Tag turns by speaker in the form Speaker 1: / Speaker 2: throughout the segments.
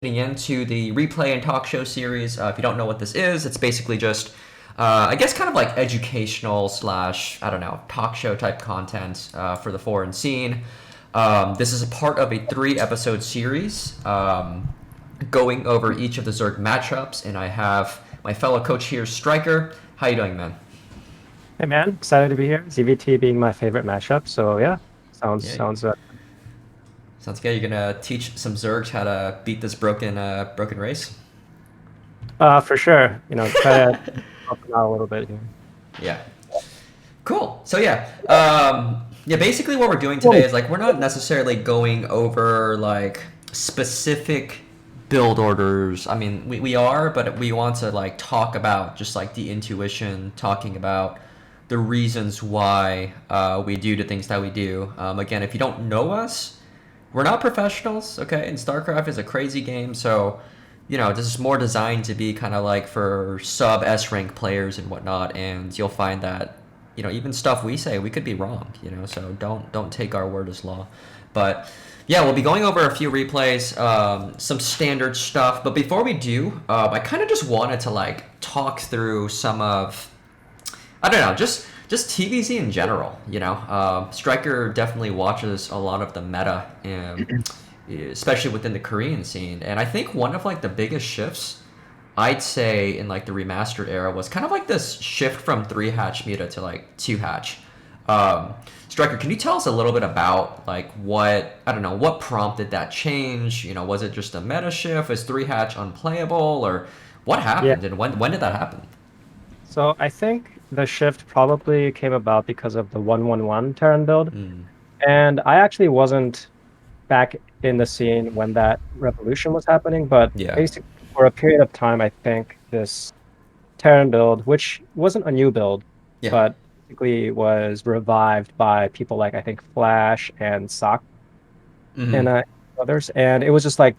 Speaker 1: into the replay and talk show series. If you don't know what this is, it's basically just, I guess, kind of like educational slash, I don't know, talk show type content for the foreign scene. This is a part of a 3-episode series going over each of the Zerg matchups, and I have my fellow coach here, StRyKeR. How you doing, man?
Speaker 2: Hey man, excited to be here. ZvT being my favorite matchup, so yeah, sounds
Speaker 1: Sounds good. You're gonna teach some Zergs how to beat this broken race.
Speaker 2: for sure. Try to help them out a little bit here.
Speaker 1: Yeah. Cool. So basically what we're doing today is like we're not necessarily going over like specific build orders. I mean, we are, but we want to like talk about just like the intuition, talking about the reasons why we do the things that we do. Again, if you don't know us, we're not professionals, okay? And StarCraft is a crazy game, so this is more designed to be kind of like for sub S rank players and whatnot. And you'll find that even stuff we say, we could be wrong, so don't take our word as law. But yeah, we'll be going over a few replays, some standard stuff. But before we do, I kind of just wanted to like talk through some of, I don't know, just TVZ in general. StRyKeR definitely watches a lot of the meta, and especially within the Korean scene. And I think one of like the biggest shifts, I'd say, in like the remastered era was kind of like this shift from 3 Hatch Muta to like 2 Hatch. StRyKeR, can you tell us a little bit about like what prompted that change? Was it just a meta shift? Is 3 Hatch unplayable, or what happened?
Speaker 2: Yeah.
Speaker 1: And when did that happen?
Speaker 2: So I think the shift probably came about because of the 1-1-1 Terran build, and I actually wasn't back in the scene when that revolution was happening, but
Speaker 1: Yeah.
Speaker 2: basically for a period of time, I think this Terran build, which wasn't a new build,
Speaker 1: Yeah.
Speaker 2: but basically was revived by people like I think Flash and Sock and others, and it was just like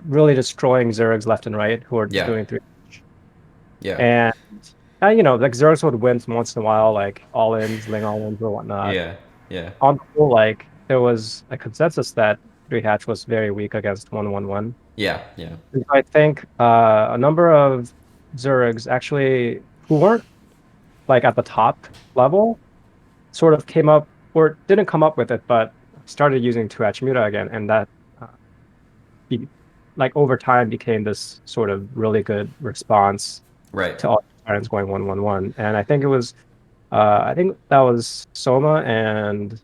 Speaker 2: really destroying Zergs left and right who are
Speaker 1: Yeah.
Speaker 2: doing 3.
Speaker 1: Yeah.
Speaker 2: And like Zergs would win once in a while, like all-ins, Ling all-ins or whatnot.
Speaker 1: Yeah. Yeah.
Speaker 2: On the whole, like there was a consensus that 3 Hatch was very weak against 1-1-1.
Speaker 1: Yeah. Yeah.
Speaker 2: And I think a number of Zergs actually who weren't like at the top level sort of came up or didn't come up with it, but started using 2 Hatch Muta again, and that like over time became this sort of really good response
Speaker 1: Right.
Speaker 2: to all Tyrants going 1-1-1. And I think it was I think that was Soma and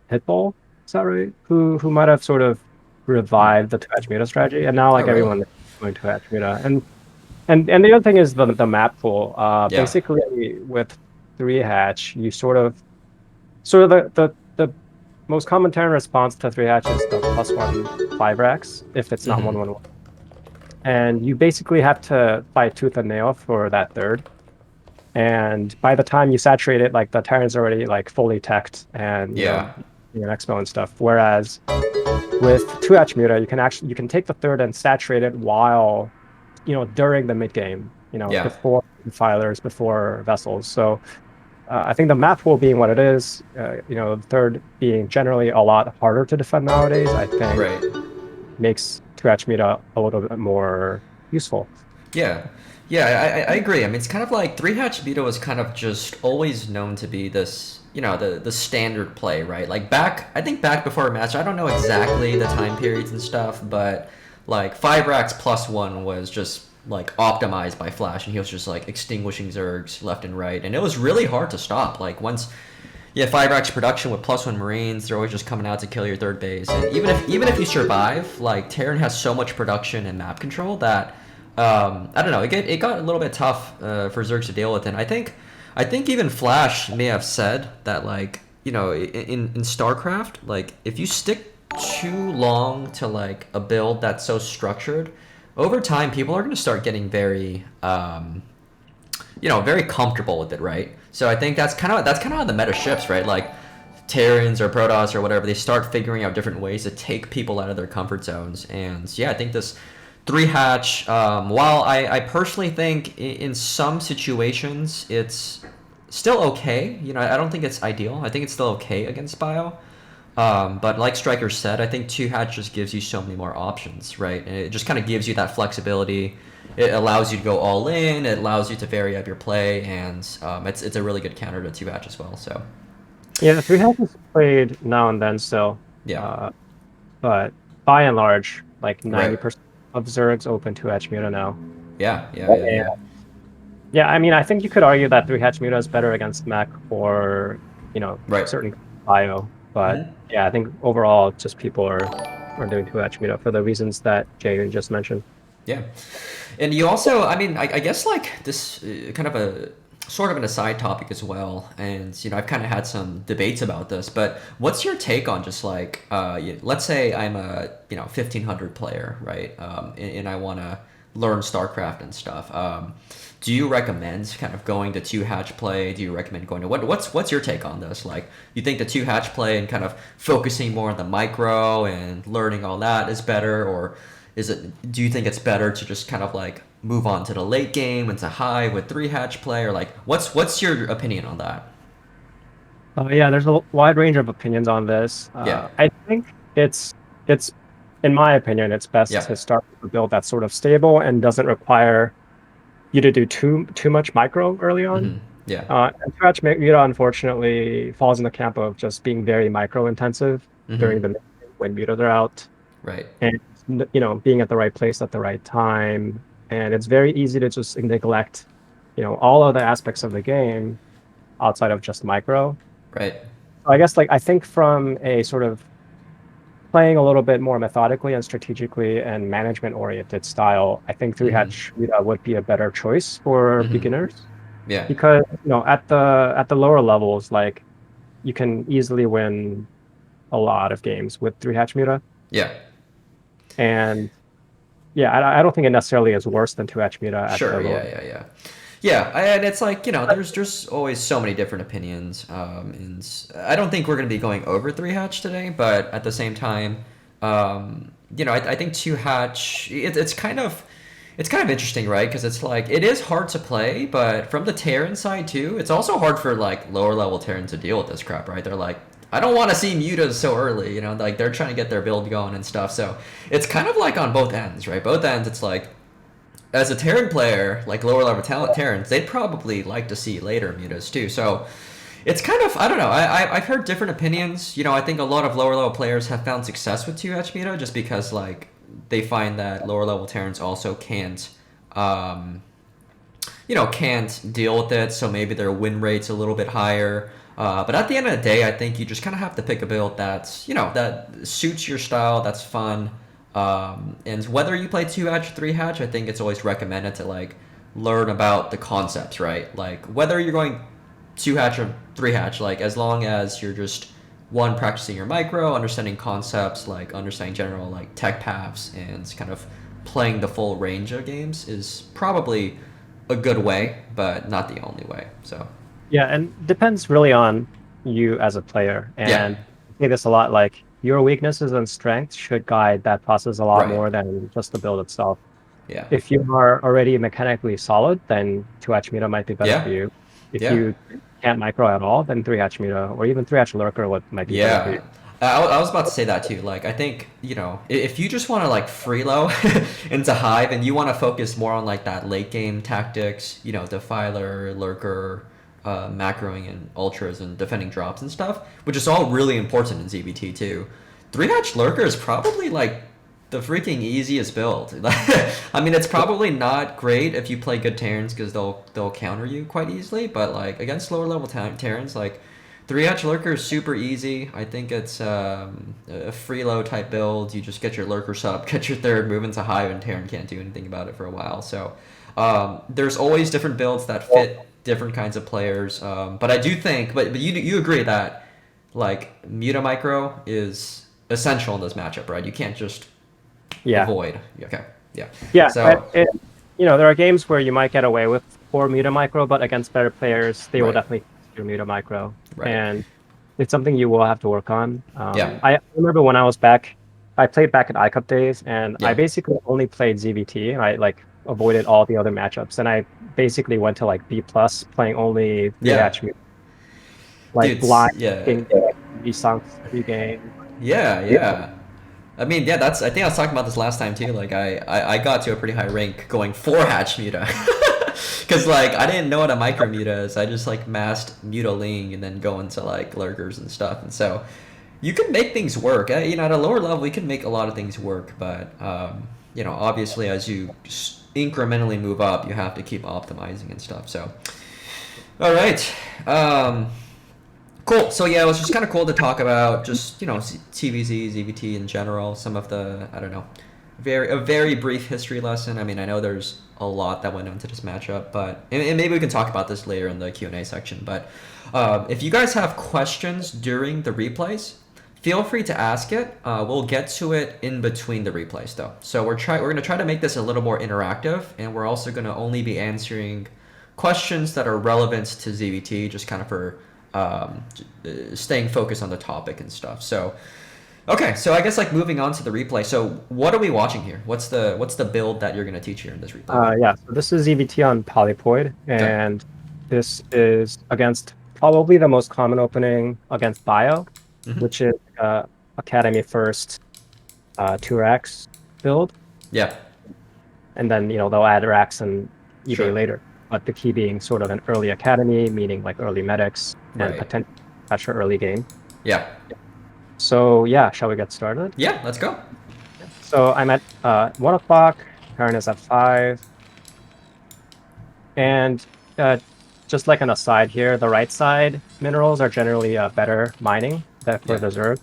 Speaker 2: Hitbull, is that right? Who might have sort of revived the 2 Hatch Muta strategy, and now like
Speaker 1: really?
Speaker 2: everyone is going 2 Hatch Muta. And the other thing is the map pool. Basically with 3 Hatch, you sort of the most common Terran response to 3 Hatch is the +1 5-racks if it's not 1-1-1. And you basically have to fight tooth and nail for that third. And by the time you saturate it, like the Terran's already like fully teched and an expo and stuff. Whereas with 2 Hatch Muta, you can take the third and saturate it while during the mid game, before filers, before vessels. So I think the map pool being what it is, the third being generally a lot harder to defend nowadays, I think makes 2 Hatch Muta a little bit more useful.
Speaker 1: Yeah. Yeah, I agree. I mean, it's kind of like 3 Hatch Muta was kind of just always known to be this, the standard play, right? Like I think back before a match, I don't know exactly the time periods and stuff, but like 5 racks +1 was just like optimized by Flash, and he was just like extinguishing Zergs left and right, and it was really hard to stop. Like once 5 racks production with +1 Marines, they're always just coming out to kill your third base. And even if you survive, like Terran has so much production and map control that I don't know, it got a little bit tough for Zergs to deal with. And I think even Flash may have said that, like, in StarCraft, like if you stick too long to like a build that's so structured, over time people are going to start getting very very comfortable with it, right? So I think that's kind of how the meta shifts, right? Like Terrans or Protoss or whatever, they start figuring out different ways to take people out of their comfort zones. And yeah, I think this 3 Hatch, while I personally think in some situations it's still okay, I don't think it's ideal. I think it's still okay against Bio. But like StRyKeR said, I think 2-hatch just gives you so many more options, right? And it just kind of gives you that flexibility. It allows you to go all in. It allows you to vary up your play, and it's a really good counter to 2-hatch as well. So
Speaker 2: Yeah, 3-hatch is played now and then still.
Speaker 1: yeah,
Speaker 2: But by and large, like
Speaker 1: right.
Speaker 2: 90% of Zergs open 2-hatch Muta now.
Speaker 1: Yeah, yeah, yeah,
Speaker 2: And
Speaker 1: yeah.
Speaker 2: yeah, I mean, I think you could argue that 3-hatch Muta is better against mech or,
Speaker 1: Right.
Speaker 2: certain bio. But
Speaker 1: Hmm.
Speaker 2: yeah, I think overall, just people are doing 2-hatch Muta for the reasons that Jaeyun just mentioned.
Speaker 1: Yeah. And you also, I mean, I guess like this kind of a sort of an aside topic as well. And, I've kind of had some debates about this, but what's your take on just like, let's say I'm a, 1500 player, right? And I want to learn StarCraft and stuff. Do you recommend kind of going to 2-hatch play? Do you recommend going to what's your take on this? Like, you think the 2-hatch play and kind of focusing more on the micro and learning all that is better, or do you think it's better to just kind of like move on to the late game into high with 3-hatch play, or like what's your opinion on that?
Speaker 2: Yeah, there's a wide range of opinions on this.
Speaker 1: Yeah.
Speaker 2: I think it's in my opinion, it's best
Speaker 1: Yeah.
Speaker 2: to start with a build that's sort of stable and doesn't require you to do too much micro early on.
Speaker 1: Hmm. Yeah.
Speaker 2: And Hatch Muta unfortunately falls in the camp of just being very micro intensive
Speaker 1: Hmm.
Speaker 2: during the when mutas are out,
Speaker 1: Right.
Speaker 2: and being at the right place at the right time. And it's very easy to just neglect all other aspects of the game outside of just micro.
Speaker 1: Right.
Speaker 2: So I guess, like, I think from a sort of playing a little bit more methodically and strategically and management oriented style, I think
Speaker 1: Hmm.
Speaker 2: 3-hatch Muta would be a better choice for
Speaker 1: Hmm.
Speaker 2: beginners,
Speaker 1: Yeah.
Speaker 2: because at the lower levels, like, you can easily win a lot of games with 3-hatch Muta.
Speaker 1: Yeah.
Speaker 2: And yeah, I don't think it necessarily is worse than 2-hatch Muta at
Speaker 1: Sure.
Speaker 2: the
Speaker 1: Yeah.
Speaker 2: lower.
Speaker 1: Yeah. Yeah. Yeah, and it's like, there's always so many different opinions, and I don't think we're going to be going over 3-hatch today, but at the same time, I think 2-hatch, it's kind of interesting, right? Because it's like it is hard to play, but from the Terran side too, it's also hard for like lower level Terran to deal with this crap, right? They're like, I don't want to see mutas so early, like they're trying to get their build going and stuff. So it's kind of like on both ends, right? Both ends, it's like as a Terran player, like lower level talent Terrans, they'd probably like to see later mutas too. So it's kind of, I don't know. I've heard different opinions. I think a lot of lower level players have found success with 2-hatch muta just because like they find that lower level Terrans also um, can't deal with it. So maybe their win rate's a little bit higher. But at the end of the day, I think you just kind of have to pick a build that's that suits your style, that's fun. And whether you play 2-hatch or 3-hatch, I think it's always recommended to like learn about the concepts, right? Like whether you're going 2-hatch or 3-hatch, like as long as you're just one practicing your micro, understanding concepts, like understanding general like tech paths, and kind of playing the full range of games is probably a good way, but not the only way. So
Speaker 2: Yeah, and depends really on you as a player.
Speaker 1: yeah,
Speaker 2: And I say this a lot, like, your weaknesses and strengths should guide that process a lot
Speaker 1: right,
Speaker 2: more than just the build itself.
Speaker 1: yeah,
Speaker 2: If you are already mechanically solid, then 2-hatch Muta might be better for
Speaker 1: yeah,
Speaker 2: you. If
Speaker 1: yeah.
Speaker 2: you can't micro at all, then 3-hatch Muta or even 3-hatch Lurker might be better for
Speaker 1: Yeah.
Speaker 2: you.
Speaker 1: I was about to say that too. Like, I think, if you just want to like freelo into Hive and you want to focus more on like that late game tactics, Defiler, Lurker, macroing and ultras and defending drops and stuff, which is all really important in ZvT too. 3-hatch Lurker is probably like the freaking easiest build. I mean, it's probably not great if you play good Terrans because they'll counter you quite easily, but like against lower level Terrans, like 3-hatch Lurker is super easy. I think it's a freelo type build. You just get your Lurker sub, get your third, move into Hive, and Terran can't do anything about it for a while. So there's always different builds that fit different kinds of players. But I do think, but you agree that like Muta Micro is essential in this matchup, right? You can't just
Speaker 2: Yeah.
Speaker 1: avoid. Okay. Yeah.
Speaker 2: Yeah,
Speaker 1: So
Speaker 2: there are games where you might get away with poor Muta Micro, but against better players, they will
Speaker 1: right.
Speaker 2: definitely do Muta Micro.
Speaker 1: Right.
Speaker 2: And it's something you will have to work on.
Speaker 1: Yeah.
Speaker 2: I remember when I was back, I played back at iCup days, and I
Speaker 1: Yeah.
Speaker 2: basically only played ZvT, and I like avoided all the other matchups. And I basically went to like B plus, playing only
Speaker 1: Yeah.
Speaker 2: 3-hatch Muta, like
Speaker 1: Dudes.
Speaker 2: blind
Speaker 1: Yeah.
Speaker 2: picking Resounds every game.
Speaker 1: Yeah, yeah. I mean, yeah, that's. I think I was talking about this last time too. Like, I got to a pretty high rank going for Hatch Muta, because like I didn't know what a micro Muta is. I just like masked Muta Ling and then go into like lurkers and stuff. And so you can make things work. You know, at a lower level, you can make a lot of things work. But you know, obviously, as you incrementally move up, you have to keep optimizing and stuff. So, all right. Cool. So yeah, it was just kind of cool to talk about just, you know, TVZ, ZvT in general. Some of the, I don't know, a very brief history lesson. I mean, I know there's a lot that went into this matchup, but and maybe we can talk about this later in the Q&A section. But if you guys have questions during the replays, feel free to ask it. We'll get to it in between the replays though. So we're gonna try to make this a little more interactive, and we're also gonna only be answering questions that are relevant to ZvT, just kind of for staying focused on the topic and stuff. So, okay, so I guess like moving on to the replay. So, what are we watching here? What's the build that you're going to teach here in this replay?
Speaker 2: Yeah, so this is ZvT on Polypoid, and this is against probably the most common opening against Bio, which is Academy first 2-Rax build.
Speaker 1: Yeah.
Speaker 2: And then, you know, they'll add Rax and eBay later. But the key being sort of an early Academy, meaning like early medics and potentially catch an early game.
Speaker 1: Yeah.
Speaker 2: So yeah, shall we get started?
Speaker 1: Yeah, let's go.
Speaker 2: So I'm at 1 o'clock, Terran is at 5. And just like an aside here, the right side minerals are generally better mining than for the Zerg.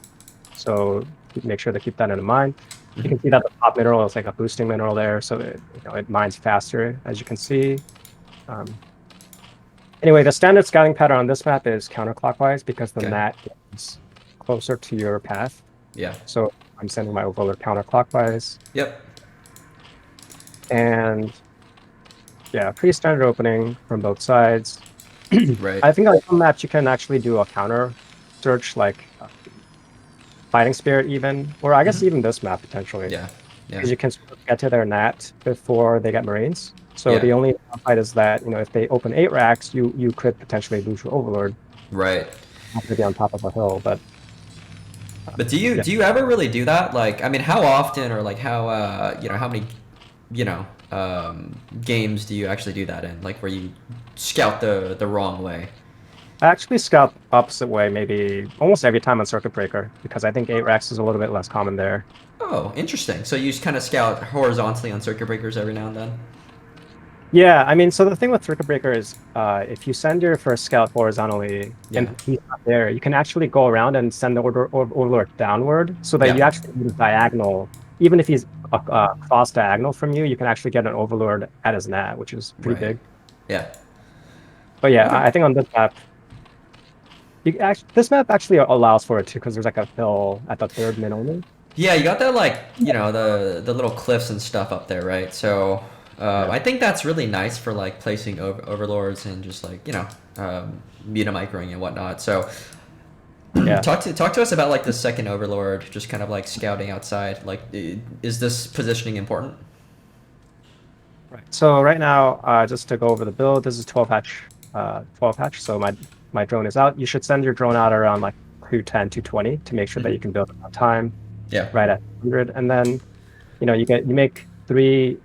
Speaker 2: So make sure to keep that in mind. You can see that the top mineral is like a boosting mineral there, so it mines faster, as you can see. Anyway, the standard scouting pattern on this map is counterclockwise because the mat is closer to your path.
Speaker 1: Yeah.
Speaker 2: So I'm sending my overlord counterclockwise.
Speaker 1: Yep.
Speaker 2: And yeah, pretty standard opening from both sides.
Speaker 1: Right.
Speaker 2: I think on some maps you can actually do a counter search, like Fighting Spirit even, or I guess even this map potentially.
Speaker 1: Yeah.
Speaker 2: Because you can sort of get to their nat before they get Marines. So the only downside is that, you know, if they open 8 racks, you could potentially lose your overlord.
Speaker 1: Right.
Speaker 2: Have to be on top of a hill, but
Speaker 1: do you ever really do that? Like, I mean, how often, or like how you know, how many, you know, games do you actually do that in? Like where you scout the wrong way?
Speaker 2: I actually scout opposite way maybe almost every time on Circuit Breaker, because I think 8 racks is a little bit less common there.
Speaker 1: Oh, interesting. So you just kind of scout horizontally on Circuit Breakers every now and then?
Speaker 2: Yeah, I mean, so the thing with Circuit Breaker is if you send your first scout horizontally and he's not there, you can actually go around and send the overlord downward so that you actually need a diagonal. Even if he's cross diagonal from you, you can actually get an overlord at his nat, which is pretty big.
Speaker 1: Yeah.
Speaker 2: But yeah, I think on this map, this map actually allows for it too, because there's like a hill at the 3rd min only.
Speaker 1: Yeah, you got that, like, you know, the little cliffs and stuff up there, right? So I think that's really nice for like placing overlords and just like, you know, Muta microing and whatnot. So talk to us about like the second overlord, just kind of like scouting outside. Like, is this positioning important?
Speaker 2: Right. So right now, just to go over the build, this is 12 hatch. 12 hatch. So my drone is out. You should send your drone out around like 210, 220 to make sure that you can build it on time.
Speaker 1: Yeah.
Speaker 2: Right at 100, and then, you know, you make 3.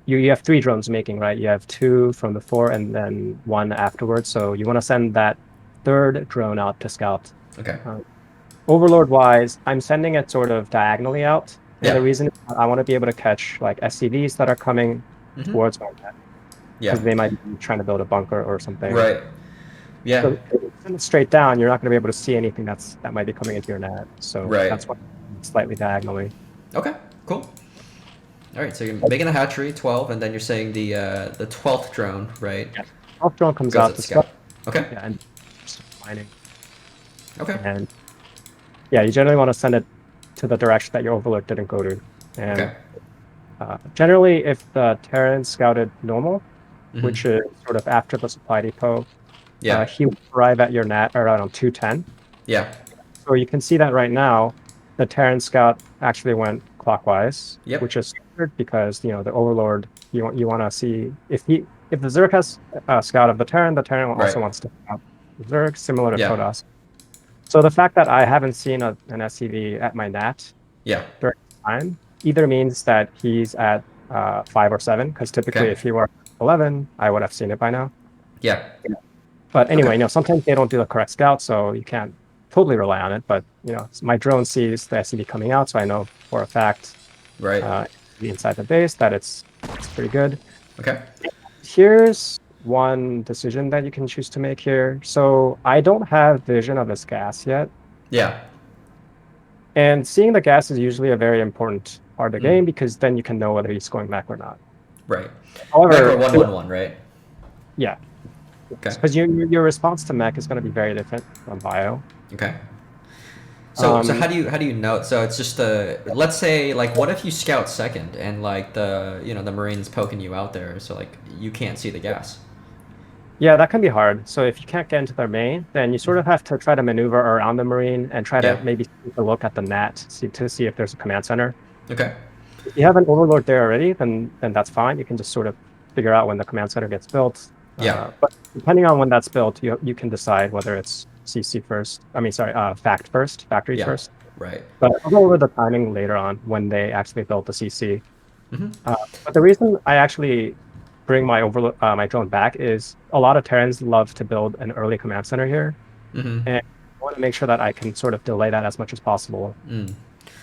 Speaker 2: You have 3 drones making, right? You have 2 from the 4 and then 1 afterwards. So you want to send that 3rd drone out to scout.
Speaker 1: Okay.
Speaker 2: Overlord wise, I'm sending it sort of diagonally out. And the reason is I want to be able to catch like SCVs that are coming towards my net. Because they might be trying to build a bunker or something.
Speaker 1: Right. Yeah.
Speaker 2: So if you send it straight down, you're not going to be able to see anything that might be coming into your net. So that's why slightly diagonally.
Speaker 1: Okay. Cool. All right, so you're making the hatchery 12, and then you're saying the 12th drone, right?
Speaker 2: Yeah. 12th drone comes out to scout.
Speaker 1: Okay.
Speaker 2: Yeah, and mining.
Speaker 1: Okay.
Speaker 2: And yeah, you generally want to send it to the direction that your overlord didn't go to. And generally, if the Terran scouted normal, which is sort of after the supply depot, he will arrive at your nat around 210.
Speaker 1: Yeah.
Speaker 2: So you can see that right now, the Terran scout actually went clockwise, which is standard because, you know, the overlord, you want to see if the Zerg has a scout of the Terran also wants to scout the Zerg, similar to Protoss. So the fact that I haven't seen an SCV at my NAT
Speaker 1: Yeah.
Speaker 2: during the time either means that he's at 5 or 7, because typically
Speaker 1: Okay.
Speaker 2: if he were 11, I would have seen it by now.
Speaker 1: Yeah.
Speaker 2: But anyway,
Speaker 1: Okay.
Speaker 2: sometimes they don't do the correct scout, so you can't totally rely on it. But my drone sees the SCV coming out, so I know for a fact
Speaker 1: Right.
Speaker 2: inside the base that it's pretty good.
Speaker 1: Okay.
Speaker 2: Here's one decision that you can choose to make here. So I don't have vision of this gas yet.
Speaker 1: Yeah.
Speaker 2: And seeing the gas is usually a very important part of the
Speaker 1: Mm.
Speaker 2: game, because then you can know whether he's going back or not.
Speaker 1: Right. Mech or
Speaker 2: However,
Speaker 1: 111, right?
Speaker 2: yeah,
Speaker 1: Okay.
Speaker 2: because your response to mech is going to be very different from bio.
Speaker 1: Okay. So
Speaker 2: Um,
Speaker 1: how do you know? So it's just let's say like what if you scout second and like the Marines poking you out there, so like you can't see the gas.
Speaker 2: yeah, that can be hard. So if you can't get into their main, then you sort of have to try to maneuver around the Marine and try to
Speaker 1: Yeah.
Speaker 2: maybe take a look at the NAT to see if there's a command center.
Speaker 1: Okay.
Speaker 2: If you have an overlord there already, then that's fine. You can just sort of figure out when the command center gets built.
Speaker 1: Yeah.
Speaker 2: But depending on when that's built, you can decide whether it's CC first. I mean, sorry, fact first, factory
Speaker 1: Yeah.
Speaker 2: first.
Speaker 1: Right.
Speaker 2: But I'll go over the timing later on when they actually built the CC.
Speaker 1: Mm-hmm.
Speaker 2: But the reason I actually bring my drone back is a lot of Terrans love to build an early command center here,
Speaker 1: Mm-hmm.
Speaker 2: and I want to make sure that I can sort of delay that as much as possible.
Speaker 1: Mm.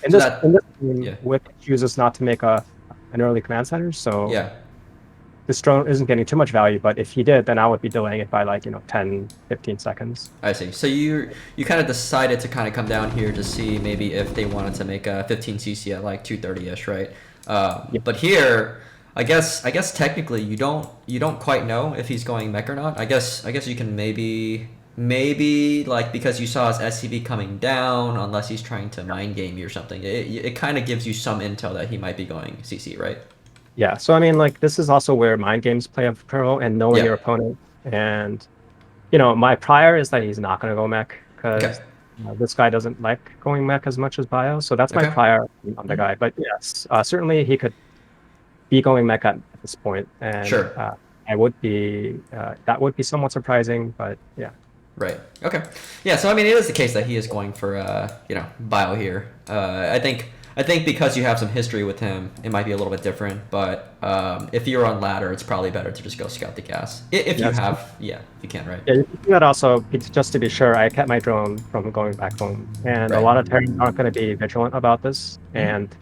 Speaker 2: In
Speaker 1: So
Speaker 2: this
Speaker 1: that
Speaker 2: in this game,
Speaker 1: yeah.
Speaker 2: Wick chooses not to make an early command center, so
Speaker 1: Yeah.
Speaker 2: this drone isn't getting too much value. But if he did, then I would be delaying it by like 10, 15 seconds.
Speaker 1: I see. So you kind of decided to kind of come down here to see maybe if they wanted to make a 15 cc at like 230ish, right?
Speaker 2: Yeah.
Speaker 1: But here, I guess technically you don't quite know if he's going mech or not. I guess you can maybe like because you saw his SCV coming down, unless he's trying to mind game you or something. It kind of gives you some intel that he might be going CC, right?
Speaker 2: Yeah. So I mean, like this is also where mind games play a role, and knowing
Speaker 1: Yeah.
Speaker 2: your opponent. And my prior is that he's not going to go mech,
Speaker 1: Okay.
Speaker 2: because this guy doesn't like going mech as much as bio. So that's my
Speaker 1: Okay.
Speaker 2: prior on the
Speaker 1: Mhm.
Speaker 2: guy. But yes, certainly he could be going mech at this point, and
Speaker 1: Sure.
Speaker 2: I would be that would be somewhat surprising. But yeah.
Speaker 1: Right. Okay. Yeah. So I mean, it is the case that he is going for bio here. I think because you have some history with him, it might be a little bit different. But if you're on ladder, it's probably better to just go scout the gas if you
Speaker 2: Yes.
Speaker 1: have. Yeah, if you can, right?
Speaker 2: Yeah, you can do that also, just to be sure. I kept my drone from going back home, and a
Speaker 1: Right.
Speaker 2: lot of Terrans aren't going to be vigilant about this,
Speaker 1: Mhm.
Speaker 2: and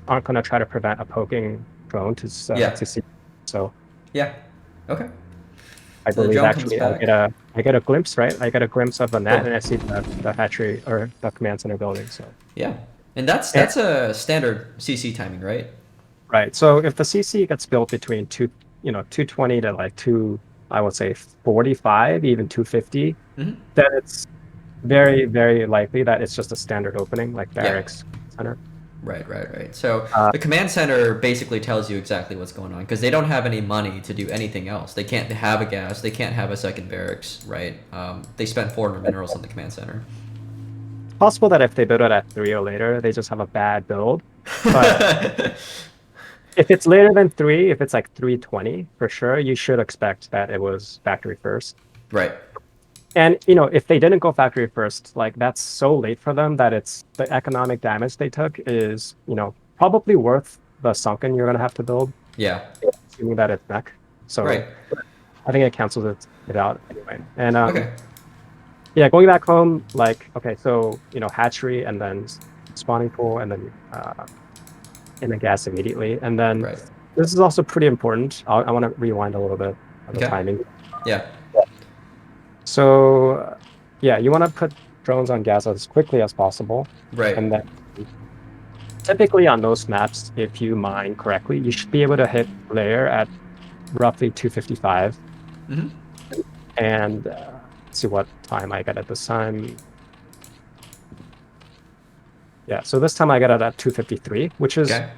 Speaker 2: aren't going to try to prevent a poking drone to
Speaker 1: Yeah.
Speaker 2: see. So
Speaker 1: Yeah. Okay.
Speaker 2: I
Speaker 1: So the
Speaker 2: believe
Speaker 1: drone comes
Speaker 2: actually
Speaker 1: back.
Speaker 2: I get a glimpse, right? I get a glimpse of the net,
Speaker 1: Cool.
Speaker 2: and I see the hatchery or the command center building. So
Speaker 1: Yeah. And that's
Speaker 2: and,
Speaker 1: a standard CC timing, right?
Speaker 2: right. So if the CC gets built between 220 to like I would say 45, even 250,
Speaker 1: Mm-hmm.
Speaker 2: then it's very, very likely that it's just a standard opening, like
Speaker 1: Yeah.
Speaker 2: barracks center.
Speaker 1: Right. So
Speaker 2: Uh,
Speaker 1: the command center basically tells you exactly what's going on because they don't have any money to do anything else. They can't have a gas. They can't have a second barracks, right? They spent 400 minerals on the command center.
Speaker 2: Possible that if they build it at 3 or later, they just have a bad build. But if it's later than 3, if it's like 320, for sure, you should expect that it was factory first.
Speaker 1: Right.
Speaker 2: And if they didn't go factory first, like that's so late for them that it's the economic damage they took is, probably worth the sunken you're gonna have to build,
Speaker 1: Yeah.
Speaker 2: assuming that it's mech. So
Speaker 1: Right.
Speaker 2: I think it cancels it out anyway. And
Speaker 1: Okay.
Speaker 2: yeah, going back home, like okay, so hatchery and then spawning pool and then gas immediately. And then
Speaker 1: Right.
Speaker 2: this is also pretty important. I want to rewind a little bit of the
Speaker 1: Okay.
Speaker 2: timing.
Speaker 1: Yeah.
Speaker 2: So yeah, you want to put drones on gas as quickly as possible.
Speaker 1: Right.
Speaker 2: And then typically on those maps, if you mine correctly, you should be able to hit layer at roughly 255.
Speaker 1: Mm-hmm.
Speaker 2: And let's see what time I got at this time. Yeah, so this time I got it at 253, which is
Speaker 1: Okay.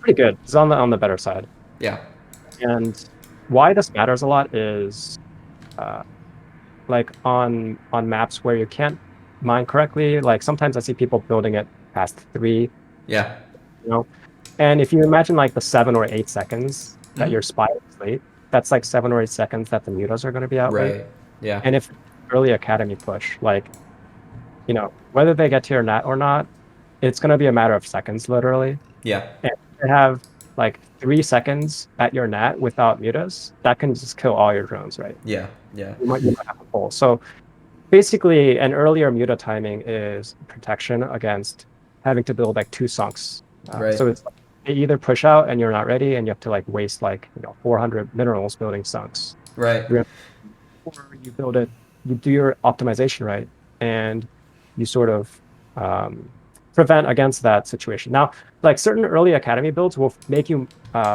Speaker 2: pretty good. It's on the better side.
Speaker 1: Yeah.
Speaker 2: And why this matters a lot is like on maps where you can't mine correctly, like sometimes I see people building it past 3,
Speaker 1: Yeah.
Speaker 2: and if you imagine like the 7 or 8 seconds that
Speaker 1: Mhm.
Speaker 2: your spy is late, that's like 7 or 8 seconds that the mutas are going to be out late.
Speaker 1: Right. Yeah.
Speaker 2: And if early academy push, like whether they get to your net or not, it's going to be a matter of seconds, literally.
Speaker 1: Yeah.
Speaker 2: And if you have like 3 seconds at your net without mutas, that can just kill all your drones, right?
Speaker 1: Yeah. Yeah.
Speaker 2: You might have a pull. So basically, an earlier muta timing is protection against having to build like 2 sunks.
Speaker 1: Right.
Speaker 2: So it's like they either push out and you're not ready, and you have to like waste like 400 minerals building sunks.
Speaker 1: Right.
Speaker 2: Or you build it, you do your optimization right, and you sort of prevent against that situation. Now, like certain early academy builds will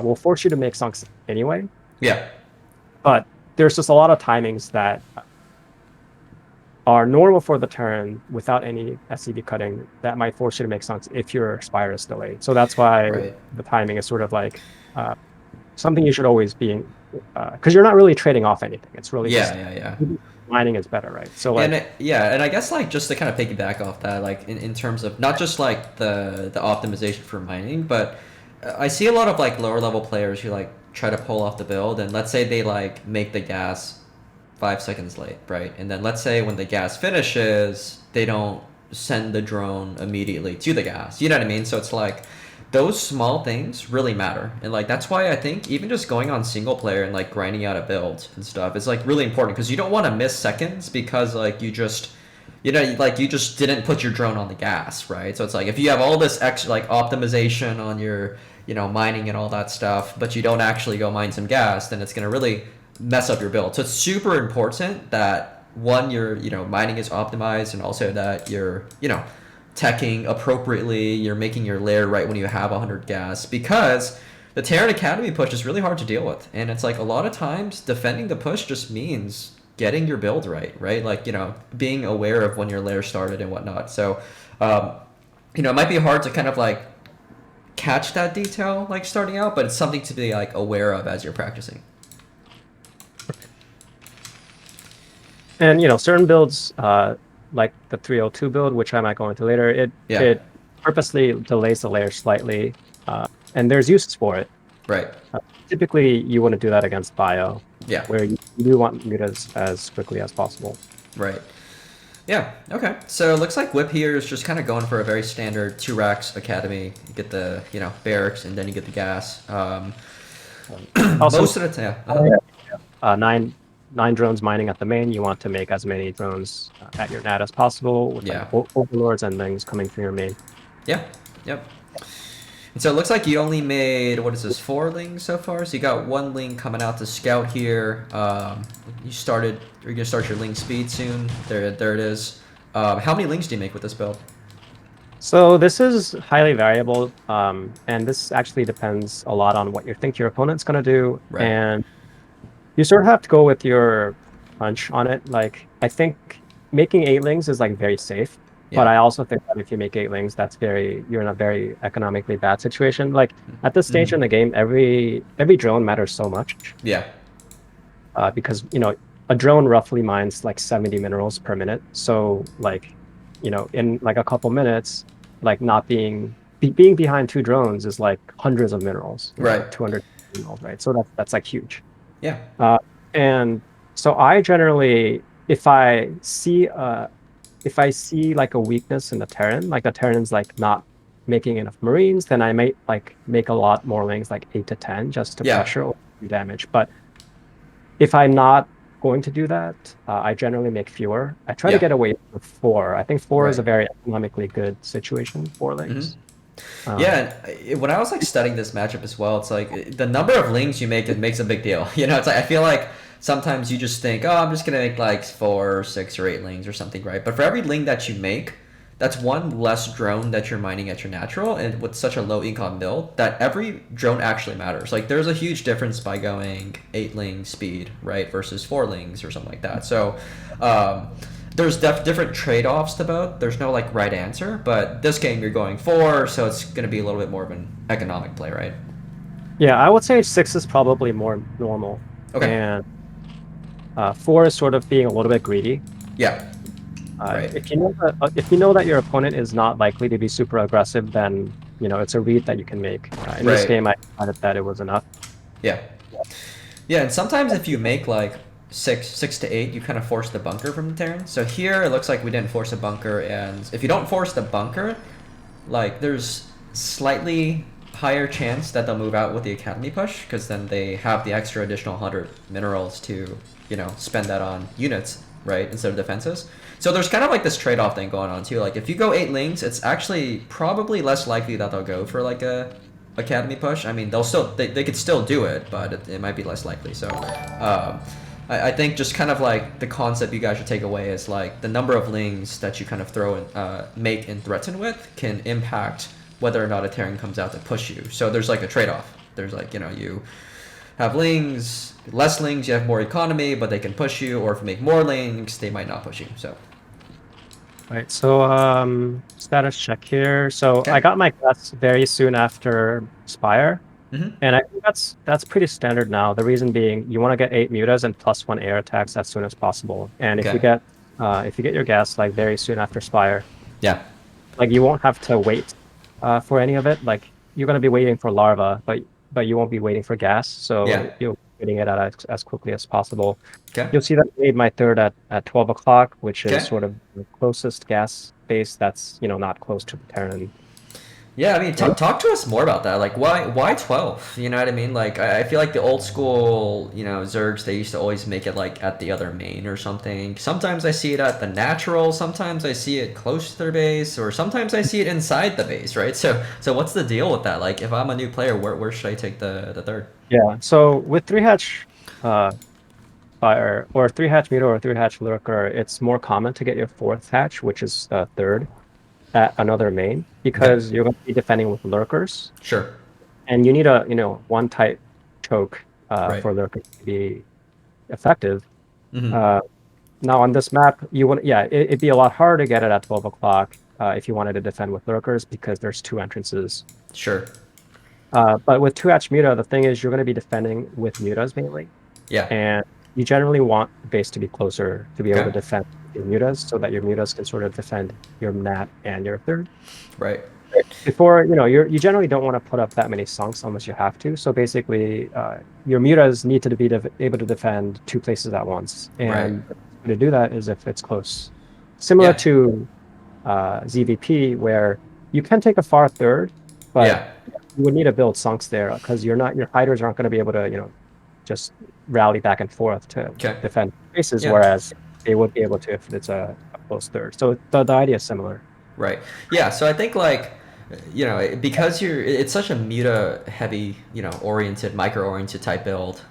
Speaker 2: will force you to make sunks anyway.
Speaker 1: Yeah.
Speaker 2: But there's just a lot of timings that are normal for the turn without any SCV cutting that might force you to make sunks if your Spire is delayed. So that's why the timing is sort of like something you should always be, because you're not really trading off anything. It's really just mining is better, right? So like
Speaker 1: and I guess like just to kind of piggyback off that, like in terms of not just like the optimization for mining, but I see a lot of like lower level players who like try to pull off the build, and let's say they like make the gas 5 seconds late, right? And then let's say when the gas finishes, they don't send the drone immediately to the gas. You know what I mean? So it's like those small things really matter. And like that's why I think even just going on single player and like grinding out a build and stuff is like really important, because you don't want to miss seconds because like you just didn't put your drone on the gas, right? So it's like if you have all this extra like optimization on your mining and all that stuff, but you don't actually go mine some gas, then it's going to really mess up your build. So it's super important that one, your mining is optimized, and also that you're teching appropriately, you're making your lair right when you have 100 gas, because the Terran Academy push is really hard to deal with, and it's like a lot of times defending the push just means getting your build right, like being aware of when your lair started and whatnot. So it might be hard to kind of like catch that detail like starting out, but it's something to be like aware of as you're practicing.
Speaker 2: And certain builds, like the 302 build, which I might go into later, it purposely delays the layer slightly, and there's uses for it.
Speaker 1: Right.
Speaker 2: Typically, you want to do that against bio,
Speaker 1: where
Speaker 2: you do want mutas as quickly as possible.
Speaker 1: Right. Yeah. Okay. So it looks like Whip here is just kind of going for a very standard 2 racks academy. You get the barracks, and then you get the gas.
Speaker 2: Also,
Speaker 1: most of the time.
Speaker 2: 9 drones mining at the main. You want to make as many drones at your net as possible with like overlords and things coming through your main.
Speaker 1: Yeah. Yep. And so it looks like you only made, what is this, 4 lings so far? So you got 1 ling coming out to scout here. You're gonna start your ling speed soon. There it is. How many lings do you make with this build?
Speaker 2: So this is highly variable, and this actually depends a lot on what you think your opponent's gonna do, and you sort of have to go with your punch on it. Like, I think making 8 lings is like very safe, but I also think that if you make 8 lings, you're in a very economically bad situation. Like at this stage in the game, every drone matters so much. Yeah. Because a drone roughly mines like 70 minerals per minute. So like, in like a couple minutes, like not being behind 2 drones is like hundreds of minerals. Right. 200 minerals, right? So that's like huge. Yeah. And so I generally, if I see like a weakness in the Terran, like the Terran's like not making enough Marines, then I might like make a lot more lings, like 8 to 10, just to pressure or do damage. But if I'm not going to do that, I generally make fewer. I try to get away with 4. I think 4 is a very economically good situation, 4 lings.
Speaker 1: When I was like studying this matchup as well, it's like the number of lings you make, it makes a big deal. It's like I feel like sometimes you just think, oh, I'm just gonna make like 4 or 6 or 8 lings or something, right? But for every ling that you make, that's 1 less drone that you're mining at your natural, and with such a low income build, that every drone actually matters. Like there's a huge difference by going 8 ling speed, right, versus 4 lings or something like that. So there's different trade-offs to both. There's no like right answer, but this game you're going 4, so it's going to be a little bit more of an economic play, right?
Speaker 2: Yeah, I would say 6 is probably more normal. Okay. And 4 is sort of being a little bit greedy. Yeah. If you know that your opponent is not likely to be super aggressive, then it's a read that you can make. In this game, I decided that it was enough.
Speaker 1: Yeah. Yeah, and sometimes if you make like 6 to 8, you kind of force the bunker from the Terran. So here it looks like we didn't force a bunker, and if you don't force the bunker, like there's slightly higher chance that they'll move out with the Academy push, because then they have the extra additional 100 minerals to, you know, spend that on units, right, instead of defenses. So there's kind of like this trade-off thing going on too. Like if you go 8 lings, it's actually probably less likely that they'll go for like a Academy push. I mean, they'll still they could still do it, but it might be less likely. So I think just kind of like the concept you guys should take away is like the number of lings that you kind of throw in, make and threaten with can impact whether or not a Terran comes out to push you. So there's like a trade-off. There's like, you know, you have lings, less lings, you have more economy, but they can push you, or if you make more lings, they might not push you. So
Speaker 2: right, so status check here. So okay. I got my guess very soon after Spire. And I think that's pretty standard now. The reason being, you want to get 8 mutas and +1 air attacks as soon as possible. And if you get your gas like very soon after Spire,
Speaker 1: yeah,
Speaker 2: like you won't have to wait for any of it. Like you're going to be waiting for larva, but you won't be waiting for gas. So you'll be getting it out as quickly as possible. Okay. You'll see that I made my third at 12 o'clock, which is sort of the closest gas base that's, you know, not close to the Terran.
Speaker 1: Yeah, I mean, talk to us more about that. Like, why 12? You know what I mean? Like, I feel like the old school, you know, Zergs, they used to always make it like at the other main or something. Sometimes I see it at the natural. Sometimes I see it close to their base, or sometimes I see it inside the base, right? So what's the deal with that? Like, if I'm a new player, where should I take the third?
Speaker 2: Yeah. So with 3-hatch fire or 3-hatch Muta or 3-hatch lurker, it's more common to get your 4th hatch, which is third, at another main, because you're going to be defending with lurkers.
Speaker 1: Sure.
Speaker 2: And you need a, you know, one type choke for lurkers to be effective. Now on this map, you want, it'd be a lot harder to get it at 12 o'clock if you wanted to defend with lurkers, because there's 2 entrances.
Speaker 1: Sure.
Speaker 2: But with 2-hatch Muta, the thing is you're going to be defending with mutas mainly.
Speaker 1: Yeah. And
Speaker 2: you generally want the base to be closer to be able to defend your mutas, so that your mutas can sort of defend your nat and your third.
Speaker 1: Right.
Speaker 2: Before, you know, you generally don't want to put up that many sunks unless you have to. So basically, your mutas need to be able to defend 2 places at once. And to do that is if it's close. Similar to ZvT, where you can take a far third, but you would need to build sunks there, because your hiders aren't going to be able to, you know, just rally back and forth to defend spaces, whereas they would be able to if it's a close third. So the idea is similar.
Speaker 1: Right. Yeah. So I think, like, you know, because it's such a muta heavy, you know, micro-oriented type build,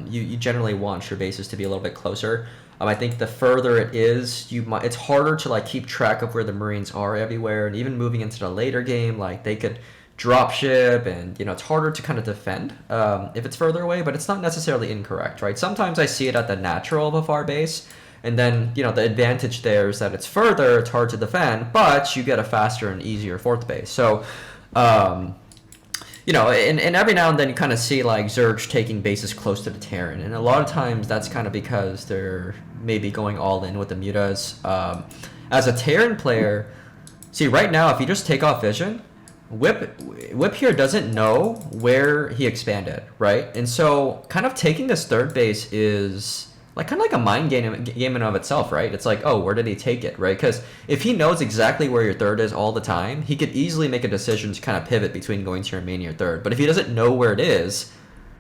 Speaker 1: you generally want your bases to be a little bit closer. I think the further it is, it's harder to like keep track of where the Marines are everywhere, and even moving into the later game, like they could drop ship, and, you know, it's harder to kind of defend if it's further away, but it's not necessarily incorrect, right? Sometimes I see it at the natural of a far base, and then, you know, the advantage there is that it's further, it's hard to defend, but you get a faster and easier 4th base. So, you know, and every now and then you kind of see like Zerg taking bases close to the Terran, and a lot of times that's kind of because they're maybe going all in with the mutas. As a Terran player, see, right now, if you just take off vision, Whip here doesn't know where he expanded, right? And so kind of taking this third base is like kind of like a mind game in and of itself, right? It's like, oh, where did he take it, right? Because if he knows exactly where your third is all the time, he could easily make a decision to kind of pivot between going to your main and your third. But if he doesn't know where it is,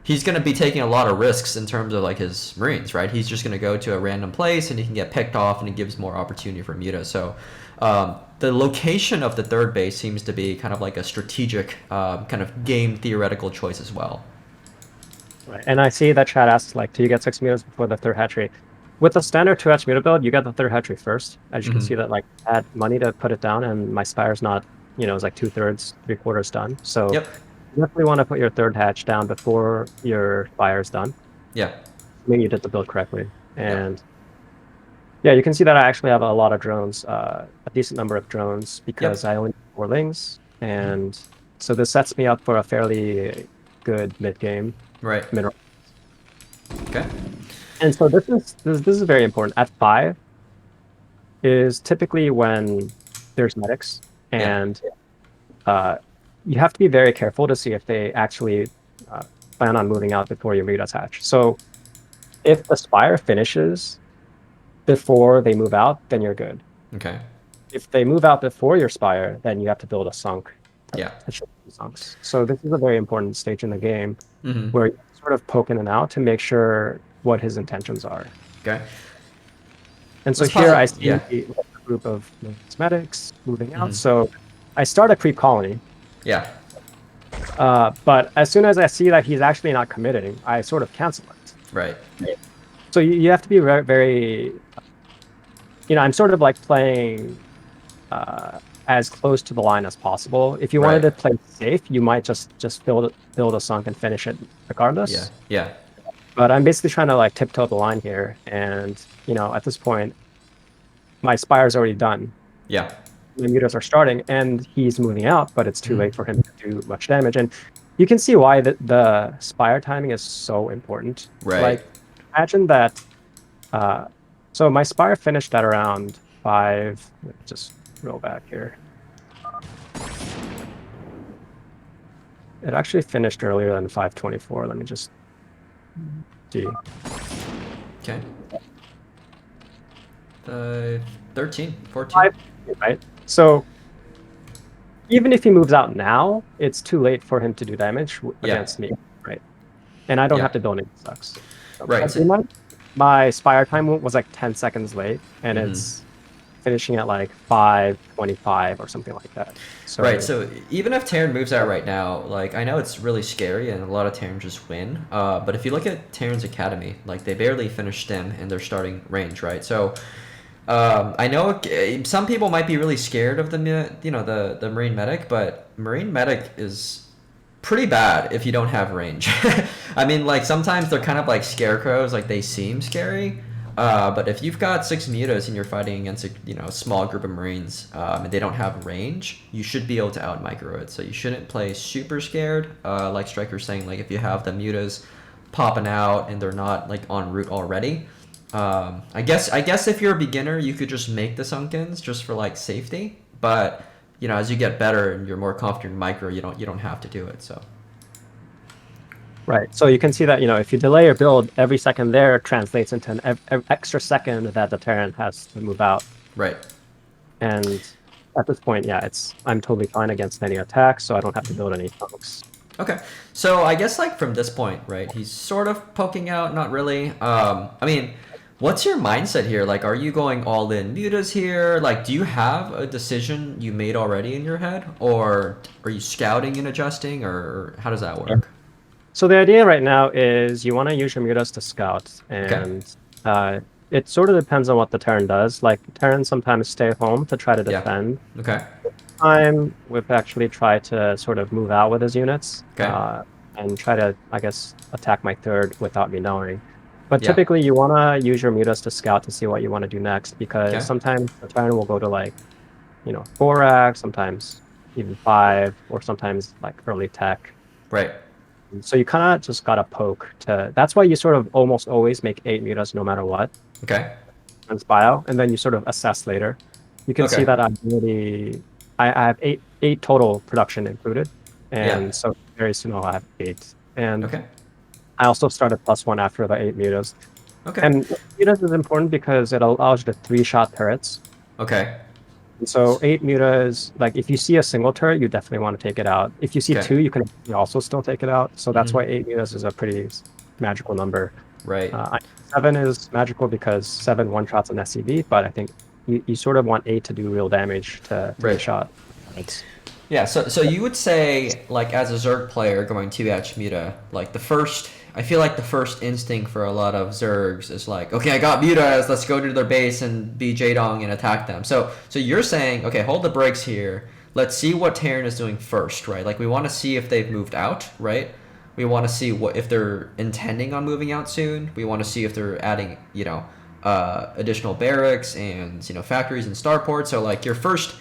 Speaker 1: he's going to be taking a lot of risks in terms of like his Marines, right? He's just going to go to a random place and he can get picked off, and it gives more opportunity for Muta. So the location of the third base seems to be kind of like a strategic kind of game theoretical choice as well.
Speaker 2: Right. And I see that chat asks, like, do you get 6 mutas before the 3rd hatchery? With the standard 2-hatch muta build, you get the 3rd hatchery first. As you can see that, like, I had money to put it down, and my Spire's not, you know, it's like 2/3, 3/4 done. So you definitely want to put your 3rd hatch down before your Spire's done. Yeah. I mean, you did the build correctly. And yeah, you can see that I actually have a lot of drones, a decent number of drones, because I only have 4 lings. And so this sets me up for a fairly good mid-game. Right. Mineral. Okay. And so this is very important. At 5 is typically when there's medics, and you have to be very careful to see if they actually plan on moving out before your mutas hatch. So if the Spire finishes before they move out, then you're good.
Speaker 1: Okay.
Speaker 2: If they move out before your Spire, then you have to build a sunk.
Speaker 1: Yeah.
Speaker 2: Sunks. So this is a very important stage in the game
Speaker 1: Mm-hmm.
Speaker 2: where you're sort of poking him out to make sure what his intentions are.
Speaker 1: Okay.
Speaker 2: And so
Speaker 1: Let's
Speaker 2: here
Speaker 1: pause
Speaker 2: I
Speaker 1: it.
Speaker 2: see
Speaker 1: Yeah.
Speaker 2: a group of medics moving out.
Speaker 1: Mhm.
Speaker 2: So I start a creep colony.
Speaker 1: Yeah.
Speaker 2: But as soon as I see that he's actually not committing, I sort of cancel it.
Speaker 1: Right.
Speaker 2: So you have to be very, very, I'm sort of like playing as close to the line as possible. If you wanted to play safe, you might just build a sunk and finish it regardless.
Speaker 1: Yeah. Yeah.
Speaker 2: But I'm basically trying to like tiptoe the line here, and at this point, my Spire's already done.
Speaker 1: Yeah.
Speaker 2: The mutas are starting, and he's moving out, but it's too late for him to do much damage. And you can see why the Spire timing is so important.
Speaker 1: Right.
Speaker 2: Like, imagine that. So my Spire finished at around 5. Just roll back here. It actually finished earlier than 5:24. Let me just see.
Speaker 1: Okay. 13, 14.
Speaker 2: 5, right? So even if he moves out now, it's too late for him to do damage against me, right? And I don't have to build any sucks. So
Speaker 1: right.
Speaker 2: So my Spire time was like 10 seconds late, and it's finishing at like 5:25 or something like that. So,
Speaker 1: right. So even if Terran moves out right now, like I know it's really scary, and a lot of Terran just win. But if you look at Terran's Academy, like they barely finish STEM in their starting range, right? So I know some people might be really scared of the Marine Medic, but Marine Medic is pretty bad if you don't have range. I mean, like sometimes they're kind of like scarecrows, like they seem scary. But if you've got 6 mutas and you're fighting against a small group of Marines and they don't have range, you should be able to out micro it. So you shouldn't play super scared, like StRyKER's saying. Like if you have the mutas popping out and they're not like en route already, I guess if you're a beginner, you could just make the Sunkens just for like safety. But as you get better and you're more confident in micro, you don't have to do it. So.
Speaker 2: Right. So you can see that, if you delay your build, every second there translates into an extra second that the Terran has to move out.
Speaker 1: Right.
Speaker 2: And at this point, yeah, I'm totally fine against any attacks, so I don't have to build any chunks.
Speaker 1: Okay. So I guess like from this point, right, he's sort of poking out, not really. I mean, what's your mindset here? Like, are you going all in mutas here? Like, do you have a decision you made already in your head? Or are you scouting and adjusting? Or how does that work?
Speaker 2: Yeah. So the idea right now is you want to use your mutas to scout, and it sort of depends on what the Terran does. Like Terran sometimes stay home to try to defend.
Speaker 1: Yeah. Okay.
Speaker 2: Time we've actually tried to sort of move out with his units, and try to, I guess, attack my third without me knowing. But typically you want to use your mutas to scout to see what you want to do next, because sometimes the Terran will go to like, 4 racks, sometimes even 5, or sometimes like early tech.
Speaker 1: Right.
Speaker 2: So you kind of just gotta poke to. That's why you sort of almost always make 8 mutas no matter what.
Speaker 1: Okay.
Speaker 2: And bio, and then you sort of assess later. You can see that I have 8 total production included, and so very soon I'll have 8. And I also started +1 after the 8 mutas.
Speaker 1: Okay.
Speaker 2: And mutas is important because it allows you to 3-shot turrets.
Speaker 1: Okay.
Speaker 2: So 8 mutas, like if you see a single turret, you definitely want to take it out. If you see 2, you can also still take it out. So that's why 8 mutas is a pretty magical number.
Speaker 1: Right.
Speaker 2: 7 is magical because 7 one-shots an SCV, but I think you sort of want 8 to do real damage to shot.
Speaker 1: Yeah, so you would say, like, as a Zerg player going to Hatch Muta, like, I feel like the first instinct for a lot of Zergs is like, okay, I got mutas, let's go to their base and be Jaeyun and attack them. So you're saying, okay, hold the brakes here. Let's see what Terran is doing first, right? Like, we want to see if they've moved out, right? We want to see if they're intending on moving out soon. We want to see if they're adding, additional barracks and, factories and starports. So, like, your first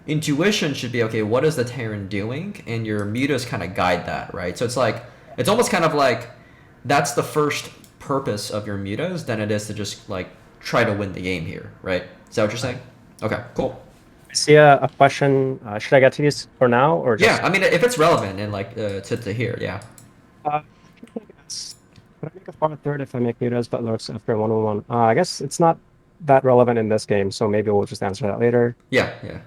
Speaker 1: intuition should be, okay, what is the Terran doing? And your mutas kind of guide that, right? So it's almost kind of like that's the first purpose of your mutas than it is to just like try to win the game here, right? Is that what you're saying? Okay, cool.
Speaker 2: I see a question. Should I get to these for now or just?
Speaker 1: Yeah, I mean, if it's relevant and like to hear, yeah.
Speaker 2: Could I make a far third if I make mutas but lurks after 1-1-1? I guess it's not that relevant in this game, so maybe we'll just answer that later.
Speaker 1: Yeah, yeah.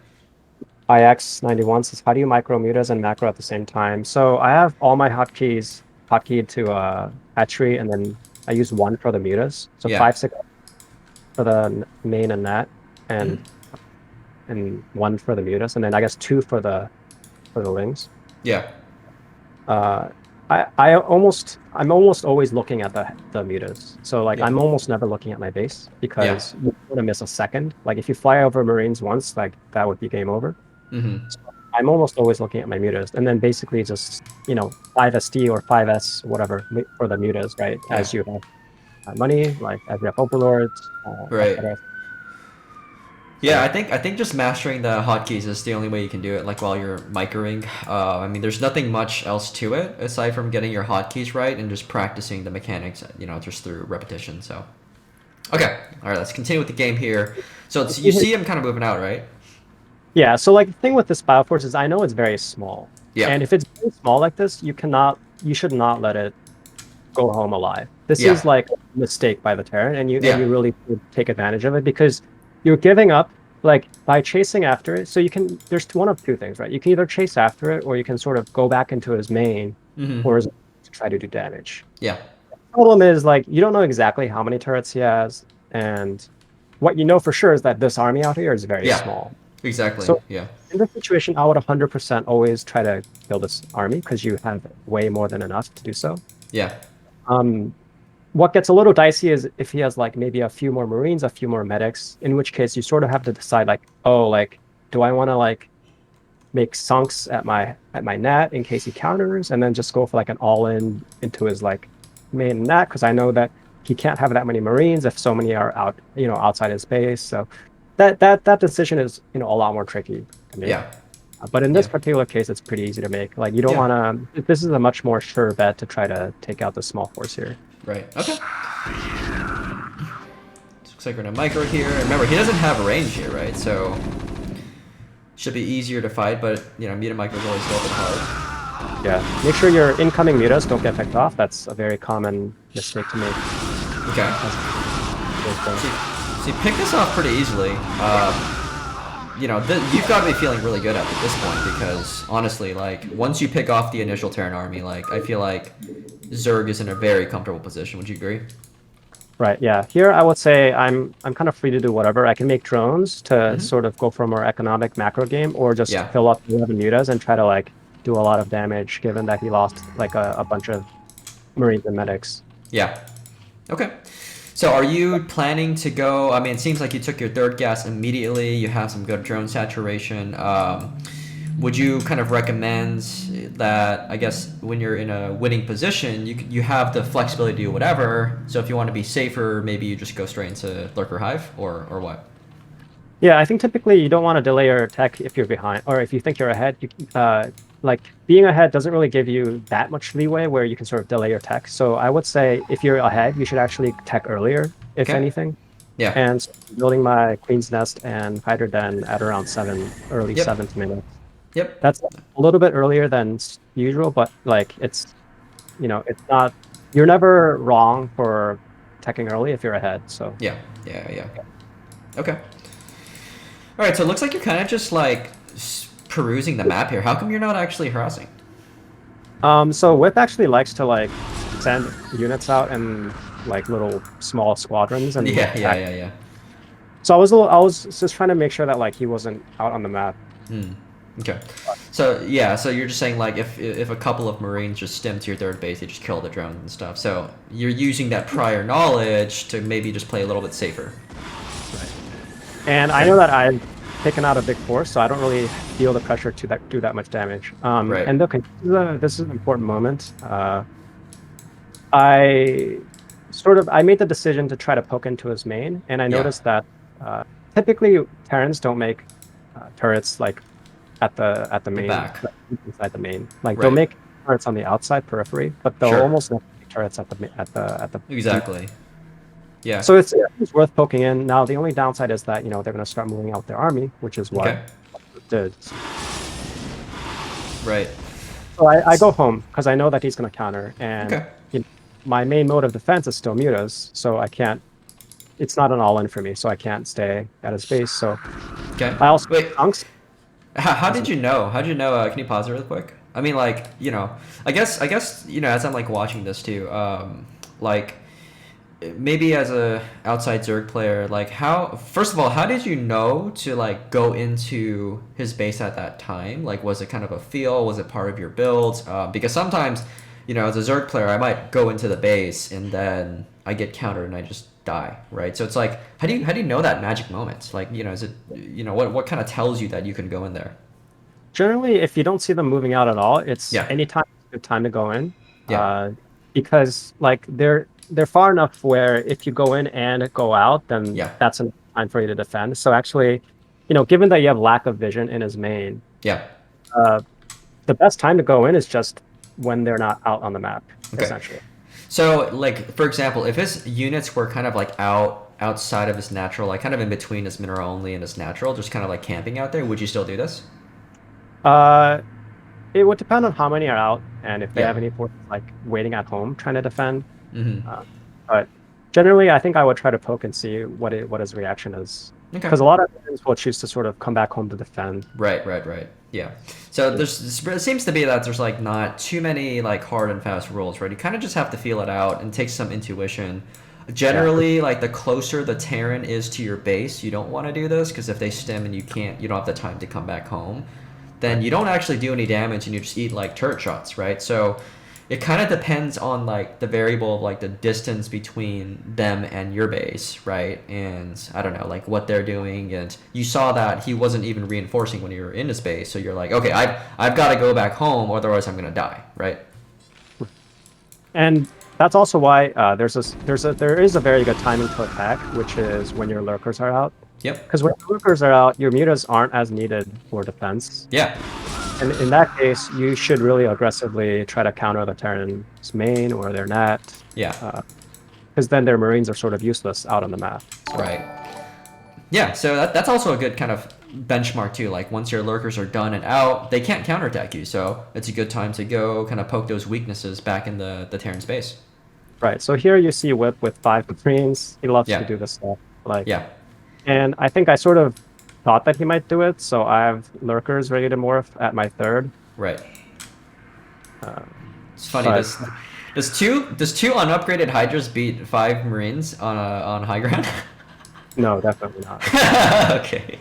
Speaker 2: IX91 says, how do you micro mutas and macro at the same time? So I have all my hotkeys hotkeyed to hatchery, and then I use one for the mutas. So
Speaker 1: Yeah.
Speaker 2: 5-6 for the main and nat, and
Speaker 1: Mm-hmm.
Speaker 2: and one for the mutas, and then I guess two for the wings.
Speaker 1: Yeah.
Speaker 2: I'm almost always looking at the mutas. So like
Speaker 1: Yeah.
Speaker 2: I'm almost never looking at my base because
Speaker 1: Yeah.
Speaker 2: you want to miss a second. Like if you fly over Marines once, like that would be game over.
Speaker 1: Mm-hmm.
Speaker 2: So I'm almost always looking at my mutas, and then basically just 5ST or 5S whatever for the mutas, right?
Speaker 1: Yeah.
Speaker 2: As you have money, like as you have overlords,
Speaker 1: Right.
Speaker 2: etc.
Speaker 1: Yeah, I think just mastering the hotkeys is the only way you can do it. Like while you're microing, I mean, there's nothing much else to it aside from getting your hotkeys right and just practicing the mechanics. Just through repetition. So, okay, all right, let's continue with the game here. So you see him kind of moving out, right?
Speaker 2: Yeah. So like the thing with this Bioforce is I know it's very small,
Speaker 1: Yeah.
Speaker 2: and if it's very small like this, you should not let it go home alive. This
Speaker 1: Yeah.
Speaker 2: is like a mistake by the Terran, and you
Speaker 1: Yeah.
Speaker 2: really should take advantage of it because you're giving up like by chasing after it. So there's one of two things, right? You can either chase after it, or you can sort of go back into his main
Speaker 1: Mm-hmm.
Speaker 2: or to try to do damage.
Speaker 1: Yeah.
Speaker 2: The problem is like you don't know exactly how many turrets he has, and what you know for sure is that this army out here is very
Speaker 1: Yeah.
Speaker 2: small.
Speaker 1: Exactly.
Speaker 2: So
Speaker 1: yeah.
Speaker 2: in this situation, I would 100% always try to kill this army because you have way more than enough to do so.
Speaker 1: Yeah.
Speaker 2: What gets a little dicey is if he has like maybe a few more Marines, a few more medics, in which case you sort of have to decide like, oh, like, do I want to like make sunks at my net in case he counters, and then just go for like an all-in into his like main net because I know that he can't have that many Marines if so many are out, outside his base. So that decision is a lot more tricky to make.
Speaker 1: Yeah.
Speaker 2: But in this particular case, it's pretty easy to make. Like you don't want to. This is a much more sure bet to try to take out the small force here.
Speaker 1: Right. Okay. Looks like we're gonna micro here. Remember, he doesn't have range here, right? So should be easier to fight, but muta micro is always a little bit hard.
Speaker 2: Yeah. Make sure your incoming mutas don't get picked off. That's a very common mistake to make.
Speaker 1: Okay. So you pick this off pretty easily. You've got to be feeling really good at this point because honestly, like once you pick off the initial Terran army, like I feel like Zerg is in a very comfortable position. Would you agree?
Speaker 2: Right. Yeah. Here, I would say I'm kind of free to do whatever. I can make drones to sort of go for a more economic macro game, or just fill up 11 mutas and try to like do a lot of damage, given that he lost like a bunch of Marines and medics.
Speaker 1: Yeah. Okay. So are you planning to go? I mean, it seems like you took your third gas immediately. You have some good drone saturation. Would you kind of recommend that, I guess, when you're in a winning position, you have the flexibility to do whatever. So if you want to be safer, maybe you just go straight into Lurker Hive or what?
Speaker 2: Yeah, I think typically you don't want to delay your tech if you're behind, or if you think you're ahead. Like being ahead doesn't really give you that much leeway where you can sort of delay your tech. So I would say if you're ahead, you should actually tech earlier, if anything.
Speaker 1: Yeah.
Speaker 2: And so building my Queen's Nest and Hydra Den at around early 7th minute.
Speaker 1: Yep.
Speaker 2: That's a little bit earlier than usual, but like it's not. You're never wrong for teching early if you're ahead. So
Speaker 1: yeah. Okay. All right. So it looks like you're kind of just like perusing the map here. How come you're not actually harassing?
Speaker 2: So Whip actually likes to like send units out in like little small squadrons and
Speaker 1: yeah.
Speaker 2: So I was just trying to make sure that like he wasn't out on the map.
Speaker 1: Okay. So you're just saying like if a couple of Marines just stem to your third base, they just kill the drones and stuff. So you're using that prior knowledge to maybe just play a little bit safer.
Speaker 2: Right. And I know that I've taken out a big force, so I don't really feel the pressure to do that much damage.
Speaker 1: Right.
Speaker 2: And okay, this is an important moment. I made the decision to try to poke into his main, and I noticed that typically Terrans don't make turrets like at the main,
Speaker 1: back.
Speaker 2: Like, inside the main. Like they'll make turrets on the outside periphery, but they'll almost never make turrets at the
Speaker 1: exactly. Yeah.
Speaker 2: So it's worth poking in. Now the only downside is that they're going to start moving out their army, which is what it did.
Speaker 1: Right.
Speaker 2: So I go home because I know that he's going to counter, and my main mode of defense is still mutas, so I can't. It's not an all-in for me, so I can't stay at his base. So
Speaker 1: Okay.
Speaker 2: I also
Speaker 1: Wait.
Speaker 2: chunks.
Speaker 1: How did you know? How did you know? Can you pause it real quick? I mean, like, I guess, as I'm like watching this too, like, maybe as a outside Zerg player, like, first of all, how did you know to like go into his base at that time? Like, was it kind of a feel? Was it part of your build? Because sometimes, as a Zerg player, I might go into the base and then I get countered and I just die, right? So it's like, how do you know that magic moment? Like, is it, what kind of tells you that you can go in there?
Speaker 2: Generally, if you don't see them moving out at all, it's
Speaker 1: Yeah.
Speaker 2: anytime a good time to go in.
Speaker 1: Yeah.
Speaker 2: Because like they're far enough where if you go in and go out, then
Speaker 1: Yeah.
Speaker 2: that's enough time for you to defend. So actually, given that you have lack of vision in his main,
Speaker 1: Yeah.
Speaker 2: uh, the best time to go in is just when they're not out on the map,
Speaker 1: Okay.
Speaker 2: essentially.
Speaker 1: So, like, for example, if his units were kind of like outside of his natural, like kind of in between his mineral only and his natural, just kind of like camping out there, would you still do this?
Speaker 2: Uh, it would depend on how many are out and if they
Speaker 1: Yeah.
Speaker 2: have any forces like waiting at home trying to defend.
Speaker 1: Mm-hmm.
Speaker 2: But generally, I think I would try to poke and see what his reaction is,
Speaker 1: Okay.
Speaker 2: because a lot of times will choose to sort of come back home to defend.
Speaker 1: Right, right, right. Yeah. So it seems to be that there's like not too many like hard and fast rules, right? You kind of just have to feel it out and take some intuition.
Speaker 2: Yeah,
Speaker 1: Generally, like the closer the Terran is to your base, you don't want to do this because if they stem and you don't have the time to come back home, then you don't actually do any damage and you just eat like turret shots, right? So it kind of depends on like the variable of like the distance between them and your base, right? And I don't know, like what they're doing. And you saw that he wasn't even reinforcing when you were in his base, so you're like, okay, I've got to go back home, otherwise I'm gonna die, right?
Speaker 2: and that's also why there is a very good timing to attack, which is when your lurkers are out.
Speaker 1: Yep.
Speaker 2: Because when your lurkers are out, your mutas aren't as needed for defense.
Speaker 1: Yeah.
Speaker 2: And in that case, you should really aggressively try to counter the Terran's main or their net,
Speaker 1: Yeah.
Speaker 2: because then their Marines are sort of useless out on the map. So,
Speaker 1: Right. Yeah. So that's also a good kind of benchmark too. Like once your lurkers are done and out, they can't counterattack you. So it's a good time to go kind of poke those weaknesses back in the Terran space.
Speaker 2: right. So here you see Whip with 5 Marines. He loves to
Speaker 1: Yeah.
Speaker 2: do this stuff. Like,
Speaker 1: Yeah.
Speaker 2: and I think I sort of thought that he might do it, so I have lurkers ready to morph at my third.
Speaker 1: Right.
Speaker 2: Uh,
Speaker 1: It's funny.
Speaker 2: but
Speaker 1: Does two unupgraded Hydras beat 5 Marines on high ground?
Speaker 2: no, definitely not.
Speaker 1: Okay.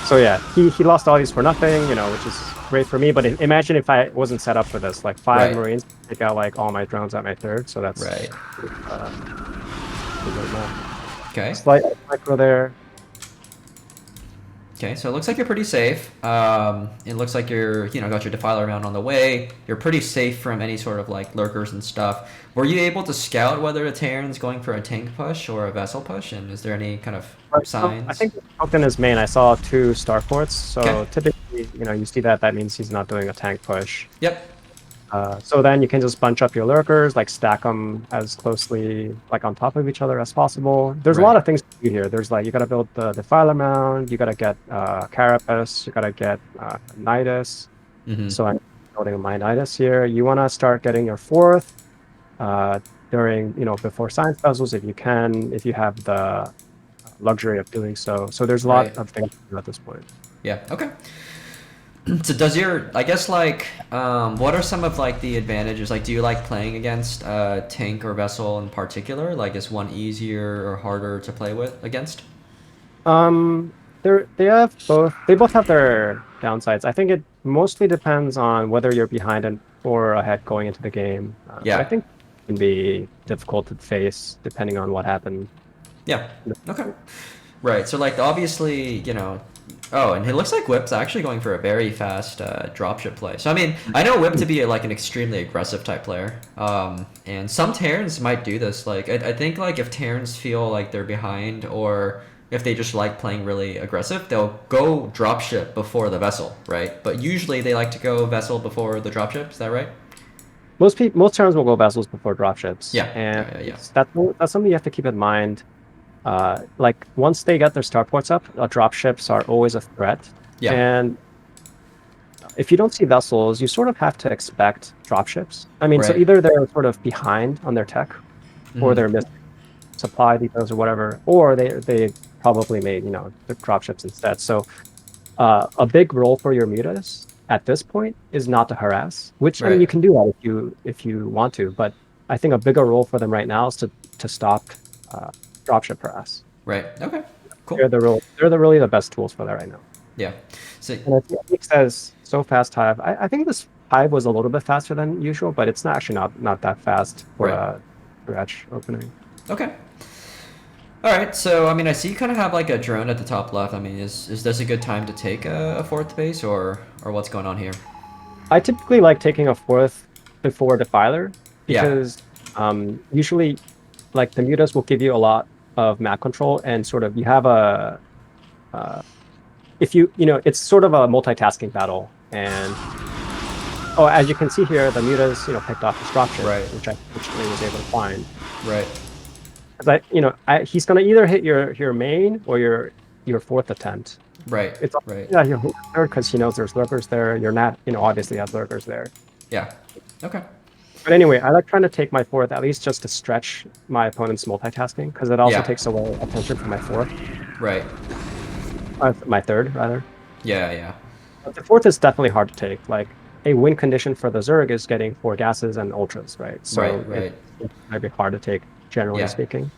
Speaker 2: So yeah, he lost all these for nothing, which is great for me. But imagine if I wasn't set up for this, like 5
Speaker 1: Right.
Speaker 2: Marines take out like all my drones at my third. So that's
Speaker 1: Right. Okay.
Speaker 2: slight micro there.
Speaker 1: Okay, so it looks like you're pretty safe. It looks like you're, got your defiler round on the way. You're pretty safe from any sort of like lurkers and stuff. Were you able to scout whether a Terran's going for a tank push or a vessel push? And is there any kind of signs?
Speaker 2: I think in his main, I saw 2 starports. So
Speaker 1: Okay.
Speaker 2: typically, you see that means he's not doing a tank push.
Speaker 1: Yep.
Speaker 2: So then you can just bunch up your lurkers, like stack them as closely, like on top of each other as possible. There's a
Speaker 1: Right.
Speaker 2: lot of things to do here. There's like, you gotta build the defiler mound, you gotta get carapace, you gotta get nidus.
Speaker 1: Mm-hmm.
Speaker 2: So I'm building my nidus here. You wanna start getting your 4th during, before science puzzles if you can, if you have the luxury of doing so. So there's a lot
Speaker 1: Right.
Speaker 2: of things to do at this point.
Speaker 1: Yeah. Okay. So does I guess like, what are some of like the advantages? Like, do you like playing against tank or vessel in particular? Like, is one easier or harder to play with against?
Speaker 2: They have both. They both have their downsides. I think it mostly depends on whether you're behind or ahead going into the game.
Speaker 1: Yeah.
Speaker 2: But I think it can be difficult to face depending on what happened.
Speaker 1: Yeah. Okay. Right. So like obviously, oh, and it looks like Whip's actually going for a very fast dropship play. So I mean, I know Whip to be like an extremely aggressive type player. And some Terrans might do this. Like I think like if Terrans feel like they're behind or if they just like playing really aggressive, they'll go dropship before the vessel, right? But usually they like to go vessel before the dropship. Is that right?
Speaker 2: Most Terrans will go vessels before dropships.
Speaker 1: Yeah.
Speaker 2: And
Speaker 1: Yeah.
Speaker 2: that's something you have to keep in mind. Like once they get their starports up, dropships are always a threat.
Speaker 1: Yeah.
Speaker 2: And if you don't see vessels, you sort of have to expect dropships. I mean, so
Speaker 1: Right.
Speaker 2: either they're sort of behind on their tech, or they're missing supply depots or whatever, or they probably made the dropships instead. So a big role for your mutas at this point is not to harass, which I mean you
Speaker 1: Right.
Speaker 2: can do that if you want to, but I think a bigger role for them right now is to stop dropship harass.
Speaker 1: Right. Okay. Cool.
Speaker 2: They're really the best tools for that right now.
Speaker 1: Yeah. So
Speaker 2: And I think it says so fast hive. I think this hive was a little bit faster than usual, but it's not actually not that fast for
Speaker 1: right.
Speaker 2: a hatch opening.
Speaker 1: Okay. All right. So I mean, I see you kind of have like a drone at the top left. I mean, is this a good time to take a fourth base, or what's going on here?
Speaker 2: I typically like taking a fourth before Defiler
Speaker 1: Yeah.
Speaker 2: because usually like the mutas will give you a lot of map control and sort of you have a if it's sort of a multitasking battle. And as you can see here, the mutas picked off his dropship,
Speaker 1: Right.
Speaker 2: which I fortunately was able to find.
Speaker 1: Right.
Speaker 2: Because he's gonna either hit your main or your fourth attempt.
Speaker 1: Right.
Speaker 2: It's
Speaker 1: right.
Speaker 2: yeah, your third because he knows there's lurkers there. Your nat obviously has lurkers there.
Speaker 1: Yeah. Okay.
Speaker 2: But anyway, I like trying to take my fourth at least just to stretch my opponent's multitasking because it also
Speaker 1: Yeah.
Speaker 2: takes away attention from my fourth.
Speaker 1: Right.
Speaker 2: My third rather.
Speaker 1: Yeah. Yeah.
Speaker 2: But the fourth is definitely hard to take. Like a win condition for the Zerg is getting 4 gases and ultras, right? So
Speaker 1: Right.
Speaker 2: it's maybe hard to take, generally
Speaker 1: Yeah.
Speaker 2: speaking.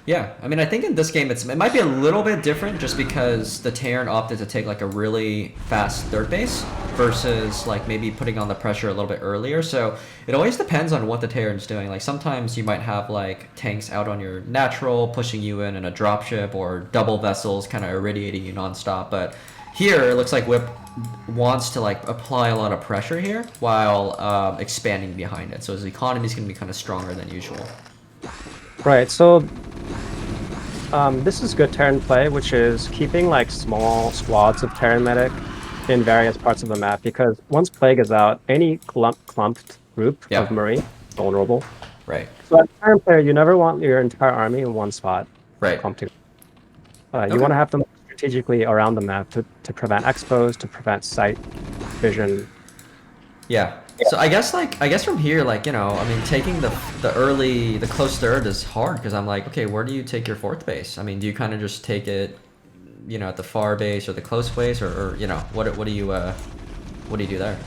Speaker 1: Yeah, I mean, I think in this game it might be a little bit different just because the Terran opted to take like a really fast third base versus like maybe putting on the pressure a little bit earlier. So it always depends on what the Terran's doing. Like sometimes you might have like tanks out on your natural pushing you in a dropship or double vessels kind of irradiating you nonstop. But here it looks like Whip wants to like apply a lot of pressure here while expanding behind it. So his economy is going to be kind of stronger than usual.
Speaker 2: Right, so this is good Terran play, which is keeping like small squads of Terran medic in various parts of the map, because once Plague is out, any clumped group
Speaker 1: Yeah.
Speaker 2: of Marine is vulnerable.
Speaker 1: Right.
Speaker 2: So as a Terran player, you never want your entire army in one spot.
Speaker 1: Right.
Speaker 2: Clumped. You
Speaker 1: Okay.
Speaker 2: want to have them strategically around the map to prevent expos, to prevent sight vision.
Speaker 1: Yeah. So I guess from here, like, I mean, taking the close third is hard because I'm like, okay, where do you take your fourth base? I mean, do you kind of just take it, at the far base or the close base, or what do you do there?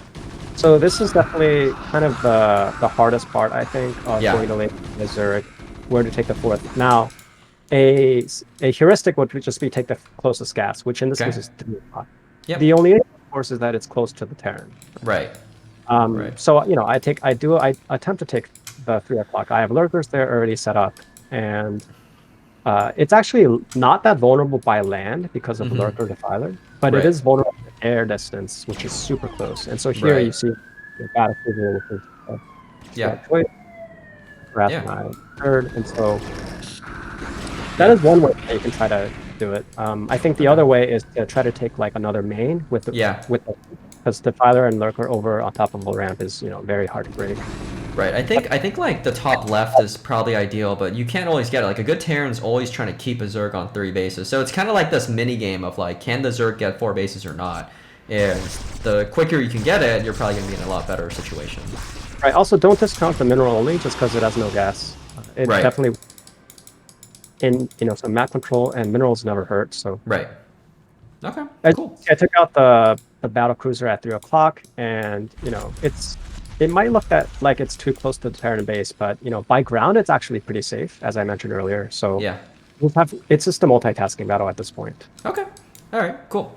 Speaker 2: So this is definitely kind of the hardest part, I think, of going to late the Zerg, where to take the fourth. Now, a heuristic would just be take the closest gas, which in this case is 3 o'clock.
Speaker 1: Yep.
Speaker 2: The only issue, of course, is that it's close to the Terran.
Speaker 1: Right.
Speaker 2: So I attempt to take the 3 o'clock. I have lurkers there already set up, and it's actually not that vulnerable by land because of lurker defiler, but it is vulnerable at air distance, which is super close. And so here you see the battlefield, which is choice, my third, and so that is one way that you can try to do it. I think the other way is to try to take like another main with because Defiler and Lurker over on top of a ramp is very hard to break.
Speaker 1: Right. I think like the top left is probably ideal, but you can't always get it. Like a good Terran's always trying to keep a Zerg on 3 bases. So it's kind of like this mini game of like, can the Zerg get 4 bases or not? And the quicker you can get it, you're probably going to be in a lot better situation.
Speaker 2: Right. Also, don't discount the mineral only just because it has no gas. It definitely in some map control and minerals never hurt. So
Speaker 1: right. Okay. Cool.
Speaker 2: I took out the battle cruiser at 3 o'clock, and it might look like it's too close to the Terran base, but by ground it's actually pretty safe, as I mentioned earlier. So it's just a multitasking battle at this point.
Speaker 1: Okay. All right. Cool.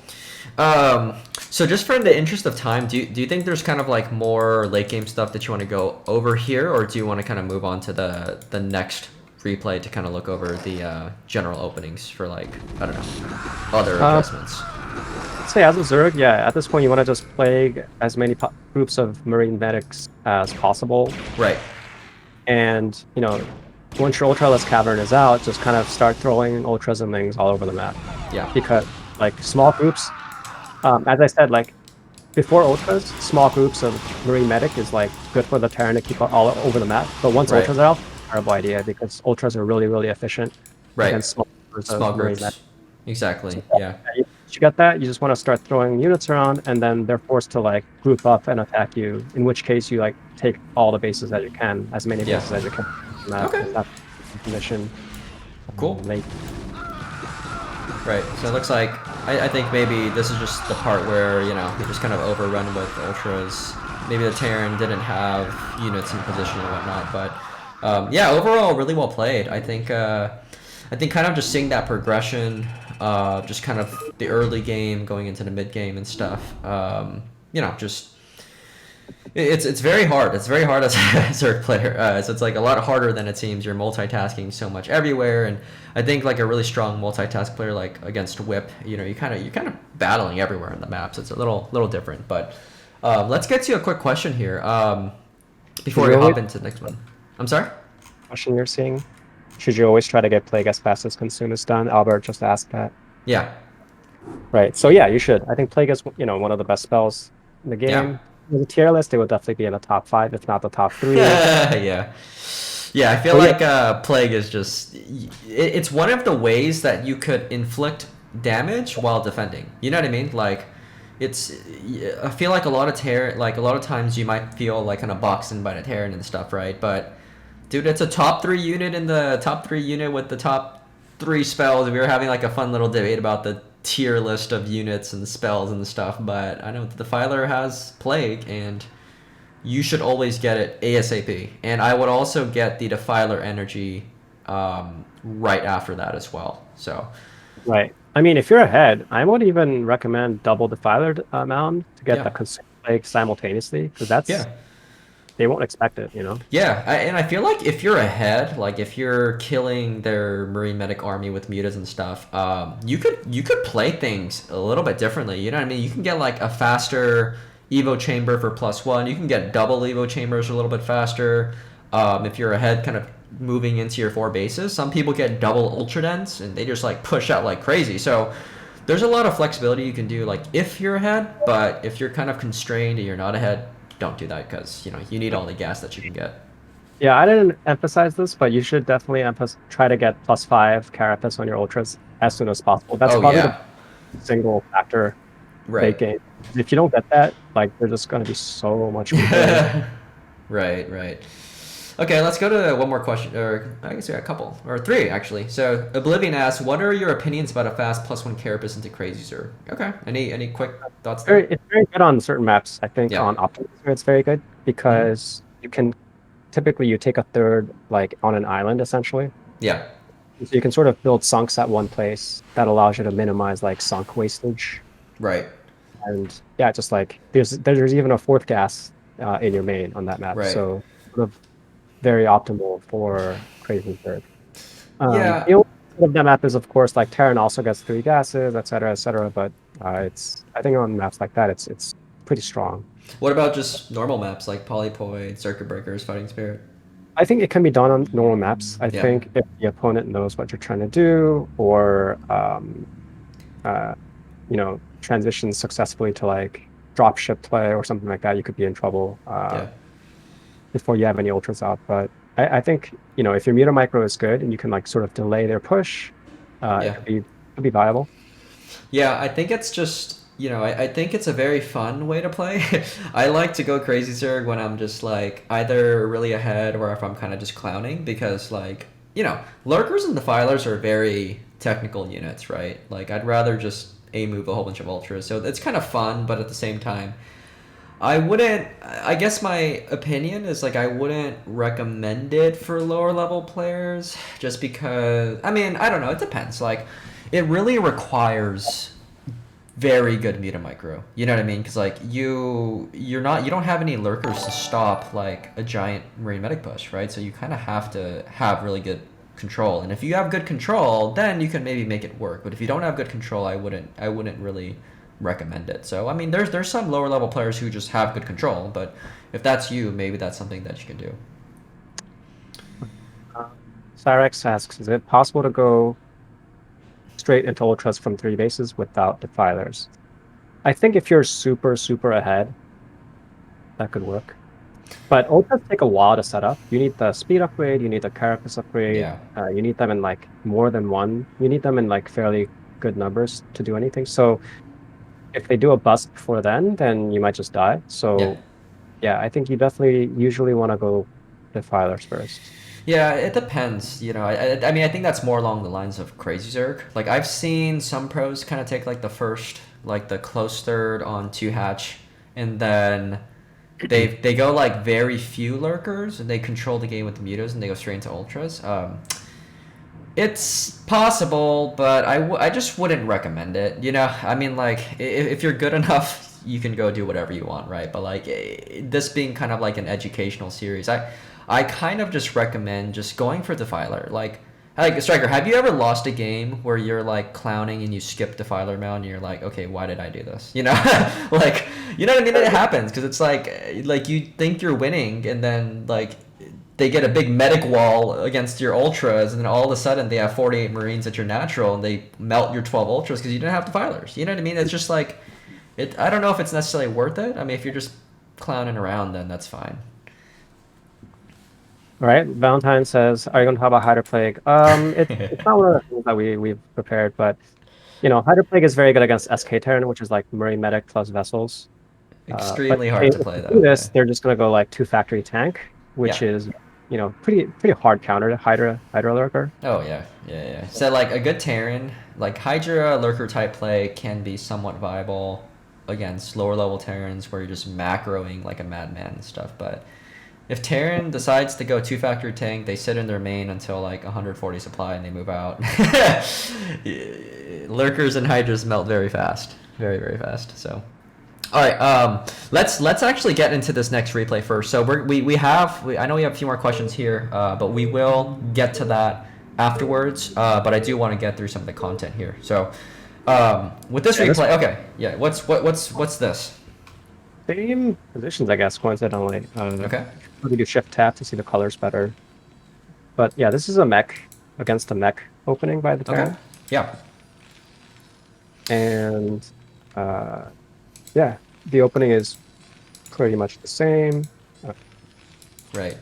Speaker 1: So just for the interest of time, do you think there's kind of like more late game stuff that you want to go over here, or do you want to kind of move on to the next replay to kind of look over the general openings for like, I don't know, other adjustments?
Speaker 2: Say as a Zerg, at this point you want to just plague as many groups of Marine medics as possible. Right. And, once your Ultraless Cavern is out, just kind of start throwing Ultras and things all over the map. Yeah. Because, like, small groups, as I said, like, before Ultras, small groups of Marine medic is, like, good for the Terran to keep all over the map. But once Ultras are out, terrible idea, because Ultras are really, really efficient against small groups. Exactly, you get that, you just want to start throwing units around, and then they're forced to like group up and attack you. In which case, you like take all the bases that you can, as many
Speaker 1: Yeah.
Speaker 2: bases as you can.
Speaker 1: Okay.
Speaker 2: If that's the mission.
Speaker 1: Cool.
Speaker 2: Late.
Speaker 1: Right. So it looks like I think maybe this is just the part where you just kind of overrun with ultras. Maybe the Terran didn't have units in position and whatnot, but yeah, overall really well played. I think kind of just seeing that progression, just kind of the early game going into the mid game and stuff. Just it's very hard. It's very hard as a Zerg player. So it's like a lot harder than it seems. You're multitasking so much everywhere, and I think like a really strong multitask player like against Whip, you're kind of battling everywhere in the maps. It's a little different, but let's get to a quick question here before we hop into the next one. I'm sorry.
Speaker 2: Question you're seeing? Should you always try to get Plague as fast as Consume is done? Albert just asked that.
Speaker 1: Yeah.
Speaker 2: Right. So yeah, you should. I think Plague is one of the best spells in the game.
Speaker 1: Yeah.
Speaker 2: With a tier list, it would definitely be in the top 5, if not the top 3.
Speaker 1: Yeah. Yeah, I feel like Plague is just... It's one of the ways that you could inflict damage while defending. You know what I mean? Like, I feel like a lot of times you might feel like kind of boxed in by the Terran and stuff, right? But, dude, it's a top 3 unit in the top 3 unit with the top 3 spells. We were having like a fun little debate about the tier list of units and spells and stuff, but I know the Defiler has Plague, and you should always get it ASAP. And I would also get the Defiler energy right after that as well. So,
Speaker 2: right. I mean, if you're ahead, I would even recommend double Defiler mound to get the Consume Plague simultaneously, because that's they won't expect it,
Speaker 1: Yeah, and I feel like if you're ahead, like if you're killing their Marine Medic army with mutas and stuff, you could play things a little bit differently. You know what I mean? You can get like a faster Evo chamber for +1. You can get double Evo chambers a little bit faster. If you're ahead, kind of moving into your 4 bases. Some people get double Ultra Dens, and they just like push out like crazy. So there's a lot of flexibility you can do, like if you're ahead. But if you're kind of constrained and you're not ahead, don't do that, because you need all the gas that you can get.
Speaker 2: Yeah, I didn't emphasize this, but you should definitely try to get +5 carapace on your ultras as soon as possible. That's probably the single factor late game. If you don't get that, like they're just going to be so much weaker.
Speaker 1: Right. Okay, let's go to one more question, or I guess we got a couple, or 3 actually. So Oblivion asks, what are your opinions about a fast +1 carapace into Crazy Zerg? Okay, any quick thoughts there?
Speaker 2: It's very good on certain maps. I think on Optimizer it's very good, because you can typically you take a third like on an island essentially.
Speaker 1: Yeah.
Speaker 2: So you can sort of build sunks at one place that allows you to minimize like sunk wastage.
Speaker 1: Right.
Speaker 2: And yeah, just like there's even a 4th gas in your main on that map.
Speaker 1: Right.
Speaker 2: So sort of very optimal for Crazy Zerg.
Speaker 1: Yeah.
Speaker 2: The only of the map is of course like Terran also gets 3 gases, etc. But I think on maps like that it's pretty strong.
Speaker 1: What about just normal maps like Polypoid, Circuit Breakers, Fighting Spirit?
Speaker 2: I think it can be done on normal maps. I think if the opponent knows what you're trying to do, or transitions successfully to like dropship play or something like that, you could be in trouble before you have any ultras out. But I think if your muta micro is good and you can like sort of delay their push, it could be viable.
Speaker 1: Yeah, I think it's just I think it's a very fun way to play. I like to go Crazy Zerg when I'm just like either really ahead or if I'm kind of just clowning, because like lurkers and defilers are very technical units, right? Like I'd rather just move a whole bunch of ultras, so it's kind of fun, but at the same time I guess my opinion is like I wouldn't recommend it for lower level players, just because I don't know, it depends. Like it really requires very good muta micro, you know what I mean? Because like you don't have any lurkers to stop like a giant Marine Medic push, right? So you kind of have to have really good control, and if you have good control, then you can maybe make it work. But if you don't have good control, I wouldn't really recommend it. So there's some lower level players who just have good control, but if that's you, maybe that's something that you can do.
Speaker 2: Cyrex asks, is it possible to go straight into ultras from 3 bases without defilers? I think if you're super ahead, that could work. But ultras take a while to set up. You need the speed upgrade, you need the carapace upgrade. You need them in like more than one. You need them in like fairly good numbers to do anything. So if they do a bust before then you might just die.
Speaker 1: Yeah.
Speaker 2: So yeah, I think you definitely usually want to go defilers first.
Speaker 1: Yeah, it depends. You know, I mean, I think that's more along the lines of Crazy Zerg. Like, I've seen some pros kind of take like the first, like the close third on 2 hatch, and then they go like very few lurkers, and they control the game with the mutas, and they go straight into ultras. It's possible, but I just wouldn't recommend it. You know, I mean, like, if you're good enough, you can go do whatever you want, right? But like, this being kind of like an educational series, I kind of just recommend just going for Defiler. Like StRyKeR, have you ever lost a game where you're like clowning and you skip Defiler mount and you're like, okay, why did I do this? You know, like, you know what I mean? It happens because it's like you think you're winning and then like they get a big medic wall against your ultras, and then all of a sudden they have 48 Marines at your natural, and they melt your 12 ultras because you didn't have defilers. You know what I mean? It's just like, I don't know if it's necessarily worth it. I mean, if you're just clowning around, then that's fine.
Speaker 2: All right. Valentine says, "Are you going to talk about Hydra Plague?" It's not one of the things that we've prepared, but you know, Hydra Plague is very good against SK Terran, which is like Marine Medic plus vessels.
Speaker 1: Extremely
Speaker 2: But
Speaker 1: hard to play
Speaker 2: if they
Speaker 1: though.
Speaker 2: do this,
Speaker 1: Yeah.
Speaker 2: they're just going to go like 2 factory tank, which
Speaker 1: Yeah.
Speaker 2: is pretty hard counter to Hydra Lurker.
Speaker 1: Oh yeah, yeah, yeah. So like a good Terran, like Hydra lurker type play can be somewhat viable against lower level Terrans where you're just macroing like a madman and stuff. But if Terran decides to go 2 factor tank, they sit in their main until like 140 supply and they move out. Lurkers and Hydras melt very fast, very very fast. So. All right, let's actually get into this next replay first. So I know we have a few more questions here, but we will get to that afterwards. But I do want to get through some of the content here. So with this replay, okay, yeah, what's this?
Speaker 2: Same positions, I guess, coincidentally.
Speaker 1: Okay.
Speaker 2: We do shift tap to see the colors better. But yeah, this is a mech against a mech opening by the Terran.
Speaker 1: Okay. Yeah.
Speaker 2: And yeah, the opening is pretty much the same.
Speaker 1: Right.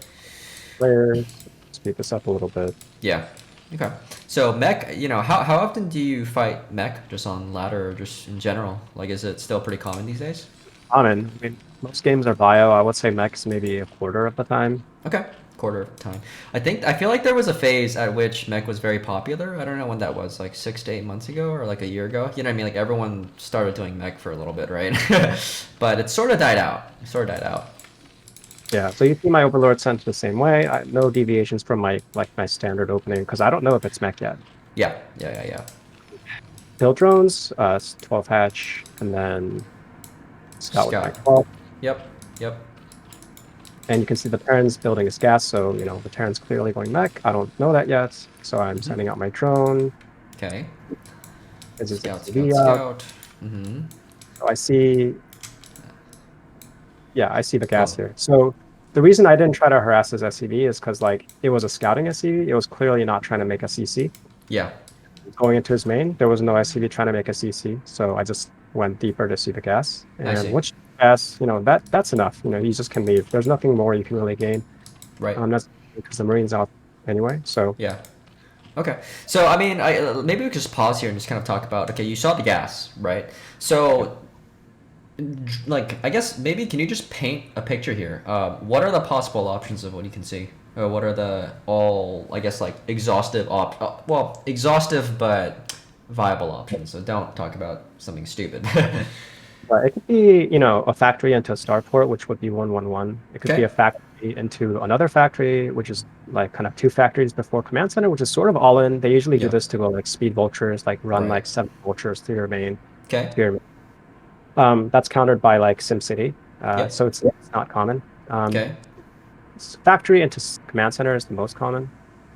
Speaker 2: Players, speed this up a little bit.
Speaker 1: Yeah. Okay. So mech, you know, how often do you fight mech, just on ladder or just in general? Like, is it still pretty common these days?
Speaker 2: Common. I mean, most games are bio. I would say mechs maybe a quarter of the time.
Speaker 1: Okay. Quarter of the time. I feel like there was a phase at which mech was very popular. I don't know when that was, like 6 to 8 months ago or like a year ago. You know what I mean? Like everyone started doing mech for a little bit, right? But it sort of died out.
Speaker 2: Yeah, so you see my Overlord sent the same way. No deviations from my standard opening because I don't know if it's mech yet.
Speaker 1: Yeah.
Speaker 2: Build drones, 12 hatch, and then Scout. With my 12.
Speaker 1: Yep.
Speaker 2: And you can see the Terran's building his gas, so the Terran's clearly going mech. I don't know that yet, so I'm sending out my drone.
Speaker 1: Okay.
Speaker 2: Scout.
Speaker 1: Mm-hmm.
Speaker 2: So I see the gas here. So the reason I didn't try to harass his SCV is because it was a scouting SCV. It was clearly not trying to make a CC.
Speaker 1: Yeah.
Speaker 2: Going into his main, there was no SCV trying to make a CC, so I just went deeper to see the gas. And which gas, that's enough. You just can leave. There's nothing more you can really gain.
Speaker 1: Right.
Speaker 2: That's because the Marine's out anyway. So
Speaker 1: yeah. Okay. So I mean, maybe we could just pause here and just kind of talk about. Okay, you saw the gas, right? So, like, I guess maybe can you just paint a picture here? What are the possible options of what you can see? Or what are the exhaustive exhaustive but viable options? So don't talk about something stupid.
Speaker 2: It could be, a factory into a starport, which would be 111. It could be a factory into another factory, which is like kind of 2 factories before command center, which is sort of all in. They usually do this to go like speed vultures, like run like 7 vultures through your main.
Speaker 1: Okay.
Speaker 2: That's countered by like SimCity. So it's not common. Factory into command center is the most common.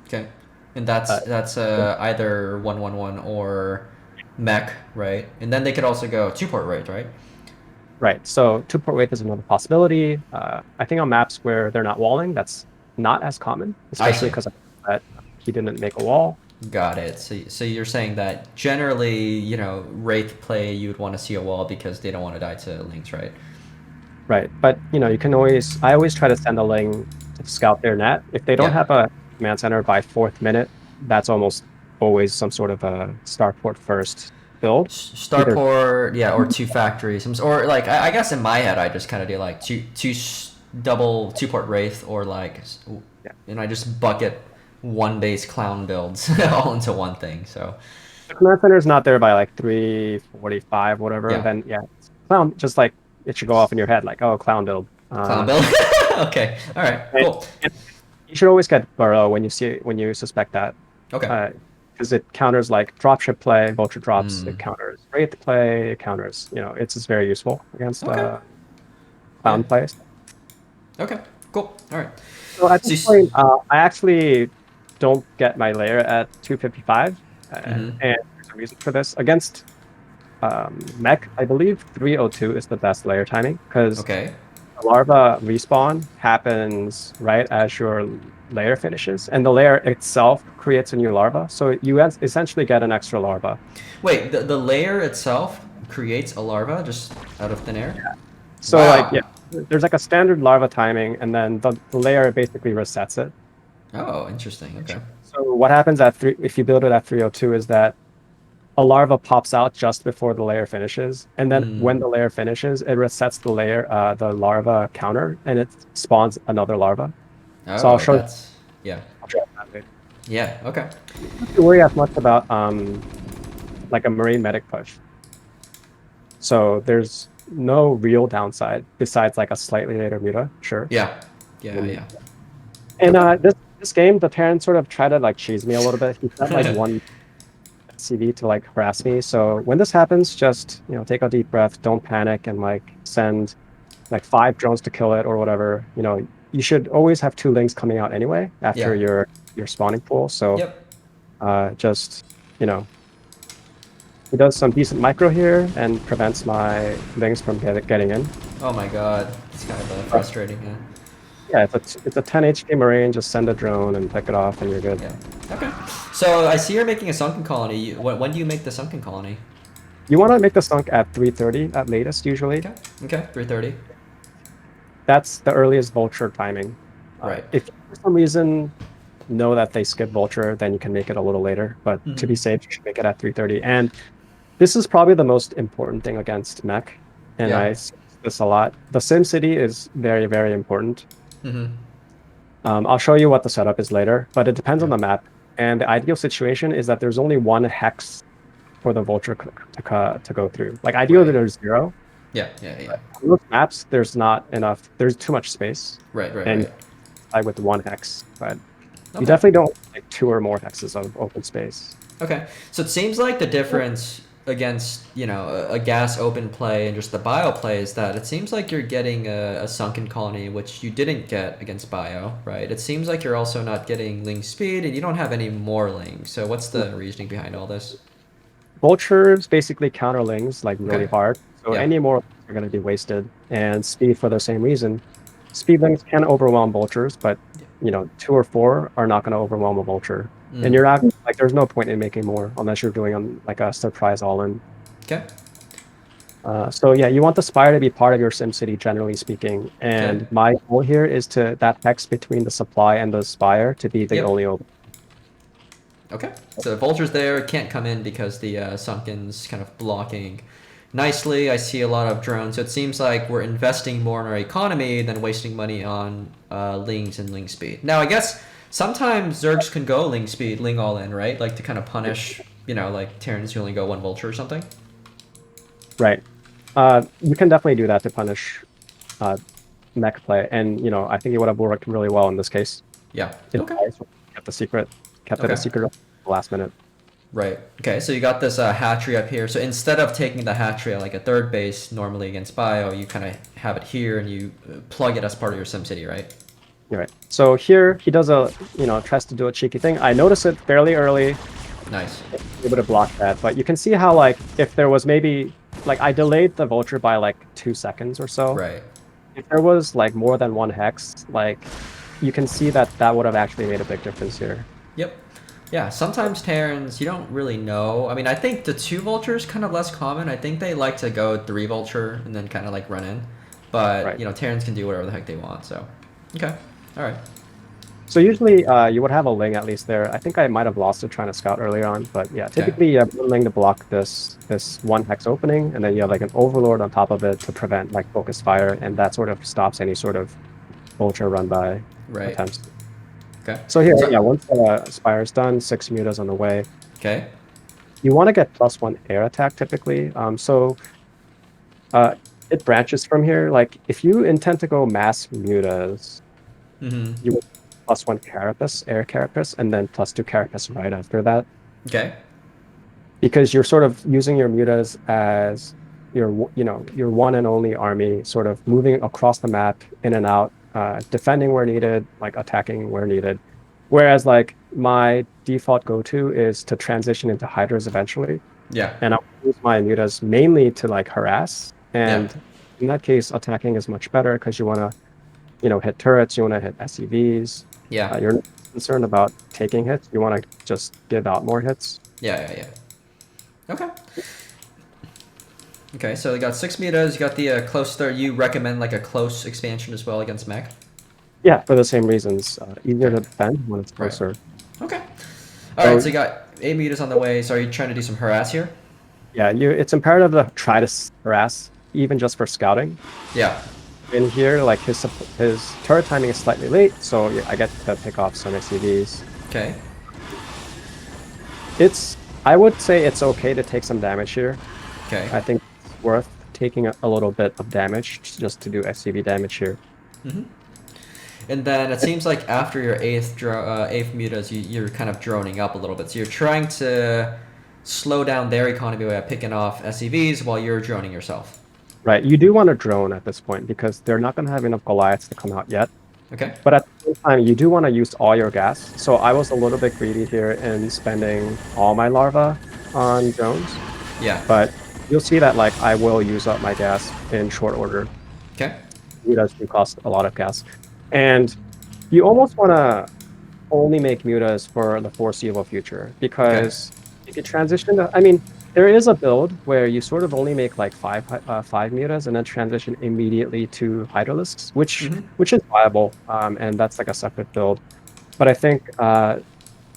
Speaker 1: Okay. And that's either 111 or mech, right? And then they could also go 2-port raid, right?
Speaker 2: Right. So 2-port raid is another possibility. I think on maps where they're not walling, that's not as common, especially because he didn't make a wall.
Speaker 1: Got it. So you're saying that generally, Wraith play, you would want to see a wall because they don't want to die to Lings, right?
Speaker 2: Right. But, I always try to send a Ling to scout their net. If they don't have a command center by 4th minute, that's almost always some sort of a starport first build. Either
Speaker 1: Starport, yeah, or two factories, or like I guess in my head I just kind of do like double two port wraith, or like,
Speaker 2: yeah.
Speaker 1: and I just bucket one base clown builds all into one thing. So
Speaker 2: The command center is not there by like 3:45, whatever.
Speaker 1: yeah,
Speaker 2: Then yeah, clown just like it should go off in your head like, oh, clown build.
Speaker 1: clown build. Okay, all right,
Speaker 2: And,
Speaker 1: cool.
Speaker 2: and you should always get burrow when you suspect that.
Speaker 1: Okay.
Speaker 2: Because it counters like dropship play, vulture drops, it
Speaker 1: Mm,
Speaker 2: counters wraith play, it counters, it's just very useful against
Speaker 1: okay. Yeah.
Speaker 2: clown plays.
Speaker 1: Okay. Cool. All right.
Speaker 2: So at
Speaker 1: So
Speaker 2: this point, I actually don't get my layer at 255,
Speaker 1: mm-hmm.
Speaker 2: and there's a reason for this. Against mech, I believe 302 is the best layer timing because
Speaker 1: Okay.
Speaker 2: the larva respawn happens right as your layer finishes, and the layer itself creates a new larva. So you essentially get an extra larva.
Speaker 1: Wait, the layer itself creates a larva just out of thin air?
Speaker 2: Yeah. So
Speaker 1: Wow.
Speaker 2: there's like a standard larva timing, and then the layer basically resets it.
Speaker 1: Oh, interesting. Okay.
Speaker 2: So what happens if you build it at 302 is that a larva pops out just before the layer finishes, and then
Speaker 1: Mm.
Speaker 2: when the layer finishes, it resets the larva counter, and it spawns another larva. So
Speaker 1: Oh, that's yeah.
Speaker 2: I'll show you that later.
Speaker 1: Yeah. Okay.
Speaker 2: You don't have to worry as much about like a marine medic push. So there's no real downside besides like a slightly later muta, sure.
Speaker 1: Yeah. Yeah. Yeah.
Speaker 2: And
Speaker 1: Okay.
Speaker 2: this game, the Terran sort of tried to like cheese me a little bit. He sent like one CV to like harass me. So when this happens, just take a deep breath, don't panic, and like send like 5 drones to kill it or whatever. You should always have 2 links coming out anyway after
Speaker 1: Yeah.
Speaker 2: your spawning pool. So
Speaker 1: Yep.
Speaker 2: just he does some decent micro here and prevents my links from getting in.
Speaker 1: Oh my God. It's kind of frustrating. Yeah.
Speaker 2: Yeah, it's a 10 HK Marine, just send a drone and pick it off and you're good.
Speaker 1: Yeah. Okay. So I see you're making a sunken colony. When do you make the sunken colony?
Speaker 2: You want to make the sunk at 3:30 at latest, usually.
Speaker 1: Okay. Okay. 3:30.
Speaker 2: That's the earliest vulture timing.
Speaker 1: Right.
Speaker 2: If you, for some reason, know that they skip vulture, then you can make it a little later. But to be safe, you should make it at 3:30. And this is probably the most important thing against mech. And I see this a lot. The SimCity is very, very important.
Speaker 1: Mm-hmm.
Speaker 2: I'll show you what the setup is later, but it depends on the map. And the ideal situation is that there's only 1 hex for the vulture to go through. Like ideally, there's 0.
Speaker 1: Yeah.
Speaker 2: On those maps, there's not enough. There's too much space.
Speaker 1: Right.
Speaker 2: And with 1 hex, but you definitely don't like 2 or more hexes of open space.
Speaker 1: Okay. So it seems like the difference against a gas open play and just the bio play is that it seems like you're getting a sunken colony, which you didn't get against bio, right? It seems like you're also not getting ling speed, and you don't have any more ling. So what's the reasoning behind all this?
Speaker 2: Vultures basically counter lings like really hard, so any more are going to be wasted. And speed for the same reason. Speed lings can overwhelm vultures, but 2 or 4 are not going to overwhelm a vulture. And you're not like there's no point in making more unless you're doing like a surprise all-in.
Speaker 1: Okay.
Speaker 2: So yeah, you want the spire to be part of your SimCity, generally speaking. And my goal here is that hex between the supply and the spire to be the only open.
Speaker 1: Okay. So the vulture's there, can't come in because the sunken's kind of blocking nicely. I see a lot of drones. So it seems like we're investing more in our economy than wasting money on lings and ling speed. Now, I guess sometimes Zergs can go ling speed, ling all in, right? Like to kind of punish, like Terrans who only go 1 vulture or something.
Speaker 2: Right. You can definitely do that to punish mech play, and I think it would have worked really well in this case.
Speaker 1: Yeah.
Speaker 2: Okay. Kept it a secret at the last minute.
Speaker 1: Right. Okay. So you got this hatchery up here. So instead of taking the hatchery at like a 3rd base normally against bio, you kind of have it here and you plug it as part of your SimCity, right?
Speaker 2: You're right. So here he does tries to do a cheeky thing. I notice it fairly early.
Speaker 1: Nice.
Speaker 2: Able to block that, but you can see how like if there was maybe like I delayed the vulture by like 2 seconds or so.
Speaker 1: Right.
Speaker 2: If there was like more than 1 hex, like you can see that would have actually made a big difference here.
Speaker 1: Yep. Yeah, sometimes Terrans, you don't really know. I mean, I think the 2 vultures kind of less common. I think they like to go 3 vulture and then kind of like run in. But, Terrans can do whatever the heck they want, so. Okay. All right.
Speaker 2: So usually you would have a Ling at least there. I think I might have lost it trying to scout earlier on, but yeah, typically you have one Ling to block this one hex opening, and then you have like an Overlord on top of it to prevent like focus fire, and that sort of stops any sort of vulture run by attempts.
Speaker 1: Okay.
Speaker 2: So here, yeah, once Spire is done, 6 mutas on the way.
Speaker 1: Okay.
Speaker 2: You want to get +1 air attack typically. It branches from here. Like if you intend to go mass mutas, you would +1 carapace, air carapace, and then +2 carapace right after that.
Speaker 1: Okay.
Speaker 2: Because you're sort of using your mutas as your one and only army, sort of moving across the map, in and out, defending where needed, like attacking where needed. Whereas like my default go-to is to transition into Hydras eventually.
Speaker 1: Yeah.
Speaker 2: And I'll use my mutas mainly to like harass. And in that case, attacking is much better because you want to, hit turrets, you want to hit SCVs.
Speaker 1: Yeah.
Speaker 2: You're not concerned about taking hits. You want to just give out more hits.
Speaker 1: Yeah. Okay. Okay, so you got 6 mutas, you got the close start. You recommend like a close expansion as well against mech?
Speaker 2: Yeah, for the same reasons. Easier to defend when it's closer.
Speaker 1: Right. Okay. Alright, so you got 8 mutas on the way. So are you trying to do some harass here?
Speaker 2: Yeah, it's imperative to try to harass, even just for scouting.
Speaker 1: Yeah.
Speaker 2: In here, like his turret timing is slightly late, so I get to pick off some SCVs.
Speaker 1: Okay.
Speaker 2: I would say it's okay to take some damage here.
Speaker 1: Okay.
Speaker 2: I think it's worth taking a little bit of damage just to do SCV damage here.
Speaker 1: And then it seems like after your eighth mutas, you're kind of droning up a little bit. So you're trying to slow down their economy by picking off SCVs while you're droning yourself.
Speaker 2: Right. You do want to drone at this point because they're not going to have enough Goliaths to come out yet.
Speaker 1: Okay.
Speaker 2: But at the same time, you do want to use all your gas. So I was a little bit greedy here in spending all my larva on drones.
Speaker 1: Yeah.
Speaker 2: But you'll see that like I will use up my gas in short order.
Speaker 1: Okay.
Speaker 2: Mutas do cost a lot of gas. And you almost want to only make mutas for the foreseeable future because if you transition to, I mean, there is a build where you sort of only make like five mutas and then transition immediately to Hydralisks, which is viable, and that's like a separate build. But I think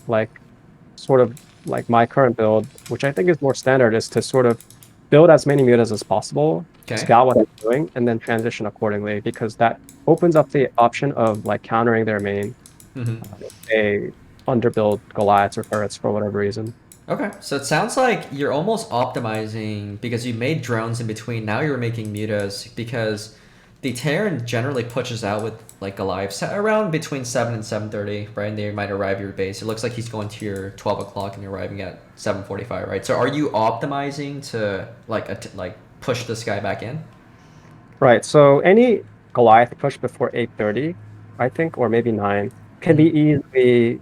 Speaker 2: like sort of like my current build, which I think is more standard, is to sort of build as many mutas as possible, scout what it's doing, and then transition accordingly because that opens up the option of like countering their main, a underbuild Goliaths or turrets for whatever reason.
Speaker 1: Okay, so it sounds like you're almost optimizing because you made drones in between. Now you're making mutas because the Terran generally pushes out with like Goliaths around between 7 and 7:30, right? And they might arrive at your base. It looks like he's going to your 12 o'clock and you're arriving at 7:45, right? So are you optimizing to like push this guy back in?
Speaker 2: Right. So any Goliath push before 8:30, I think, or maybe 9, can be easily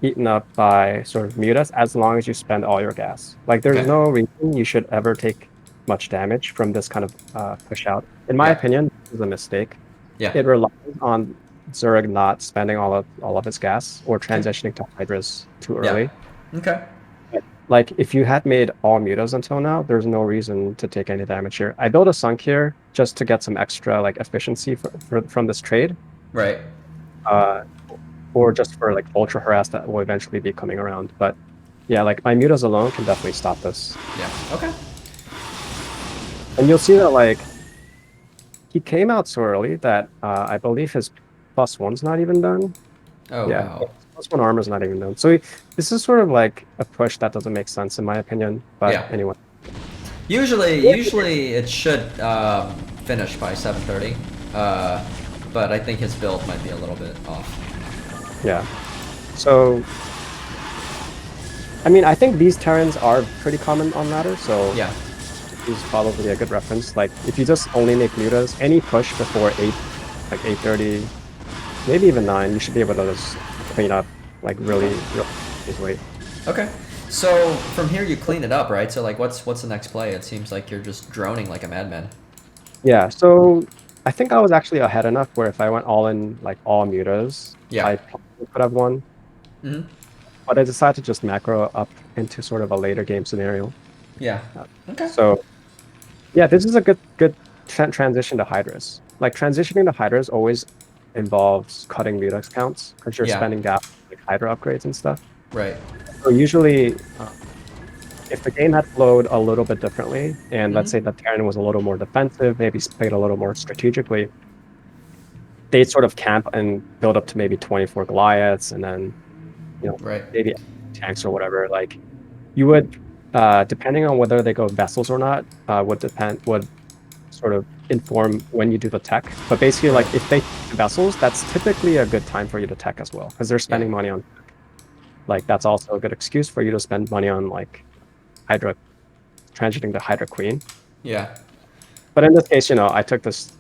Speaker 2: eaten up by sort of mutas as long as you spend all your gas. Like there's no reason you should ever take much damage from this kind of push out. In my opinion, this is a mistake. It relies on Zerg not spending all of its gas or transitioning to Hydras too early.
Speaker 1: Okay.
Speaker 2: Like if you had made all mutas until now, there's no reason to take any damage here. I built a sunk here just to get some extra like efficiency from this trade.
Speaker 1: Right.
Speaker 2: Or just for like ultra harass that will eventually be coming around. But yeah, like my mutas alone can definitely stop this.
Speaker 1: Yeah. Okay.
Speaker 2: And you'll see that like he came out so early that I believe his +1's not even done.
Speaker 1: Oh
Speaker 2: yeah,
Speaker 1: wow.
Speaker 2: +1 armor's not even done. So this is sort of like a push that doesn't make sense in my opinion. But anyway.
Speaker 1: Usually it should finish by 7:30. But I think his build might be a little bit off.
Speaker 2: Yeah. So, I mean, I think these Terrans are pretty common on ladder, so
Speaker 1: yeah,
Speaker 2: this is probably a good reference. Like, if you just only make mutas, any push before 8, like 8:30, maybe even 9, you should be able to just clean up, like, really easily.
Speaker 1: Okay. So, from here you clean it up, right? So, like, what's the next play? It seems like you're just droning like a madman.
Speaker 2: Yeah, so I think I was actually ahead enough where if I went all in, like, all mutas, I probably could have won. But I decided to just macro up into sort of a later game scenario.
Speaker 1: Yeah. Okay.
Speaker 2: So, yeah, this is a good transition to Hydras. Like, transitioning to Hydras always involves cutting mutex counts because you're
Speaker 1: Yeah.
Speaker 2: spending gas like Hydra upgrades and stuff.
Speaker 1: Right.
Speaker 2: So usually, if the game had flowed a little bit differently, and let's say the Terran was a little more defensive, maybe played a little more strategically, they'd sort of camp and build up to maybe 24 Goliaths, and then
Speaker 1: Right.
Speaker 2: maybe tanks or whatever. Like you would, depending on whether they go vessels or not, would sort of inform when you do the tech. But basically,
Speaker 1: Right.
Speaker 2: like if they vessels, that's typically a good time for you to tech as well because they're spending money on. Like that's also a good excuse for you to spend money on like Hydra, transiting to Hydra Queen.
Speaker 1: Yeah.
Speaker 2: But in this case, I took this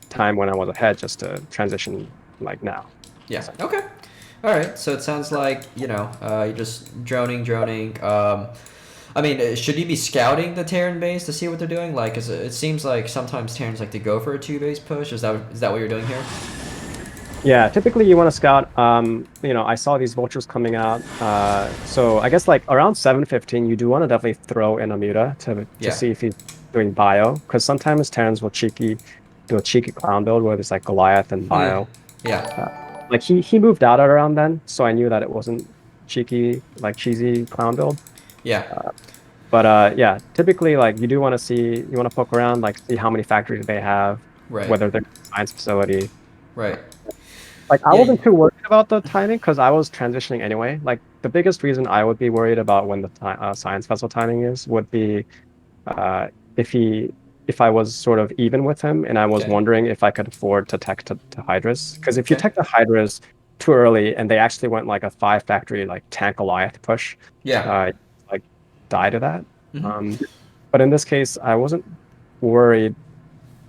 Speaker 2: time when I was ahead just to transition like now.
Speaker 1: Yeah. Okay. All right. So it sounds like you're just droning. I mean, should you be scouting the Terran base to see what they're doing? Like, 'cause it seems like sometimes Terrans like to go for a 2-base push. Is that what you're doing here?
Speaker 2: Yeah, typically you want to scout. I saw these vultures coming out. So I guess like around 7:15, you do want to definitely throw in a Muta to see if he's doing bio, because sometimes Terrans will do a cheeky clown build where there's like Goliath and bio.
Speaker 1: Yeah.
Speaker 2: Like he moved out at around then, so I knew that it wasn't cheesy clown build.
Speaker 1: Yeah.
Speaker 2: But yeah, typically like you want to poke around, like see how many factories they have,
Speaker 1: Right.
Speaker 2: whether they're a science facility.
Speaker 1: Right.
Speaker 2: Like I
Speaker 1: Yeah.
Speaker 2: wasn't too worried about the timing because I was transitioning anyway. Like the biggest reason I would be worried about when the science vessel timing would be uh, if I was sort of even with him and I was
Speaker 1: Okay.
Speaker 2: wondering if I could afford to tech to Hydras. Because if you
Speaker 1: Okay.
Speaker 2: tech the Hydras too early and they actually went like a 5-factory like tank Goliath push,
Speaker 1: Yeah.
Speaker 2: like die to that.
Speaker 1: Mhm.
Speaker 2: But in this case, I wasn't worried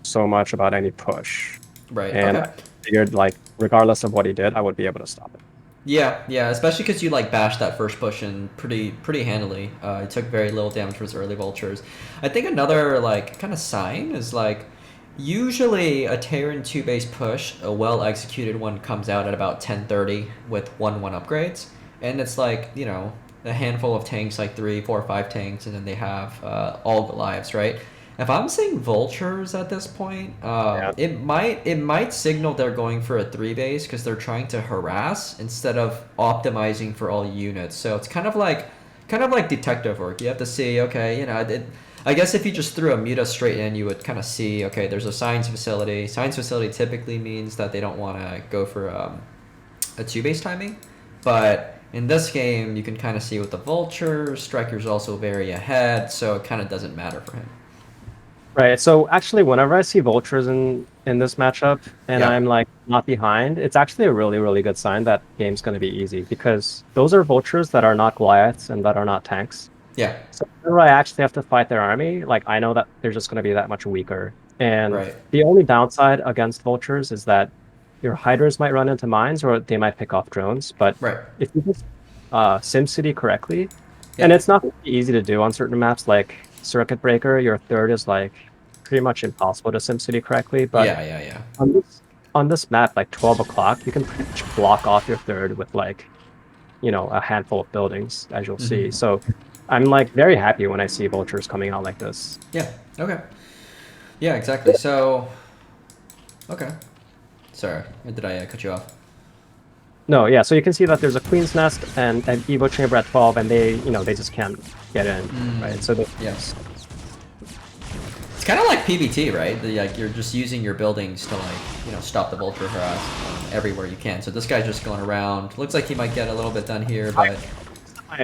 Speaker 2: so much about any push.
Speaker 1: Right.
Speaker 2: And
Speaker 1: Okay.
Speaker 2: I figured like regardless of what he did, I would be able to stop it.
Speaker 1: Yeah, especially because you like bashed that first push in pretty handily. It took very little damage for his early vultures. I think another like kind of sign is like usually a Terran 2-base push, a well executed one comes out at about 10:30 with 1/1 upgrades, and it's like a handful of tanks, like 3, 4, 5 tanks, and then they have all Goliaths, right? If I'm seeing vultures at this point, it might signal they're going for a 3-base because they're trying to harass instead of optimizing for all units. So it's kind of like detective work. You have to see, okay, I guess if you just threw a Muta straight in, you would kind of see, okay, there's a science facility. Science facility typically means that they don't want to go for a 2-base timing, but in this game, you can kind of see with the vultures, StRyKeR's also very ahead, so it kind of doesn't matter for him.
Speaker 2: Right. So actually, whenever I see vultures in this matchup and
Speaker 1: Yeah.
Speaker 2: I'm like not behind, it's actually a really, really good sign that game's going to be easy because those are vultures that are not Goliaths and that are not tanks.
Speaker 1: Yeah.
Speaker 2: So whenever I actually have to fight their army, like I know that they're just going to be that much weaker. And
Speaker 1: Right.
Speaker 2: the only downside against vultures is that your hydras might run into mines or they might pick off drones. But
Speaker 1: Right.
Speaker 2: if you just SimCity correctly,
Speaker 1: Yeah.
Speaker 2: and it's not easy to do on certain maps like Circuit Breaker, your third is like pretty much impossible to SimCity correctly. But
Speaker 1: Yeah.
Speaker 2: on this map, like 12 o'clock, you can pretty much block off your third with like, a handful of buildings, as you'll see. So I'm like very happy when I see vultures coming out like this.
Speaker 1: Yeah. Okay. Yeah, exactly. So, okay. Sorry, did I cut you off?
Speaker 2: No, yeah. So you can see that there's a queen's nest and an Evo chamber at 12, and they just can't get in, right? So
Speaker 1: Yes. It's kind of like PvT, right? Like you're just using your buildings to stop the vulture harass everywhere you can. So this guy's just going around. Looks like he might get a little bit done here, but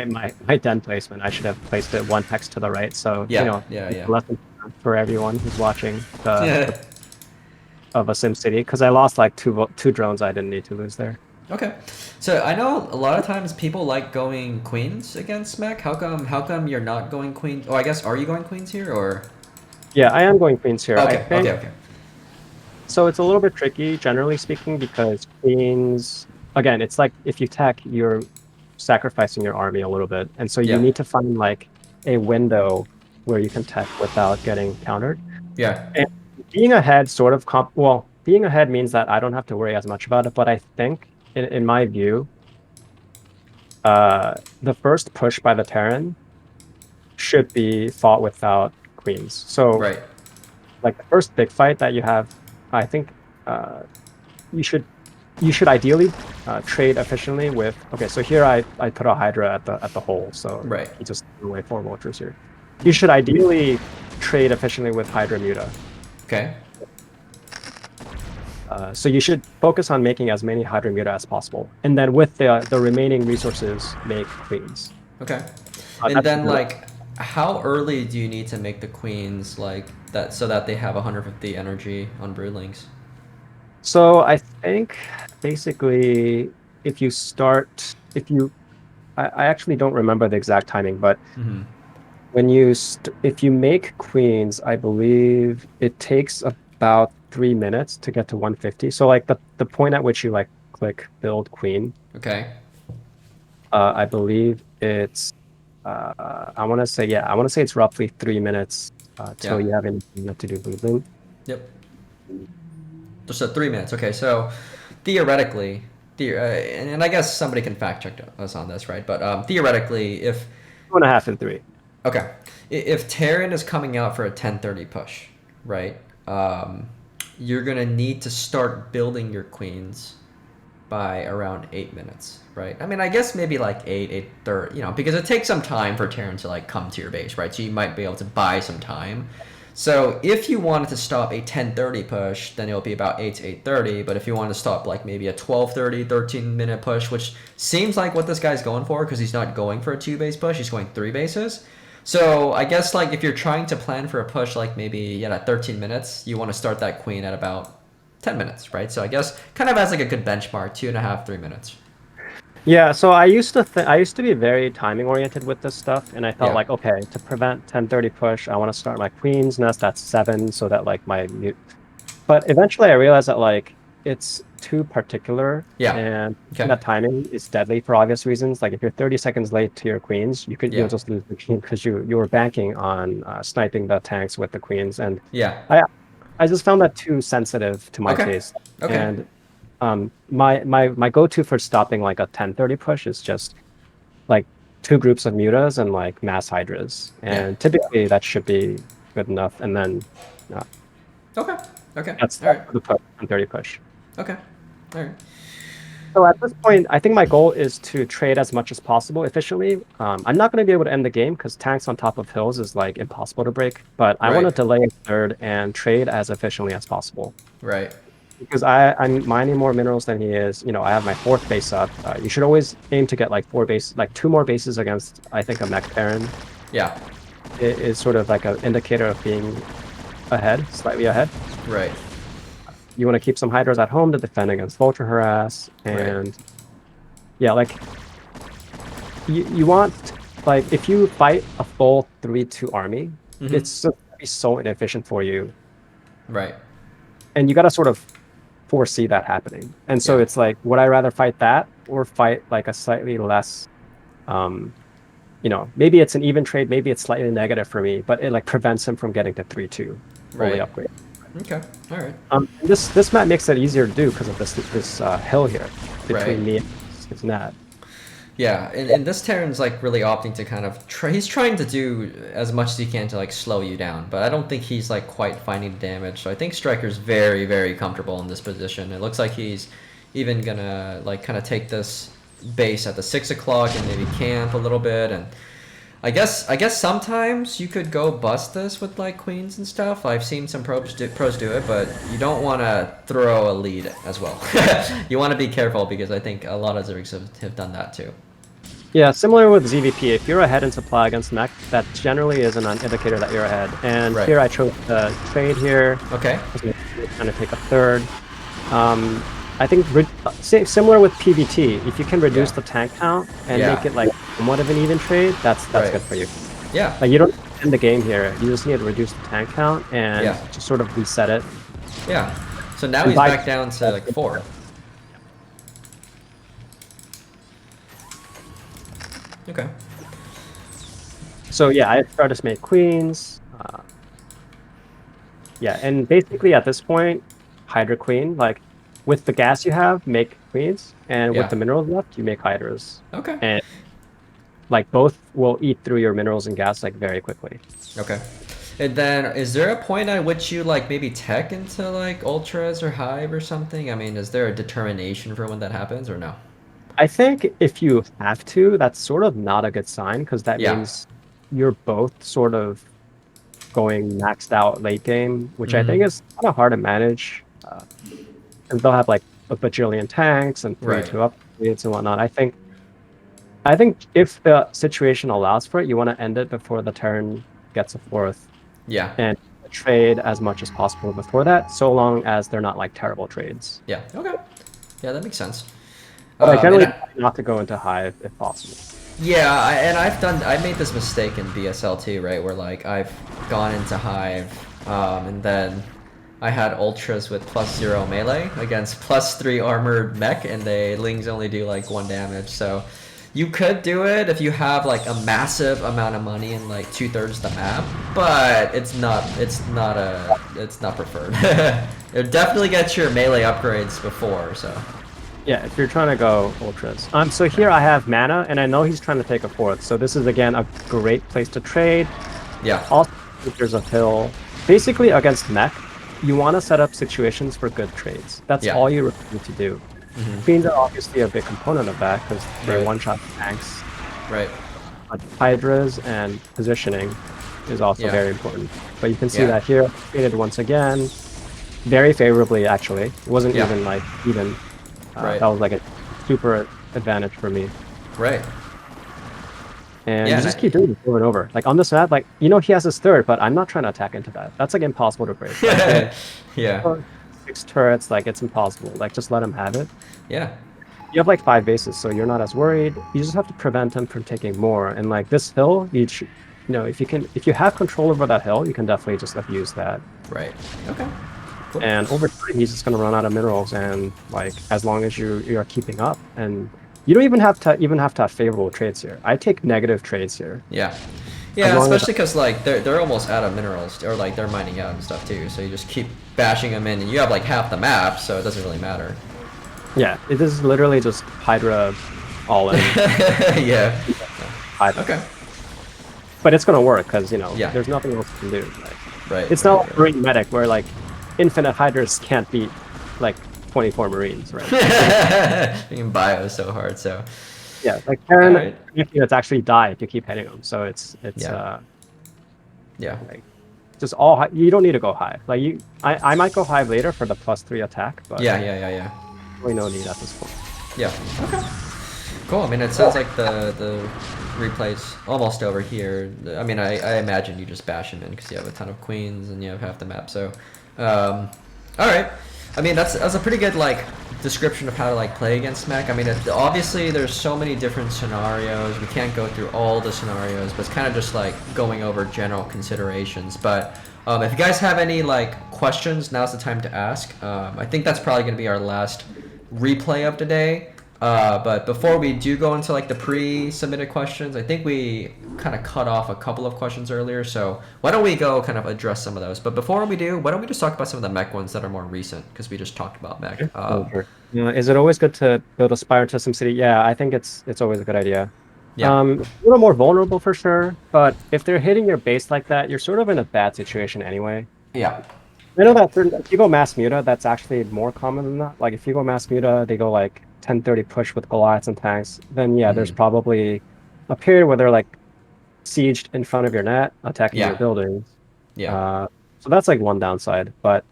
Speaker 2: my den placement, I should have placed it one hex to the right. So
Speaker 1: yeah.
Speaker 2: lesson for everyone who's watching of a SimCity, because I lost like two drones I didn't need to lose there.
Speaker 1: Okay, so I know a lot of times people like going queens against mech. How come you're not going queen? Oh, I guess are you going queens here or?
Speaker 2: Yeah, I am going queens here.
Speaker 1: Okay. Okay.
Speaker 2: So it's a little bit tricky, generally speaking, because queens, again, it's like if you tech, you're sacrificing your army a little bit, and so you need to find like a window where you can tech without getting countered.
Speaker 1: Yeah.
Speaker 2: And being ahead sort of being ahead means that I don't have to worry as much about it, but I think in my view, the first push by the Terran should be fought without queens. So, like the first big fight that you have, I think you should you should ideally trade efficiently with. Okay, so here I put a Hydra at the hole, so
Speaker 1: Right.
Speaker 2: he just threw away 4 vultures here. You should ideally trade efficiently with Hydra Muta.
Speaker 1: Okay.
Speaker 2: So you should focus on making as many Hydra Muta as possible, and then with the remaining resources, make queens.
Speaker 1: Okay. And then like, how early do you need to make the queens like that so that they have 150 energy on broodlings?
Speaker 2: So I think basically if you start, I actually don't remember the exact timing, but when if you make queens, I believe it takes about 3 minutes to get to 150. So like the point at which you like click build queen.
Speaker 1: Okay.
Speaker 2: I believe it's I want to say it's roughly 3 minutes till you have anything left to do broodling.
Speaker 1: Yep. So 3 minutes. Okay, so theoretically, and I guess somebody can fact check us on this, right? But theoretically, if
Speaker 2: 2.5 and 3.
Speaker 1: Okay, if Terran is coming out for a 10:30 push, right? You're gonna need to start building your queens by around 8 minutes, right? I mean, I guess maybe like 8:30, you know, because it takes some time for Terran to like come to your base, right? So you might be able to buy some time. So if you wanted to stop a 10:30 push, then it'll be about 8 to 8:30. But if you want to stop like maybe a 12:30, 13-minute push, which seems like what this guy's going for because he's not going for a 2-base push, he's going 3 bases. So I guess like if you're trying to plan for a push like maybe at 13 minutes, you want to start that queen at about 10 minutes, right? So I guess kind of as like a good benchmark, 2.5, 3 minutes.
Speaker 2: Yeah, so I used to be very timing oriented with this stuff, and I thought like, okay, to prevent 10:30 push, I want to start my queen's nest at 7 so that like but eventually I realized that like it's too particular, and that timing is deadly for obvious reasons. Like if you're 30 seconds late to your queens, you'll just lose the queen because you were banking on sniping the tanks with the queens, and I just found that too sensitive to my taste. And my go-to for stopping like a 10:30 push is just like 2 groups of mutas and like mass hydras, and typically that should be good enough. And then that's
Speaker 1: all right.
Speaker 2: The 10:30 push.
Speaker 1: Okay, all right.
Speaker 2: So at this point, I think my goal is to trade as much as possible efficiently. I'm not going to be able to end the game because tanks on top of hills is like impossible to break, but I want to delay a third and trade as efficiently as possible.
Speaker 1: Right.
Speaker 2: Because I'm mining more minerals than he is. You know, I have my 4th base up. You should always aim to get like 2 more bases against, I think, a mech Terran.
Speaker 1: Yeah.
Speaker 2: It is sort of like an indicator of being slightly ahead.
Speaker 1: Right.
Speaker 2: You want to keep some hydras at home to defend against vulture harass, and like you want, like, if you fight a full 3-2 army, it's so inefficient for you.
Speaker 1: Right.
Speaker 2: And you got to sort of foresee that happening. And so it's like, would I rather fight that or fight like a slightly less, you know, maybe it's an even trade, maybe it's slightly negative for me, but it like prevents him from getting to 3-2 fully upgrade.
Speaker 1: Okay, all right.
Speaker 2: This map makes it easier to do because of this hill here between me and his net.
Speaker 1: Yeah, and this Terran's like really opting to kind of he's trying to do as much as he can to like slow you down, but I don't think he's like quite finding the damage. So I think StRyKeR's very, very comfortable in this position. It looks like he's even gonna like kind of take this base at the 6 o'clock and maybe camp a little bit. And I guess sometimes you could go bust this with like queens and stuff. I've seen some pros do it, but you don't want to throw a lead as well. You want to be careful because I think a lot of Zergs have done that too.
Speaker 2: Yeah, similar with ZvT. If you're ahead in supply against mech, that generally is an indicator that you're ahead. And here I chose the trade here.
Speaker 1: Okay.
Speaker 2: Trying to take a third. I think similar with PvT. If you can reduce the tank count and make it like somewhat of an even trade, that's good for you.
Speaker 1: Yeah.
Speaker 2: Like you don't end the game here. You just need to reduce the tank count and just sort of reset it.
Speaker 1: Yeah. So now he's back down to like 4. Okay.
Speaker 2: So yeah, I started to make queens. Yeah, and basically at this point, Hydra Queen, like with the gas you have, make queens, and with the minerals left, you make hydras.
Speaker 1: Okay.
Speaker 2: And like both will eat through your minerals and gas like very quickly.
Speaker 1: Okay. And then, is there a point at which you like maybe tech into like ultras or hive or something? I mean, is there a determination for when that happens or no?
Speaker 2: I think if you have to, that's sort of not a good sign because that
Speaker 1: Yeah.
Speaker 2: means you're both sort of going maxed out late game, which I think
Speaker 1: Mm-hmm.
Speaker 2: is kind of hard to manage. And they'll have like a bajillion tanks and three
Speaker 1: Right.
Speaker 2: two upgrades and whatnot. I think if the situation allows for it, you want to end it before the turn gets a fourth
Speaker 1: Yeah.
Speaker 2: and trade as much as possible before that, so long as they're not like terrible trades.
Speaker 1: Yeah. Okay. Yeah, that makes sense.
Speaker 2: But I
Speaker 1: And
Speaker 2: generally
Speaker 1: I,
Speaker 2: try not to go into Hive if possible.
Speaker 1: yeah, I made this mistake in BSL too, right? Where like I've gone into Hive, and then I had ultras with +0 melee against +3 armored mech, and the lings only do like 1 damage. So you could do it if you have like a massive amount of money and like 2/3 the map, but it's not preferred. It definitely gets your melee upgrades before, so.
Speaker 2: Yeah, if you're trying to go ultras. So here I have mana, and I know he's trying to take a fourth. So this is again a great place to trade.
Speaker 1: Yeah.
Speaker 2: Also, if there's a hill. Basically, against mech, you want to set up situations for good trades. That's
Speaker 1: Yeah.
Speaker 2: all you really need to do.
Speaker 1: Hmm.
Speaker 2: Queens are obviously a big component of that because they
Speaker 1: Right.
Speaker 2: one-shot tanks.
Speaker 1: Right.
Speaker 2: But Hydras and positioning is also
Speaker 1: Yeah.
Speaker 2: very important. But you can see
Speaker 1: Yeah.
Speaker 2: that here, traded once again, very favorably actually. It wasn't
Speaker 1: Yeah.
Speaker 2: even like even.
Speaker 1: Right.
Speaker 2: That was like a super advantage for me.
Speaker 1: Right.
Speaker 2: And
Speaker 1: Yeah,
Speaker 2: you just keep doing it over and over. Like on this map, like he has his third, but I'm not trying to attack into that. That's like impossible to break. Like,
Speaker 1: yeah.
Speaker 2: 6 turrets, like it's impossible. Like just let him have it.
Speaker 1: Yeah.
Speaker 2: You have like 5 bases, so you're not as worried. You just have to prevent him from taking more. And like this hill, if you have control over that hill, you can definitely just like use that.
Speaker 1: Right. Okay. Cool.
Speaker 2: And over time, he's just gonna run out of minerals. And like as long as you are keeping up, and you don't even have to have favorable trades here. I take negative trades here.
Speaker 1: Yeah.
Speaker 2: As
Speaker 1: Yeah,
Speaker 2: long as
Speaker 1: especially because like they're almost out of minerals, or like they're mining out and stuff too. So you just keep bashing them in, and you have like half the map, so it doesn't really matter.
Speaker 2: yeah, it is literally just Hydra all in.
Speaker 1: Yeah.
Speaker 2: Hydra.
Speaker 1: Okay.
Speaker 2: But it's gonna work because
Speaker 1: Yeah.
Speaker 2: there's nothing else you can do. Like,
Speaker 1: Right.
Speaker 2: it's not like Marine Medic where like infinite Hydras can't beat like 24 Marines, right?
Speaker 1: Being bio is so hard. So.
Speaker 2: Yeah, like Terran,
Speaker 1: Alright.
Speaker 2: it's actually die if you keep hitting them. So it's
Speaker 1: Yeah. Yeah.
Speaker 2: like just all high. You don't need to go high. Like I might go high later for the +3 attack, but
Speaker 1: Yeah.
Speaker 2: really no need at this point.
Speaker 1: Yeah. Okay. Cool. I mean, it sounds like the replay's almost over here. I mean, I imagine you just bash him in because you have a ton of queens and you have half the map. So, all right. I mean, that's a pretty good like description of how to like play against mech. I mean, obviously there's so many different scenarios. We can't go through all the scenarios, but it's kind of just like going over general considerations. But if you guys have any like questions, now's the time to ask. I think that's probably going to be our last replay of the day. But before we do go into like the pre-submitted questions, I think we kind of cut off a couple of questions earlier. So why don't we go kind of address some of those? But before we do, why don't we just talk about some of the mech ones that are more recent? Because we just talked about mech.
Speaker 2: Sure. Is it always good to build a spire to SimCity? Yeah, I think it's always a good idea.
Speaker 1: Yeah.
Speaker 2: A little more vulnerable for sure, but if they're hitting your base like that, you're sort of in a bad situation anyway.
Speaker 1: Yeah.
Speaker 2: I know that if you go mass muta, that's actually more common than that. Like if you go mass muta, they go like 10-30 push with Goliaths and tanks. Then yeah, there's probably a period where they're like sieged in front of your net, attacking your buildings.
Speaker 1: Yeah.
Speaker 2: So that's like one downside. But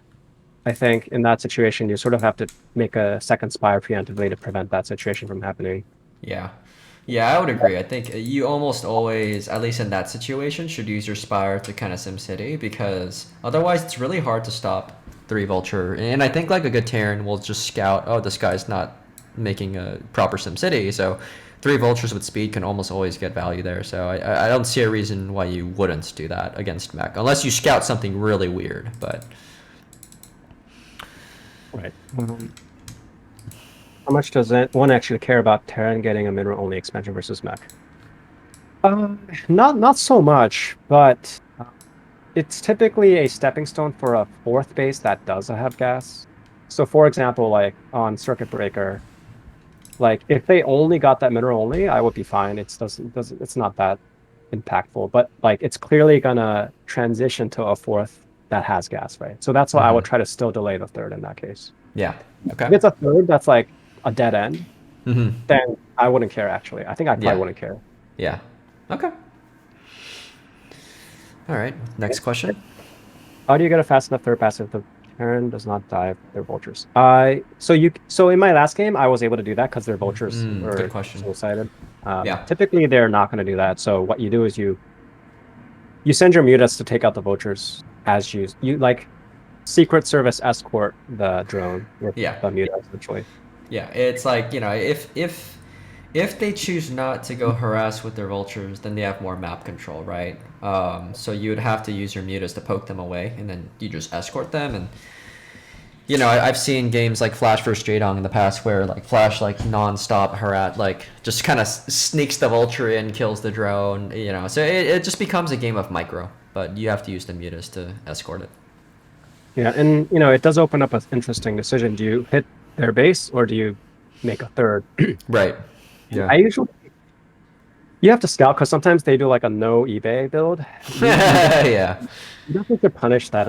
Speaker 2: I think in that situation, you sort of have to make a second spire preemptively to prevent that situation from happening.
Speaker 1: Yeah. Yeah, I would agree. I think you almost always, at least in that situation, should use your Spire to kind of SimCity because otherwise it's really hard to stop 3 Vulture. And I think like a good Terran will just scout, oh, this guy's not making a proper SimCity. So 3 Vultures with speed can almost always get value there. So I don't see a reason why you wouldn't do that against mech, unless you scout something really weird. But
Speaker 2: right. How much does one actually care about Terran getting a mineral-only expansion versus mech? Not so much, but it's typically a stepping stone for a 4th base that does have gas. So, for example, like on Circuit Breaker, like if they only got that mineral only, I would be fine. It's not that impactful, but like it's clearly gonna transition to a fourth that has gas, right? So that's why I would try to still delay the third in that case.
Speaker 1: Yeah.
Speaker 2: If
Speaker 1: Okay.
Speaker 2: it's a third that's like a dead end,
Speaker 1: Mm-hmm.
Speaker 2: then I wouldn't care actually. I think I probably
Speaker 1: Yeah.
Speaker 2: wouldn't care.
Speaker 1: Yeah. Okay. All right. Next question.
Speaker 2: How do you get a fast enough third pass if the Terran does not dive their vultures? So in my last game, I was able to do that because their vultures
Speaker 1: Good
Speaker 2: were
Speaker 1: question.
Speaker 2: suicided.
Speaker 1: Yeah.
Speaker 2: Typically, they're not going to do that. So what you do is you send your mutas to take out the vultures as you like Secret Service escort the drone with
Speaker 1: Yeah.
Speaker 2: the muta essentially.
Speaker 1: Yeah. It's like, if they choose not to go harass with their vultures, then they have more map control, right? So you would have to use your mutas to poke them away, and then you just escort them. And I've seen games like Flash vs. Jaeyun in the past where like Flash like nonstop harass, like just kind of sneaks the vulture in, kills the drone. So it just becomes a game of micro, but you have to use the mutas to escort it.
Speaker 2: Yeah, and it does open up an interesting decision. Do you hit their base or do you make a third?
Speaker 1: Right. Yeah.
Speaker 2: I usually you have to scout because sometimes they do like a no eBay build.
Speaker 1: Yeah.
Speaker 2: You don't have to punish that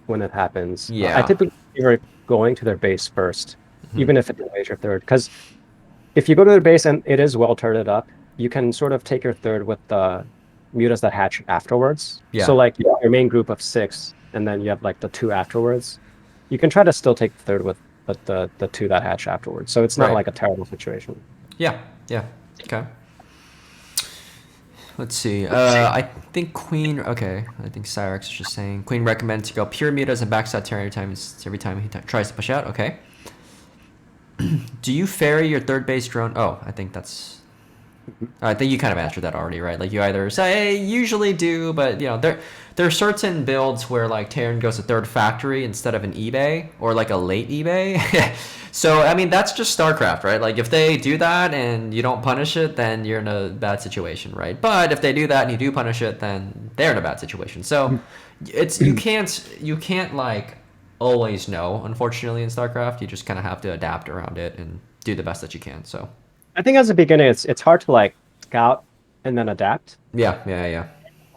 Speaker 2: when it happens.
Speaker 1: Yeah.
Speaker 2: I typically favor going to their base first, even if it delays your third. Because if you go to their base and it is well turreted up, you can sort of take your third with the mutas that hatch afterwards.
Speaker 1: Yeah.
Speaker 2: So like your main group of 6, and then you have like the 2 afterwards. You can try to still take the third with the 2 that hatch afterwards. So it's not like a terrible situation.
Speaker 1: Yeah. Yeah. Okay. Let's see. I think Queen. Okay, I think Cyrex is just saying Queen recommends to go pure mutas and backstab Terran every time he tries to push out. Okay. Do you ferry your third base drone? Oh, I think you kind of answered that already, right? Like you either say usually do, but there are certain builds where like Terran goes to third factory instead of an eBay or like a late eBay. So I mean that's just StarCraft, right? Like if they do that and you don't punish it, then you're in a bad situation, right? But if they do that and you do punish it, then they're in a bad situation. So you can't like always know, unfortunately, in StarCraft. You just kind of have to adapt around it and do the best that you can. So
Speaker 2: I think as a beginner, it's hard to like scout and then adapt.
Speaker 1: Yeah.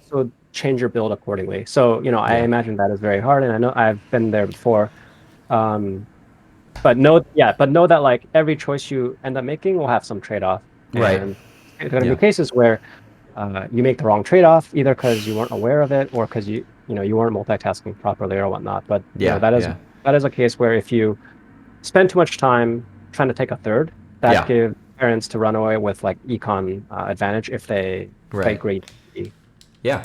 Speaker 2: So change your build accordingly. So I imagine that is very hard, and I know I've been there before. But know that like every choice you end up making will have some trade-off.
Speaker 1: Right.
Speaker 2: And there are going to be cases where you make the wrong trade-off either because you weren't aware of it or because you weren't multitasking properly or whatnot. But that is a case where if you spend too much time trying to take a third, that gives parents to run away with like econ advantage if they play great.
Speaker 1: Yeah.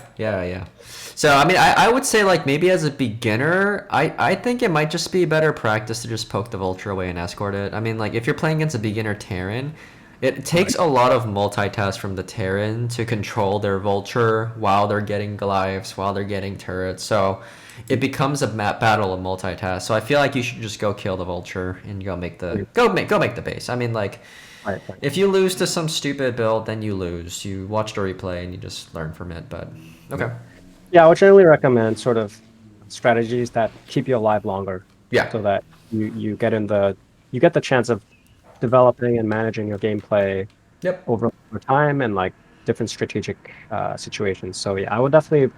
Speaker 1: So I mean, I would say like maybe as a beginner, I think it might just be better practice to just poke the vulture away and escort it. I mean, like if you're playing against a beginner Terran, it takes a lot of multitask from the Terran to control their vulture while they're getting Goliaths, while they're getting turrets. So it becomes a battle of multitask. So I feel like you should just go kill the vulture and go make the base. I mean, like. Right. If you lose to some stupid build, then you lose. You watch the replay and you just learn from it. But okay.
Speaker 2: Yeah, I would generally recommend sort of strategies that keep you alive longer.
Speaker 1: Yeah.
Speaker 2: So that you get the chance of developing and managing your gameplay over time and like different strategic situations. So yeah, I would definitely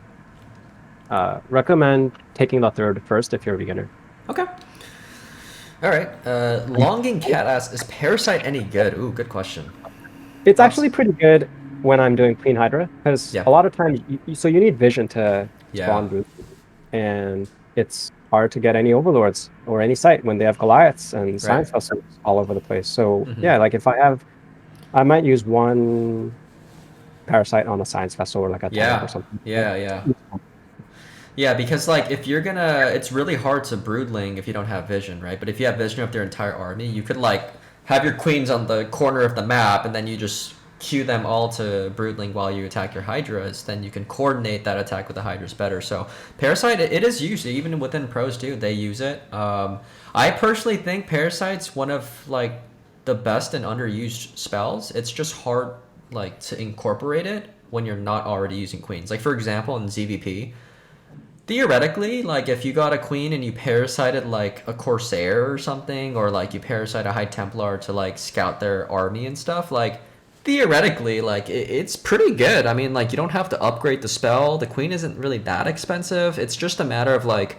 Speaker 2: recommend taking the third first if you're a beginner.
Speaker 1: Okay. All right. Longing Cat asks, is Parasite any good? Ooh, good question.
Speaker 2: It's actually pretty good when I'm doing Queen Hydra because a lot of times, you need vision to spawn boots, and it's hard to get any overlords or any sight when they have Goliaths and science vessels all over the place. So like if I might use one Parasite on a science vessel or like a tank or something.
Speaker 1: Yeah, because like if you're gonna, it's really hard to broodling if you don't have vision, right? But if you have vision of their entire army, you could like have your queens on the corner of the map, and then you just queue them all to broodling while you attack your hydras. Then you can coordinate that attack with the hydras better. So Parasite, it is used even within pros too. They use it. I personally think Parasite's one of like the best and underused spells. It's just hard like to incorporate it when you're not already using queens. Like for example, in ZvP. Theoretically, like if you got a queen and you parasited like a Corsair or something, or like you parasite a High Templar to like scout their army and stuff, like theoretically, like it's pretty good. I mean, like you don't have to upgrade the spell. The queen isn't really that expensive. It's just a matter of like,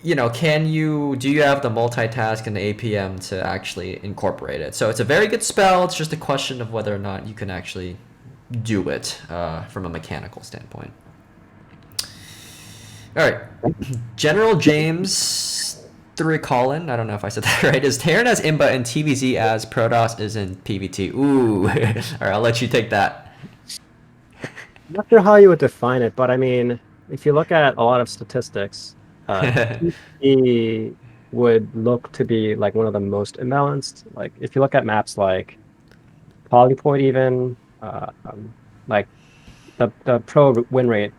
Speaker 1: do you have the multitask and the APM to actually incorporate it? So it's a very good spell. It's just a question of whether or not you can actually do it from a mechanical standpoint. All right, General James Colin. I don't know if I said that right. Is Terran as Imba and TVZ as Protoss is in PvT? Ooh, all right, I'll let you take that.
Speaker 2: I'm not sure how you would define it, but I mean, if you look at a lot of statistics, PvP would look to be like one of the most imbalanced. Like if you look at maps like Polypoid, even like the pro win rate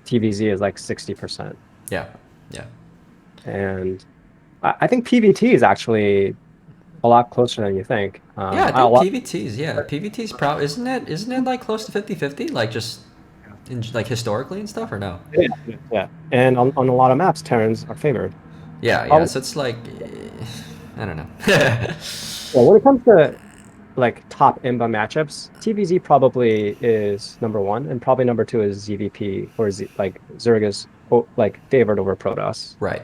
Speaker 2: TVZ is like 60%.
Speaker 1: Yeah.
Speaker 2: And I think PvT is actually a lot closer than you think.
Speaker 1: I think PvT's probably isn't it like close to 50-50, like just in like historically and stuff, or no?
Speaker 2: Yeah. And on a lot of maps, Terrans are favored.
Speaker 1: So it's like I don't know.
Speaker 2: Well, when it comes to like top IMBA matchups, TVZ probably is number one, and probably number two is ZvP, or like Zerg is like favored over Protoss.
Speaker 1: Right.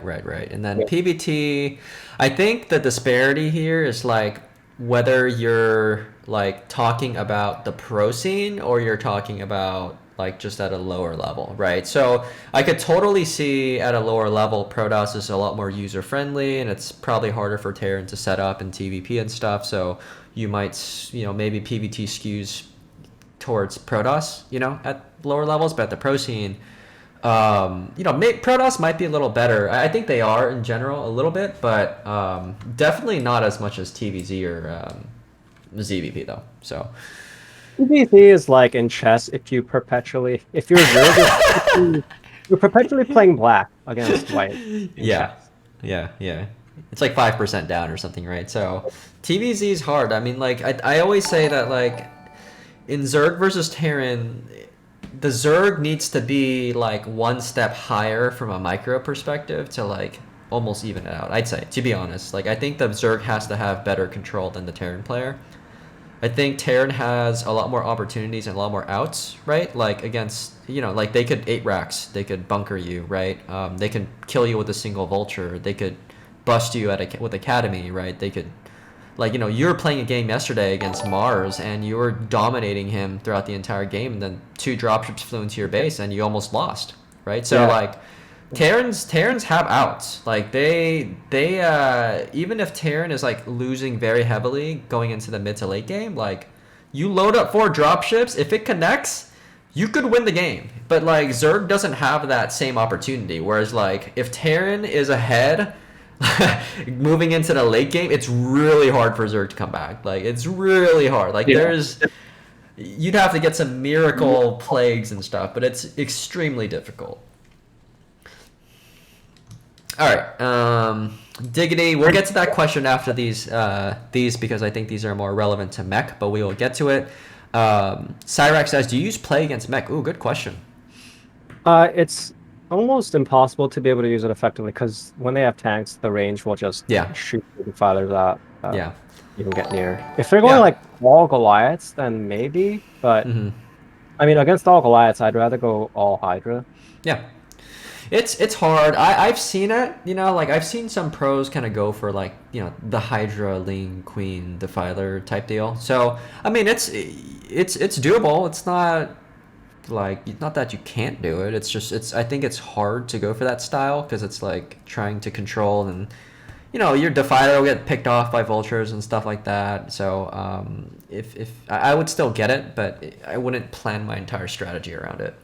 Speaker 1: And then PvT, I think the disparity here is like whether you're like talking about the pro scene or you're talking about like just at a lower level, right? So I could totally see at a lower level, Protoss is a lot more user friendly, and it's probably harder for Terran to set up in TVP and stuff. So you might, maybe PvT skews towards Protoss, at lower levels, but at the pro scene, Protoss might be a little better. I think they are in general a little bit, but definitely not as much as TVZ or ZvP though. So
Speaker 2: TVZ is like in chess. If you're Zerg, you're perpetually playing black against white.
Speaker 1: Yeah. It's like 5% down or something, right? So TVZ is hard. I mean, like I always say that like in Zerg versus Terran, the Zerg needs to be like one step higher from a micro perspective to like almost even it out. I'd say, to be honest, like I think the Zerg has to have better control than the Terran player. I think Terran has a lot more opportunities and a lot more outs, right? Like against, like they could 8 racks, they could bunker you, right? They could kill you with a single vulture, they could bust you with Academy, right? They could, like, you were playing a game yesterday against Mars and you were dominating him throughout the entire game, and then 2 dropships flew into your base and you almost lost, right? So like Terrans have outs. Like they even if Terran is like losing very heavily going into the mid to late game, like you load up 4 dropships, if it connects, you could win the game. But like Zerg doesn't have that same opportunity. Whereas like if Terran is ahead moving into the late game, it's really hard for Zerg to come back. Like it's really hard. Like you'd have to get some miracle plagues and stuff, but it's extremely difficult. All right, Diggity. We'll get to that question after these because I think these are more relevant to mech, but we will get to it. Cyrax says, "Do you use play against mech?" Ooh, good question.
Speaker 2: It's almost impossible to be able to use it effectively because when they have tanks, the range will just shoot the defilers out. You can get near. If they're going like all Goliaths, then maybe. But I mean, against all Goliaths, I'd rather go all Hydra.
Speaker 1: Yeah. It's hard. I've seen it, like I've seen some pros kind of go for like, the Hydra, Ling, Queen, Defiler type deal. So, I mean, it's doable. It's not like, not that you can't do it. It's just, I think it's hard to go for that style because it's like trying to control and, your Defiler will get picked off by vultures and stuff like that. So, if I would still get it, but I wouldn't plan my entire strategy around it.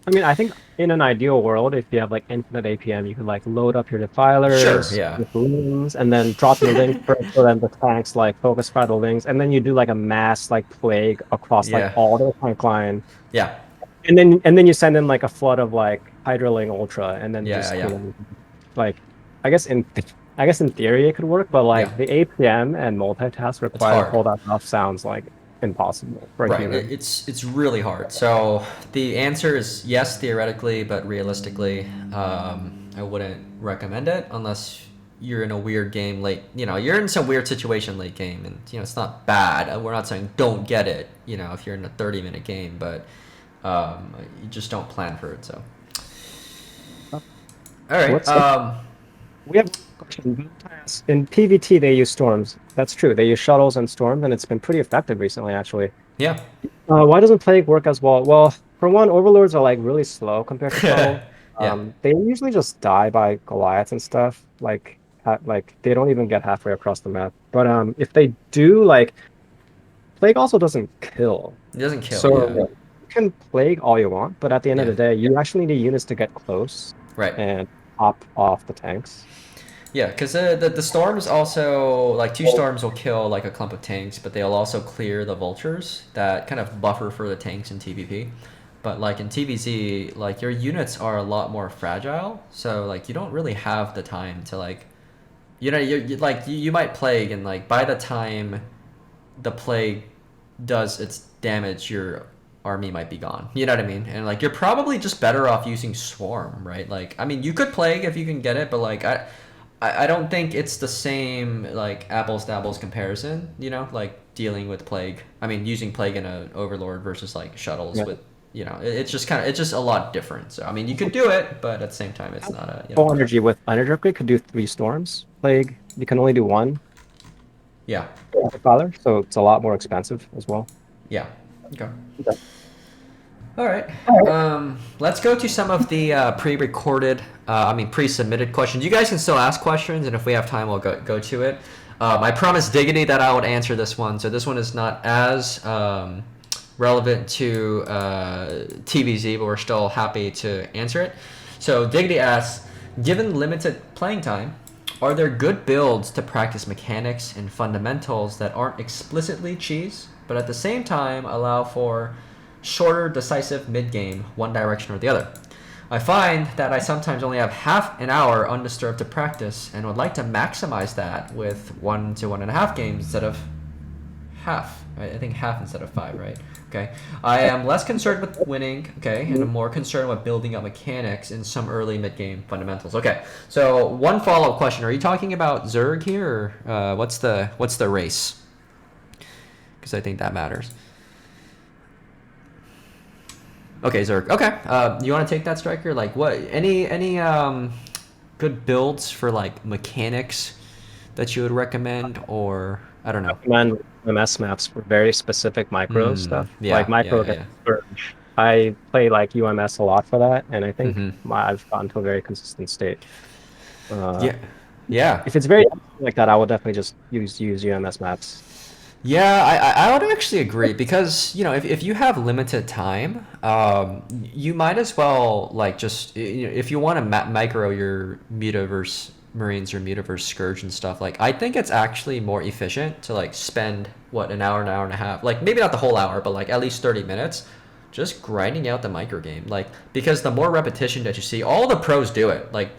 Speaker 2: I mean, I think in an ideal world, if you have like infinite APM, you could like load up your defilers with lings and then drop your lings first, so then the tanks like focus fire the lings, and then you do like a mass like plague across like all the tank line.
Speaker 1: Yeah.
Speaker 2: And then you send in like a flood of like Hydraling Ultra, and then like I guess in theory it could work, but like the APM and multitask required to pull that off sounds like impossible for a human.
Speaker 1: It's really hard. So the answer is yes, theoretically, but realistically, I wouldn't recommend it unless you're in a weird game late, you're in some weird situation late game, and it's not bad. We're not saying don't get it, if you're in a 30-minute game, but you just don't plan for it. So, all right.
Speaker 2: We have a question. In PvT, they use storms. That's true. They use shuttles and storms, and it's been pretty effective recently, actually.
Speaker 1: Yeah.
Speaker 2: Why doesn't Plague work as well? Well, for one, Overlords are like really slow compared to Shuttle.
Speaker 1: Yeah.
Speaker 2: They usually just die by Goliaths and stuff. Like they don't even get halfway across the map. But if they do, like Plague also doesn't kill.
Speaker 1: It doesn't kill.
Speaker 2: So
Speaker 1: Yeah.
Speaker 2: you can Plague all you want, but at the end of
Speaker 1: Yeah.
Speaker 2: the day, you actually need units to get close
Speaker 1: Right.
Speaker 2: and pop off the tanks.
Speaker 1: Yeah, because the storms also, like, two storms will kill like a clump of tanks, but they'll also clear the vultures that kind of buffer for the tanks in TVP. But like in TVZ, like your units are a lot more fragile, so like you don't really have the time to like, you might plague, and like by the time the plague does its damage, your army might be gone. You know what I mean? And like you're probably just better off using swarm, right? Like I mean, you could plague if you can get it, but like I don't think it's the same like apples to apples comparison. Like dealing with plague. I mean, using plague in a overlord versus like shuttles
Speaker 2: Yeah.
Speaker 1: with. It's just a lot different. So I mean, you could do it, but at the same time, it's not a.
Speaker 2: Full energy with energy upgrade could do 3 storms. Plague, you can only do 1.
Speaker 1: Yeah.
Speaker 2: Father, so it's a lot more expensive as well.
Speaker 1: Yeah. Okay.
Speaker 2: Okay.
Speaker 1: All right. Let's go to some of the pre-submitted questions. You guys can still ask questions, and if we have time, we'll go to it. I promised Diggity that I would answer this one, so this one is not as relevant to TVZ, but we're still happy to answer it. So Diggity asks, given limited playing time, are there good builds to practice mechanics and fundamentals that aren't explicitly cheese, but at the same time allow for shorter, decisive mid-game, one direction or the other? I find that I sometimes only have half an hour undisturbed to practice and would like to maximize that with 1 to 1.5 games instead of half. Right? I think half instead of 5, right? Okay. I am less concerned with winning, okay, and I'm more concerned with building up mechanics in some early mid-game fundamentals. Okay. So one follow-up question: are you talking about Zerg here, or what's the race? Because I think that matters. Okay, Zerg. Okay. You want to take that, StRyKeR? Like, what? Any good builds for like mechanics that you would recommend, or I don't know.
Speaker 2: Recommend UMS maps for very specific micro stuff.
Speaker 1: Yeah,
Speaker 2: like micro
Speaker 1: yeah.
Speaker 2: Surge. I play like UMS a lot for that, and I think I've gotten to a very consistent state.
Speaker 1: Yeah.
Speaker 2: If it's very like that, I would definitely just use UMS maps.
Speaker 1: Yeah, I would actually agree, because if you have limited time, you might as well like just if you want to micro your Mutaverse Marines or Mutaverse Scourge and stuff, like I think it's actually more efficient to like spend an hour and a half, like maybe not the whole hour, but like at least 30 minutes just grinding out the micro game, like because the more repetition that you see, all the pros do it. Like,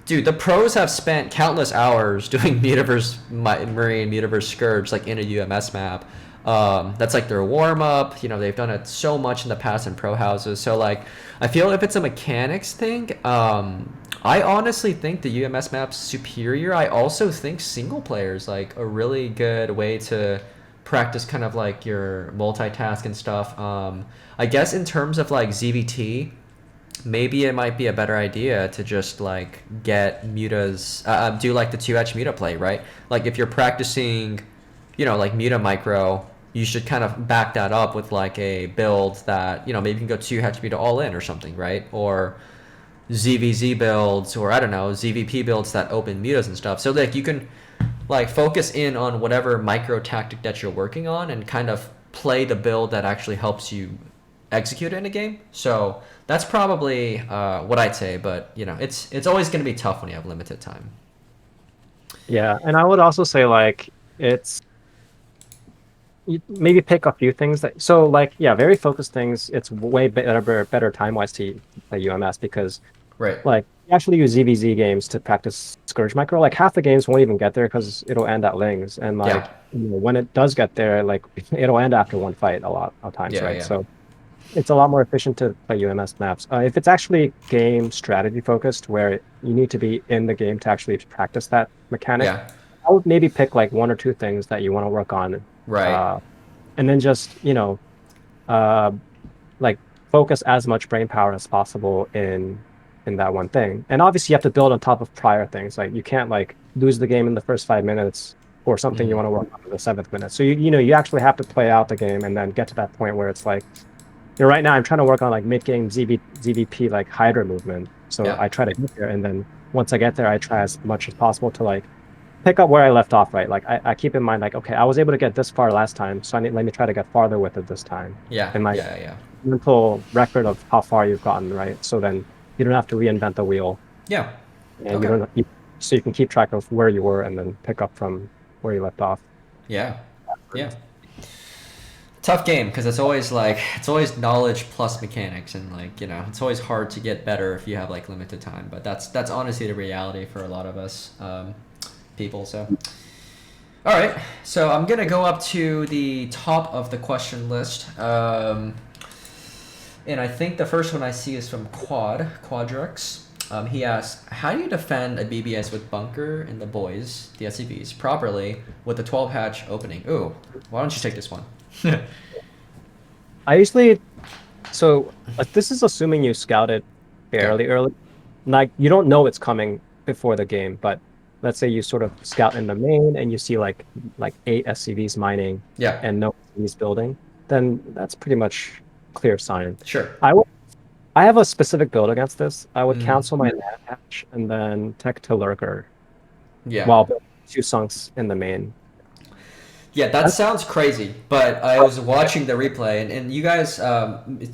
Speaker 1: dude, the pros have spent countless hours doing Mutaverse Marine, Mutaverse Scourge, like in a UMS map. That's like their warm up. They've done it so much in the past in pro houses. So like, I feel if it's a mechanics thing, I honestly think the UMS map's superior. I also think single player is like a really good way to practice kind of like your multitask and stuff. I guess in terms of like ZvT, maybe it might be a better idea to just like get mutas, do like the 2Hatch Muta play, right? Like if you're practicing, like Muta micro, you should kind of back that up with like a build that, maybe you can go 2Hatch Muta all in or something, right? Or ZVZ builds, or I don't know, ZVP builds that open mutas and stuff. So like you can like focus in on whatever micro tactic that you're working on and kind of play the build that actually helps you execute it in a game. So that's probably what I'd say, but it's always going to be tough when you have limited time.
Speaker 2: Yeah, and I would also say like maybe pick a few things very focused things. It's way better time wise to play UMS, because like you actually use ZVZ games to practice Scourge micro. Like half the games won't even get there because it'll end at Lings, and like when it does get there, like it'll end after one fight a lot of times, right? So it's a lot more efficient to play UMS maps. If it's actually game strategy focused, where you need to be in the game to actually practice that mechanic.
Speaker 1: Yeah.
Speaker 2: I would maybe pick like one or two things that you want to work on,
Speaker 1: Right.
Speaker 2: uh, and then just uh, like focus as much brain power as possible in that one thing. And obviously, you have to build on top of prior things. Like you can't like lose the game in the first 5 minutes or something you
Speaker 1: Mhm.
Speaker 2: want to work on in the seventh minute. So you actually have to play out the game and then get to that point where it's like, right now I'm trying to work on like mid-game ZvP like Hydra movement. So
Speaker 1: Yeah.
Speaker 2: I try to get there, and then once I get there, I try as much as possible to like pick up where I left off, right? Like I keep in mind like, okay, I was able to get this far last time, so let me try to get farther with it this time.
Speaker 1: Yeah.
Speaker 2: And my
Speaker 1: Yeah. Yeah.
Speaker 2: mental record of how far you've gotten, right? So then you don't have to reinvent the wheel,
Speaker 1: Yeah.
Speaker 2: and
Speaker 1: Okay.
Speaker 2: so you can keep track of where you were and then pick up from where you left off.
Speaker 1: Yeah. Yeah. Tough game because it's always knowledge plus mechanics, and like it's always hard to get better if you have like limited time. But that's honestly the reality for a lot of us people. So all right, so I'm gonna go up to the top of the question list, and I think the first one I see is from Quadrix. He asks, how do you defend a BBS with bunker and the boys, the SCVs, properly with the 12 hatch opening? Ooh, why don't you take this one?
Speaker 2: I usually So this is assuming you scouted
Speaker 1: Yeah.
Speaker 2: fairly early. Like you don't know it's coming before the game, but let's say you sort of scout in the main and you see like 8 SCVs mining
Speaker 1: Yeah.
Speaker 2: and no SCVs building, then that's pretty much clear sign.
Speaker 1: Sure.
Speaker 2: I would I have a specific build against this. I would
Speaker 1: Mm,
Speaker 2: cancel my nav hatch and then tech to lurker
Speaker 1: yeah.
Speaker 2: while building 2 sunks in the main.
Speaker 1: Yeah, that
Speaker 2: That's,
Speaker 1: sounds crazy, but I was watching the replay, and you guys,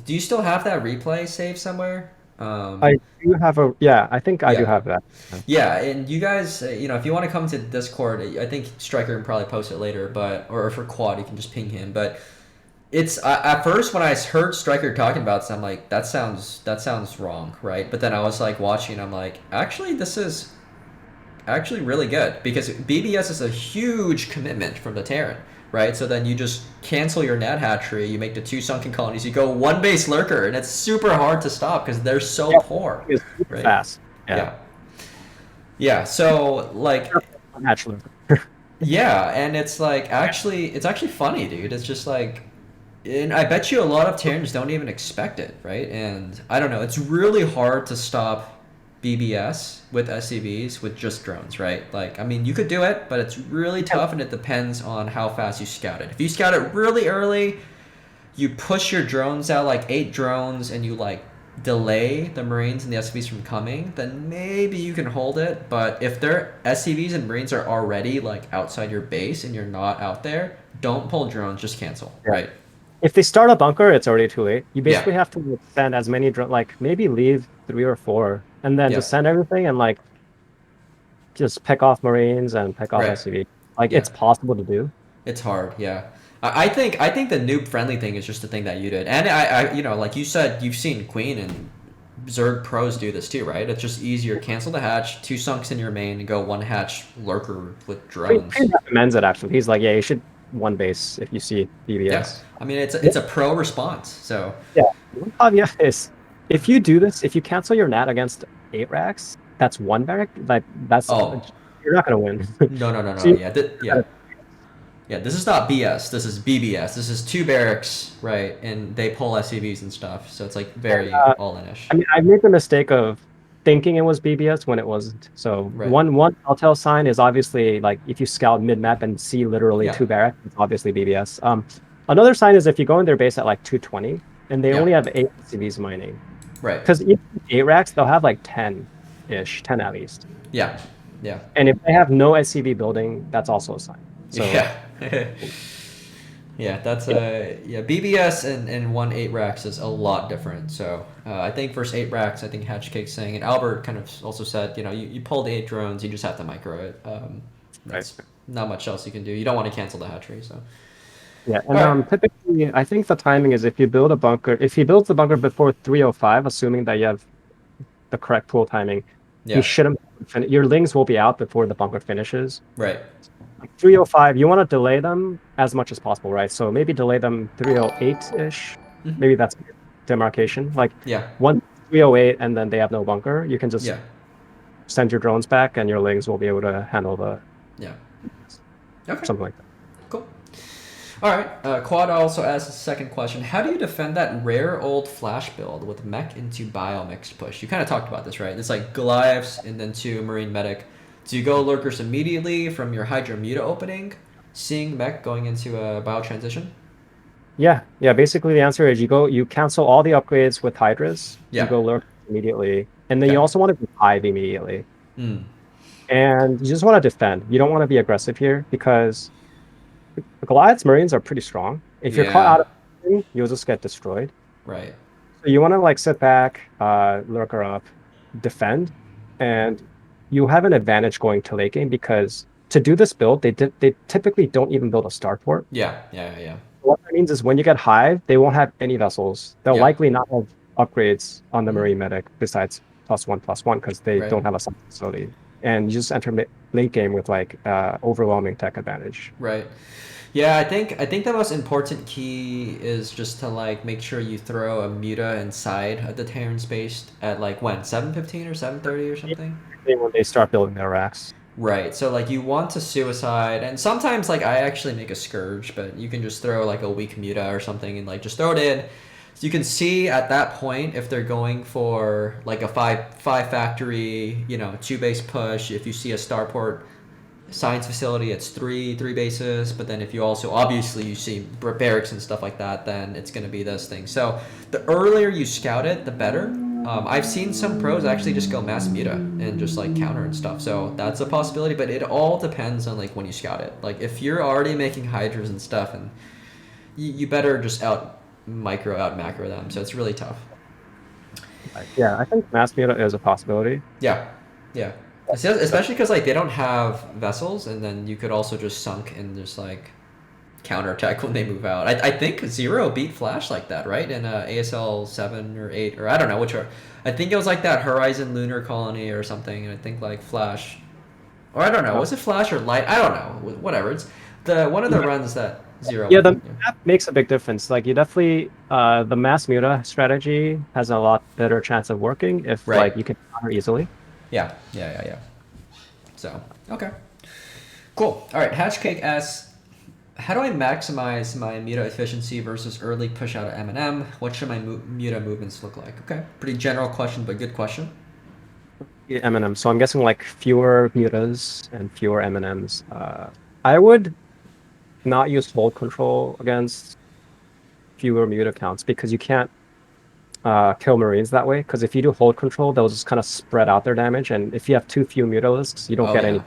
Speaker 1: do you still have that replay saved somewhere?
Speaker 2: I do have a yeah, I think I do
Speaker 1: Yeah.
Speaker 2: have that.
Speaker 1: Yeah, and you guys, if you want to come to Discord, I think StRyKeR can probably post it later, but or for Quad, you can just ping him. But at first when I heard StRyKeR talking about this, I'm like, that sounds wrong, right? But then I was like watching, I'm like, actually, this is actually really good because BBS is a huge commitment from the Terran, right? So then you just cancel your Nat hatchery, you make the 2 sunken colonies, you go one base lurker, and it's super hard to stop because they're so
Speaker 2: Yeah,
Speaker 1: poor,
Speaker 2: it's super
Speaker 1: right?
Speaker 2: fast. Yeah.
Speaker 1: Yeah. Yeah, so like
Speaker 2: Hatch lurker.
Speaker 1: yeah, and it's actually funny, dude. It's just like and I bet you a lot of Terrans don't even expect it, right? And I don't know, it's really hard to stop BBS with SCVs with just drones, right? Like, I mean, you could do it, but it's really tough and it depends on how fast you scout it. If you scout it really early, you push your drones out like 8 drones and you like delay the Marines and the SCVs from coming, then maybe you can hold it. But if their SCVs and Marines are already like outside your base and you're not out there, don't pull drones, just cancel,
Speaker 2: Yeah.
Speaker 1: right?
Speaker 2: If they start a bunker, it's already too late. You
Speaker 1: Yeah,
Speaker 2: basically have to send as many like maybe leave 3 or 4, and then
Speaker 1: yeah,
Speaker 2: just send everything and like just pick off Marines and pick off
Speaker 1: right,
Speaker 2: SCV. Like
Speaker 1: yeah.
Speaker 2: it's possible to do.
Speaker 1: It's hard, yeah. I think the noob friendly thing is just the thing that you did, and like you said, you've seen Queen and Zerg pros do this too, right? It's just easier. Cancel the hatch, 2 sunks in your main, and go one hatch lurker with drones.
Speaker 2: He recommends it actually. He's like, yeah, you should one base if you see
Speaker 1: Yeah,
Speaker 2: BBS.
Speaker 1: I mean it's a pro response. So
Speaker 2: Yeah. One caveat is if you do this, if you cancel your nat against 8 racks, that's one barrack. Like that's
Speaker 1: oh
Speaker 2: you're not gonna win.
Speaker 1: no no no
Speaker 2: So
Speaker 1: no
Speaker 2: you
Speaker 1: yeah yeah. Yeah, this is not BS. This is BBS. This is 2 barracks, right? And they pull SCVs and stuff, so it's like very all-in-ish.
Speaker 2: I mean, I made the mistake of thinking it was BBS when it wasn't. So
Speaker 1: Right.
Speaker 2: one telltale sign is obviously like if you scout mid map and see literally
Speaker 1: Yeah.
Speaker 2: 2 barracks, it's obviously BBS. Another sign is if you go in their base at like 220 and they
Speaker 1: Yeah.
Speaker 2: only have 8 SCVs mining,
Speaker 1: Right.
Speaker 2: because even 8 racks they'll have like 10-ish, 10 at least.
Speaker 1: Yeah. Yeah.
Speaker 2: And if they have no SCV building, that's also a sign. So
Speaker 1: Yeah. Yeah, that's yeah. BBS and 1 8 racks is a lot different. So I think versus 8 racks, I think Hatch Cake's saying, and Albert kind of also said, you pulled 8 drones, you just have to micro it. That's not much else you can do. You don't want to cancel the hatchery. So
Speaker 2: yeah,
Speaker 1: all
Speaker 2: and
Speaker 1: right.
Speaker 2: typically I think the timing is if you build a bunker, if he builds the bunker before 305, assuming that you have the correct pool timing, you
Speaker 1: Yeah.
Speaker 2: shouldn't your lings will be out before the bunker finishes.
Speaker 1: Right.
Speaker 2: Like 305, you want to delay them as much as possible, right? So maybe delay them 308-ish.
Speaker 1: Mhm.
Speaker 2: Maybe that's demarcation. Like
Speaker 1: Yeah.
Speaker 2: once 308 and then they have no bunker, you can just
Speaker 1: Yeah.
Speaker 2: send your drones back, and your lings will be able to handle the
Speaker 1: Okay.
Speaker 2: something like that.
Speaker 1: Cool. All right. Quad also asks a second question. How do you defend that rare old flash build with mech into bio mixed push? You kind of talked about this, right? It's like Goliaths and then 2 Marine Medic. Do you go Lurkers immediately from your Hydra Muta opening, seeing mech going into a bio transition?
Speaker 2: Yeah. Basically, the answer is you cancel all the upgrades with Hydras.
Speaker 1: Yeah.
Speaker 2: You go Lurk immediately, and then
Speaker 1: Okay.
Speaker 2: you also want to be hive immediately,
Speaker 1: Mm.
Speaker 2: and you just want to defend. You don't want to be aggressive here because Goliath's Marines are pretty strong. If you're caught out
Speaker 1: Yeah.
Speaker 2: of it, you'll just get destroyed.
Speaker 1: Right.
Speaker 2: So you want to like sit back, lurker up, defend, and you have an advantage going to late game because to do this build, they typically don't even build a starport.
Speaker 1: Yeah.
Speaker 2: What that means is when you get hive, they won't have any vessels. They'll
Speaker 1: Yeah.
Speaker 2: likely not have upgrades on the
Speaker 1: Mhm.
Speaker 2: Marine Medic besides +1/+1 because they
Speaker 1: Right.
Speaker 2: don't have a sump facility. And you just enter late game with like overwhelming tech advantage.
Speaker 1: Right. Yeah, I think the most important key is just to like make sure you throw a Muta inside of the Terran space at like when 7:15 or 7:30 or something.
Speaker 2: When they start building their racks.
Speaker 1: Right. So like you want to suicide, and sometimes like I actually make a scourge, but you can just throw like a weak Muta or something and like just throw it in. So you can see at that point if they're going for like a five factory, 2 base push. If you see a starport science facility, it's three bases, but then if you also obviously you see barracks and stuff like that, then it's going to be those things. So the earlier you scout it, the better. I've seen some pros actually just go mass Muta and just like counter and stuff, so that's a possibility, but it all depends on like when you scout it. Like if you're already making hydras and stuff, and you better just out macro them, so it's really tough.
Speaker 2: Yeah, I think mass Muta is a possibility.
Speaker 1: Yeah. Especially because like they don't have vessels, and then you could also just sunk and just like counterattack when they move out. I think Zero beat Flash like that, right? In ASL 7 or 8, or I don't know which are. I think it was like that Horizon Lunar Colony or something, and I think like Flash, or I don't know, was it Flash or Light? I don't know. Whatever. It's one of the runs that Zero.
Speaker 2: Yeah, the map makes a big difference. Like you definitely, the mass Muta strategy has a lot better chance of working if like you can counter easily.
Speaker 1: Yeah. So, okay. Cool. All right, Hatchcake asks, how do I maximize my Muta efficiency versus early push out of M&M? What should my Muta movements look like? Okay, pretty general question, but good question.
Speaker 2: M&M. So I'm guessing like fewer Mutas and fewer M&Ms. I would not use hold control against fewer Muta counts because you can't kill Marines that way. Because if you do hold control, they'll just kind of spread out their damage. And if you have too few Mutalisks, you don't get any.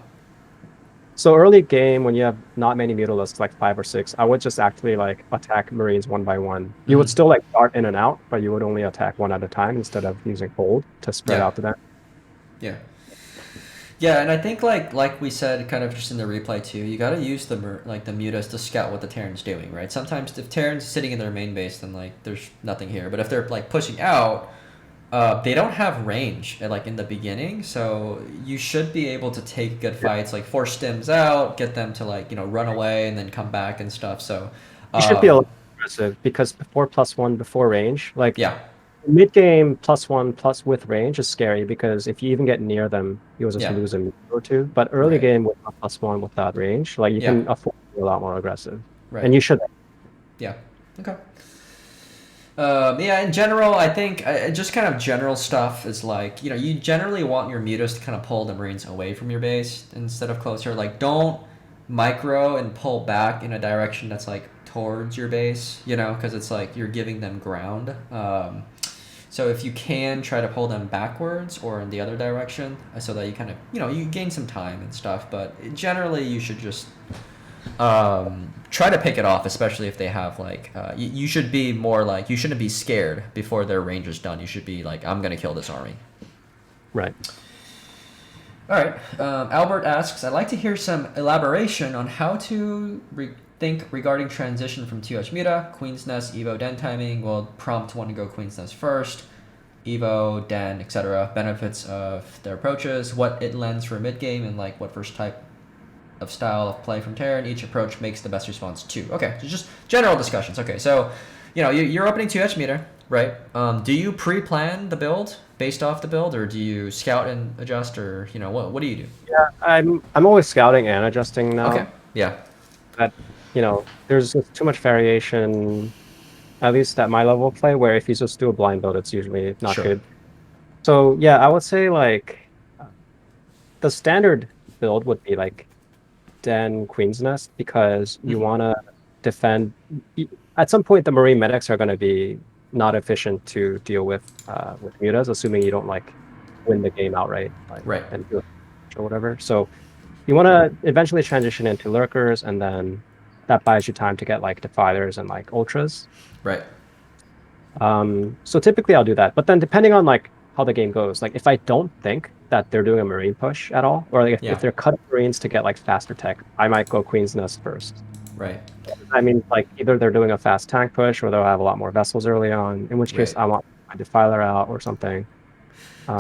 Speaker 2: So early game, when you have not many Mutalisks, like 5 or 6, I would just actually like attack Marines one by one. You would still like dart in and out, but you would only attack one at a time instead of using hold to spread out the damage.
Speaker 1: Yeah, and I think like we said, kind of just in the replay too, you got to use the Mutas to scout what the Terran's doing, right? Sometimes if Terran's sitting in their main base, then like there's nothing here. But if they're like pushing out, they don't have range like in the beginning, so you should be able to take good fights, like force stims out, get them to like run away and then come back and stuff. So
Speaker 2: you should be a little aggressive because before +1 before range, like mid game +1 plus with range is scary because if you even get near them, you'll just lose a minute or two. But early game with +1 without range, like you can afford to be a lot more aggressive, and you should.
Speaker 1: Yeah. Okay. In general, I think just kind of general stuff is like, you generally want your Mutas to kind of pull the Marines away from your base instead of closer. Like, don't micro and pull back in a direction that's like towards your base, because it's like you're giving them ground. So if you can, try to pull them backwards or in the other direction so that you kind of, you gain some time and stuff. But generally, you should just try to pick it off, especially if they have like you should be more like, you shouldn't be scared before their range is done. You should be like, I'm gonna kill this army.
Speaker 2: Right.
Speaker 1: All right. Albert asks, I'd like to hear some elaboration on how to think regarding transition from 2H Muta, Queen's Nest, Evo, Den timing will prompt one to go Queen's Nest first, Evo, Den, etc. Benefits of their approaches, what it lends for mid game, and like what first type of style of play from Terran each approach makes the best response to. Okay, so just general discussions. Okay, so you're opening 2H Muta. Right. Do you pre-plan the build based off the build, or do you scout and adjust, or what do you do?
Speaker 2: Yeah, I'm always scouting and adjusting
Speaker 1: Okay.
Speaker 2: now.
Speaker 1: Yeah.
Speaker 2: But there's just too much variation, at least at my level of play, where if you just do a blind build, it's usually not
Speaker 1: Sure.
Speaker 2: good. So yeah, I would say like the standard build would be like Den Queen's Nest because you
Speaker 1: Hmm.
Speaker 2: want to defend. At some point, the Marine medics are going to be not efficient to deal with mutas, assuming you don't like win the game outright, like
Speaker 1: Right.
Speaker 2: and do it or whatever. So you want to eventually transition into lurkers, and then that buys you time to get like defilers and like ultras.
Speaker 1: Right.
Speaker 2: So typically I'll do that. But then depending on like how the game goes, like if I don't think that they're doing a marine push at all, or like if
Speaker 1: Yeah.
Speaker 2: they're cutting marines to get like faster tech, I might go Queen's Nest first.
Speaker 1: Right.
Speaker 2: I mean, like either they're doing a fast tank push or they'll have a lot more vessels early on, in which case
Speaker 1: Right.
Speaker 2: I want my defiler out or something.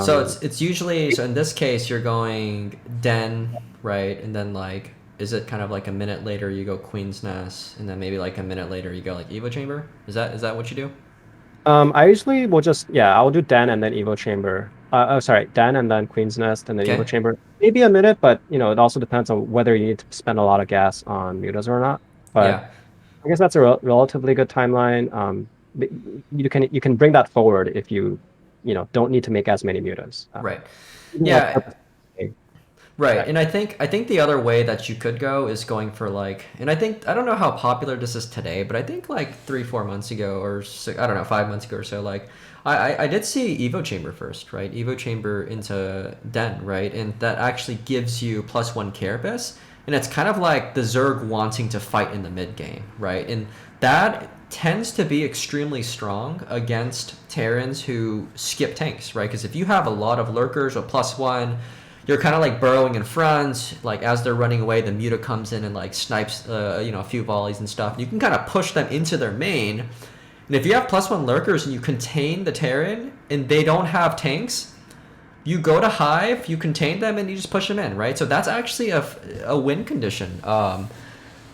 Speaker 1: So
Speaker 2: Um,
Speaker 1: it's usually, so in this case you're going Den, right, and then like is it kind of like a minute later you go Queen's Nest, and then maybe like a minute later you go like Evo Chamber? Is that what you do?
Speaker 2: I usually will just, yeah, I'll do Den and then Evo Chamber. Oh, sorry, Den and then Queen's Nest and then Evo
Speaker 1: Okay.
Speaker 2: Chamber. Maybe a minute, but it also depends on whether you need to spend a lot of gas on mutas or not. But
Speaker 1: Yeah.
Speaker 2: I guess that's a relatively good timeline. But you can bring that forward if you don't need to make as many mutas.
Speaker 1: Right.
Speaker 2: Even like
Speaker 1: Yeah.
Speaker 2: purpose.
Speaker 1: Right,
Speaker 2: Yeah.
Speaker 1: and I think the other way that you could go is going for like, and I don't know how popular this is today, but I think like 3 4 months ago or I don't know 5 months ago or so, like I did see Evo Chamber first, right? Evo Chamber into Den, right, and that actually gives you +1 carapace, and it's kind of like the Zerg wanting to fight in the mid game, right, and that tends to be extremely strong against Terrans who skip tanks, right? Because if you have a lot of lurkers or +1, you're kind of like burrowing in front. Like as they're running away, the Muta comes in and like snipes, a few volleys and stuff. You can kind of push them into their main. And if you have +1 lurkers and you contain the Terran and they don't have tanks, you go to Hive, you contain them, and you just push them in, right? So that's actually a win condition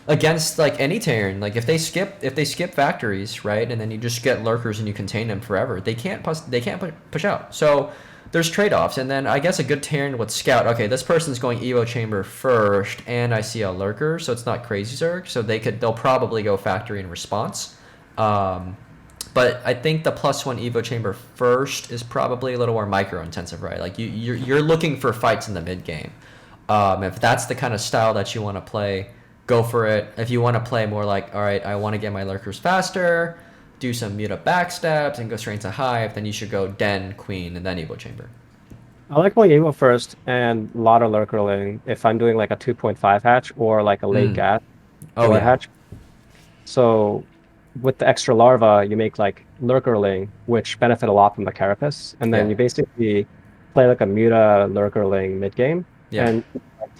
Speaker 1: against like any Terran. Like if they skip factories, right, and then you just get lurkers and you contain them forever, they can't push out. So there's trade-offs, and then I guess a good Terran would scout. Okay, this person's going Evo Chamber first, and I see a lurker, so it's not crazy Zerg. So they'll probably go factory in response. Um, but I think the +1 Evo Chamber first is probably a little more micro intensive, right? Like you're looking for fights in the mid game. If that's the kind of style that you want to play, go for it. If you want to play more like, all right, I want to get my lurkers faster, do some Muta backstabs, and go straight into Hive, then you should go Den, Queen, and then Evo Chamber.
Speaker 2: I like going Evo first and a lot of lurkerling if I'm doing like a 2.5 hatch or like a late
Speaker 1: Mm.
Speaker 2: gas
Speaker 1: Oh
Speaker 2: or
Speaker 1: yeah.
Speaker 2: hatch. So with the extra larva, you make like lurkerling, which benefit a lot from the carapace, and then
Speaker 1: Yeah.
Speaker 2: you basically play like a muta lurkerling mid game
Speaker 1: Yeah.
Speaker 2: and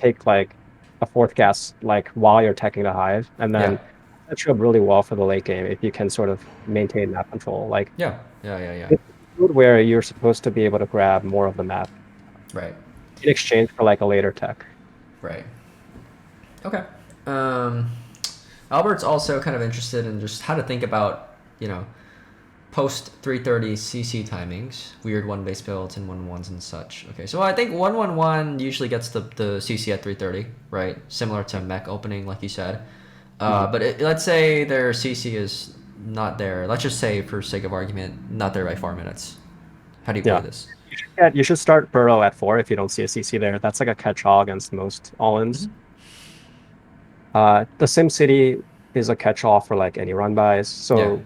Speaker 2: take like a fourth gas like while you're teching the hive, and
Speaker 1: Yeah.
Speaker 2: then that you up really well for the late game if you can sort of maintain map control. Like
Speaker 1: Yeah. Yeah. Yeah. Yeah.
Speaker 2: it's a mode where you're supposed to be able to grab more of the map
Speaker 1: Right.
Speaker 2: in exchange for like a later tech.
Speaker 1: Right. Okay. Um, Albert's also kind of interested in just how to think about, post 330 CC timings, weird one base builds and 1-1s and such. Okay, so I think 1-1-1 usually gets the CC at 330, right? Similar to mech opening, like you said. But let's say their CC is not there. Let's just say, for sake of argument, not there by 4 minutes. How do you play
Speaker 2: Yeah.
Speaker 1: this?
Speaker 2: Yeah, you should start Burrow at 4 if you don't see a CC there. That's like a catch-all against most all-ins. The SimCity is a catch-all for like any run-bys.
Speaker 1: Yeah.
Speaker 2: So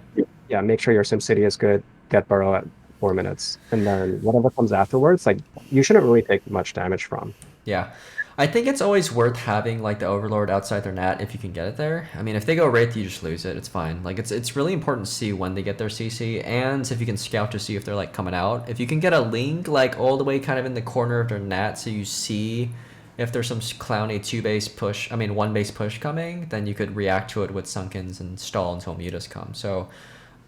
Speaker 2: yeah, make sure your SimCity is good. Get Burrow at 4 minutes, and then whatever comes afterwards, like you shouldn't really take much damage from.
Speaker 1: Yeah. I think it's always worth having like the Overlord outside their net if you can get it there. I mean, if they go Wraith, you just lose it. It's fine. Like it's really important to see when they get their CC, and if you can scout to see if they're like coming out. If you can get a link like all the way kind of in the corner of their net, so you see if there's some clowny 1 base push coming, then you could react to it with Sunkens and stall until Mutas come. So,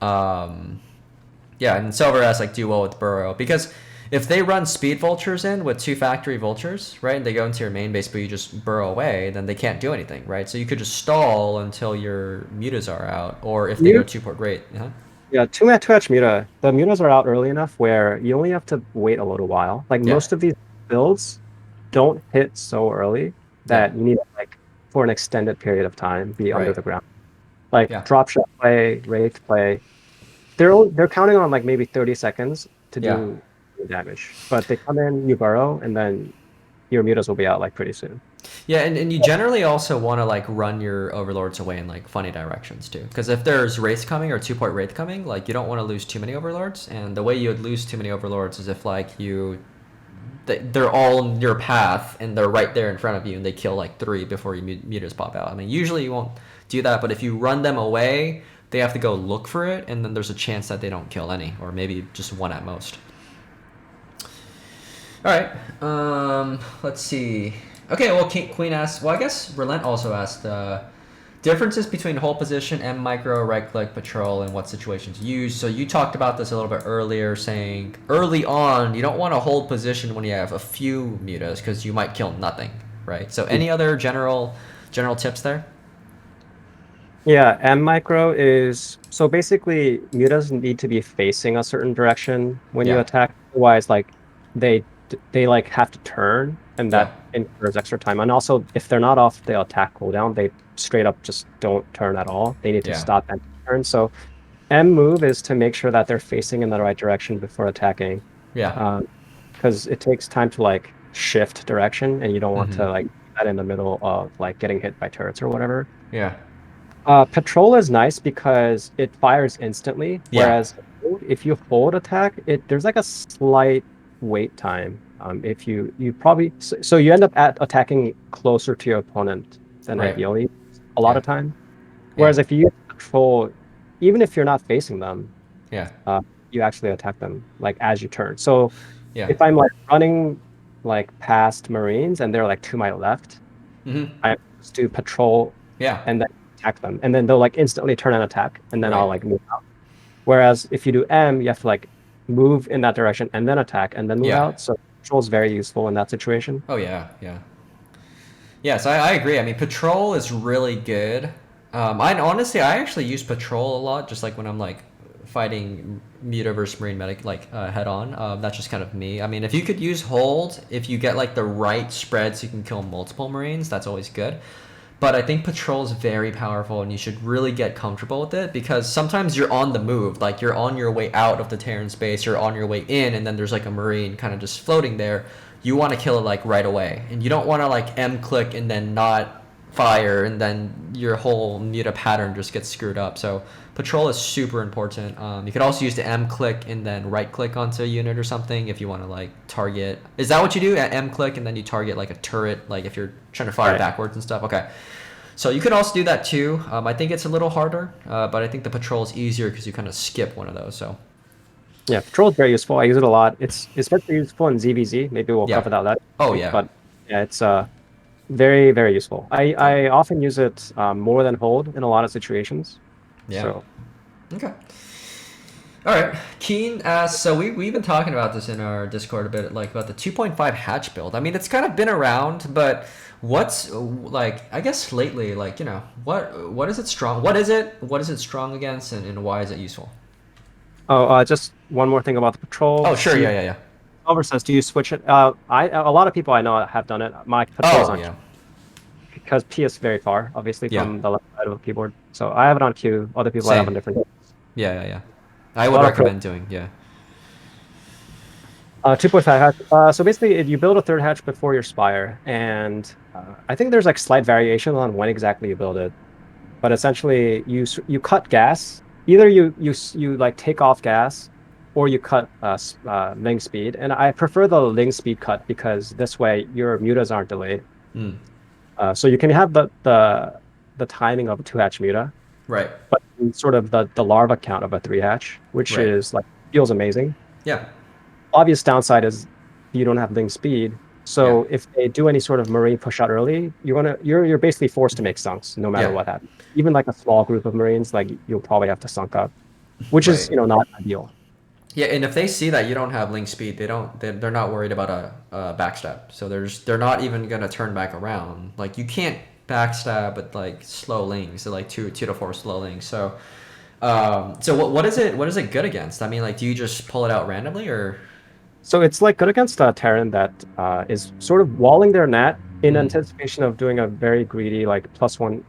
Speaker 1: yeah, and Silver has like do well with Burrow, because if they run speed vultures in with 2 factory vultures, right, and they go into your main base but you just burrow away, then they can't do anything, right? So you could just stall until your mutas are out, or if they go 2 port rate.
Speaker 2: Yeah, two Hatch Muta. The Mutas are out early enough where you only have to wait a little while. Like
Speaker 1: Yeah.
Speaker 2: most of these builds don't hit so early
Speaker 1: Yeah.
Speaker 2: that you need to, like, for an extended period of time, be under
Speaker 1: Right.
Speaker 2: the ground. Like
Speaker 1: Yeah.
Speaker 2: drop shot play, wraith play. They're counting on like maybe 30 seconds to
Speaker 1: Yeah.
Speaker 2: do damage. But they come in, you burrow, and then your mutas will be out like pretty soon.
Speaker 1: Yeah, and you generally also want to like run your overlords away in like funny directions too, because if there's wraiths coming or 2-point wraith coming, like you don't want to lose too many overlords, and the way you would lose too many overlords is if like they're all in your path and they're right there in front of you and they kill like 3 before your meters pop out. I mean, usually you won't do that, but if you run them away, they have to go look for it, and then there's a chance that they don't kill any, or maybe just 1 at most. All right, let's see. Okay, well, Queen asked, well, I guess Relent also asked, differences between hold position and micro, right-click, patrol, and what situations use. So you talked about this a little bit earlier, saying early on, you don't want to hold position when you have a few mutas because you might kill nothing, right? So any other general tips there?
Speaker 2: Yeah, M micro is so basically mutas need to be facing a certain direction when you
Speaker 1: Yeah,
Speaker 2: attack. Otherwise, like they like have to turn, and
Speaker 1: yeah,
Speaker 2: that incurs extra time. And also, if they're not off the attack cooldown, they straight up just don't turn at all. They need to
Speaker 1: yeah,
Speaker 2: stop and turn. So M move is to make sure that they're facing in the right direction before attacking,
Speaker 1: yeah.
Speaker 2: because it takes time to like shift direction, and you don't want
Speaker 1: Mm-hmm.
Speaker 2: to like do that in the middle of like getting hit by turrets or whatever.
Speaker 1: Yeah,
Speaker 2: Patrol is nice because it fires instantly,
Speaker 1: yeah,
Speaker 2: whereas if you hold attack, there's like a slight wait time. If you probably so you end up attacking closer to your opponent than
Speaker 1: right.
Speaker 2: ideally a lot
Speaker 1: Yeah,
Speaker 2: of time.
Speaker 1: yeah,
Speaker 2: Whereas if you use patrol, even if you're not facing them,
Speaker 1: yeah,
Speaker 2: uh, you actually attack them like as you turn. So
Speaker 1: yeah.
Speaker 2: if I'm like running like past Marines and they're like to my left,
Speaker 1: Mm-hmm.
Speaker 2: I just do patrol
Speaker 1: Yeah,
Speaker 2: and then attack them, and then they'll like instantly turn and attack, and then
Speaker 1: right.
Speaker 2: I'll like move out. Whereas if you do M, you have to like move in that direction and then attack and then move
Speaker 1: Yeah.
Speaker 2: out. So patrol is very useful in that situation.
Speaker 1: Oh yeah, yeah. Yes, I agree. I mean, patrol is really good. I honestly, I actually use patrol a lot, just like when I'm like fighting Muta versus Marine Medic, like head on. That's just kind of me. I mean, if you could use hold, if you get like the right spread, so you can kill multiple Marines, that's always good. But I think patrol is very powerful, and you should really get comfortable with it, because sometimes you're on the move, like you're on your way out of the Terran space, you're on your way in, and then there's like a Marine kind of just floating there. You want to kill it like right away, and you don't want to like M click and then not fire, and then your whole muta pattern just gets screwed up. So patrol is super important. You could also use the M click and then right click onto a unit or something if you want to like target. Is that what you do at M click and then you target like a turret, like if you're trying to fire
Speaker 2: Right.
Speaker 1: backwards and stuff? Okay. So you could also do that too. I think it's a little harder, but I think the patrol is easier because you kind of skip one of those. So
Speaker 2: Yeah, patrol is very useful. I use it a lot. It's especially useful in ZvZ. Maybe we'll
Speaker 1: yeah.
Speaker 2: cover that later.
Speaker 1: Oh yeah.
Speaker 2: But yeah, it's very, very useful.
Speaker 1: Cool.
Speaker 2: I often use it more than hold in a lot of situations.
Speaker 1: Yeah.
Speaker 2: So
Speaker 1: Okay. All right. Keen asks, so we've been talking about this in our Discord a bit, like about the 2.5 hatch build. I mean, it's kind of been around, but what's like, I guess lately, like, you know, what is it strong? What is it? What is it strong against, and why is it useful?
Speaker 2: just one more thing about the patrol.
Speaker 1: Oh, sure. Yeah, yeah, yeah.
Speaker 2: Oliver says, do you switch it? A lot of people I know have done it. My patrol's
Speaker 1: Oh,
Speaker 2: on
Speaker 1: yeah.
Speaker 2: because P is very far, obviously,
Speaker 1: Yeah.
Speaker 2: from the left side of the keyboard. So I have it on Q. Other people have
Speaker 1: Same.
Speaker 2: on different.
Speaker 1: Yeah, yeah, yeah. I
Speaker 2: A
Speaker 1: would
Speaker 2: lot of pro
Speaker 1: recommend doing, yeah.
Speaker 2: 2.5 hatch. So basically, you build a third hatch before your spire, and I think there's like slight variation on when exactly you build it. But essentially, you cut gas. Either you like take off gas, or you cut ling speed. And I prefer the ling speed cut because this way your mutas aren't delayed.
Speaker 1: Mm.
Speaker 2: So you can have the timing of a 2 hatch muta,
Speaker 1: Right.
Speaker 2: but sort of the larva count of a 3 hatch, which
Speaker 1: Right.
Speaker 2: is like feels amazing.
Speaker 1: Yeah.
Speaker 2: Obvious downside is you don't have ling speed.
Speaker 1: Yeah.
Speaker 2: So if they do any sort of marine push out early, you're basically forced to make sunks no matter
Speaker 1: Yeah.
Speaker 2: what happens. Even like a small group of marines, like you'll probably have to sunk up, which is
Speaker 1: Right.
Speaker 2: not ideal.
Speaker 1: Yeah, and if they see that you don't have link speed, they're not worried about a backstab. So they're not even gonna turn back around. Like you can't backstab with like slow links, so like two to four slow links. So So what is it? What is it good against? I mean, like, do you just pull it out randomly, or?
Speaker 2: So it's like good against a Terran that is sort of walling their net in
Speaker 1: Mhm.
Speaker 2: anticipation of doing a very greedy like +1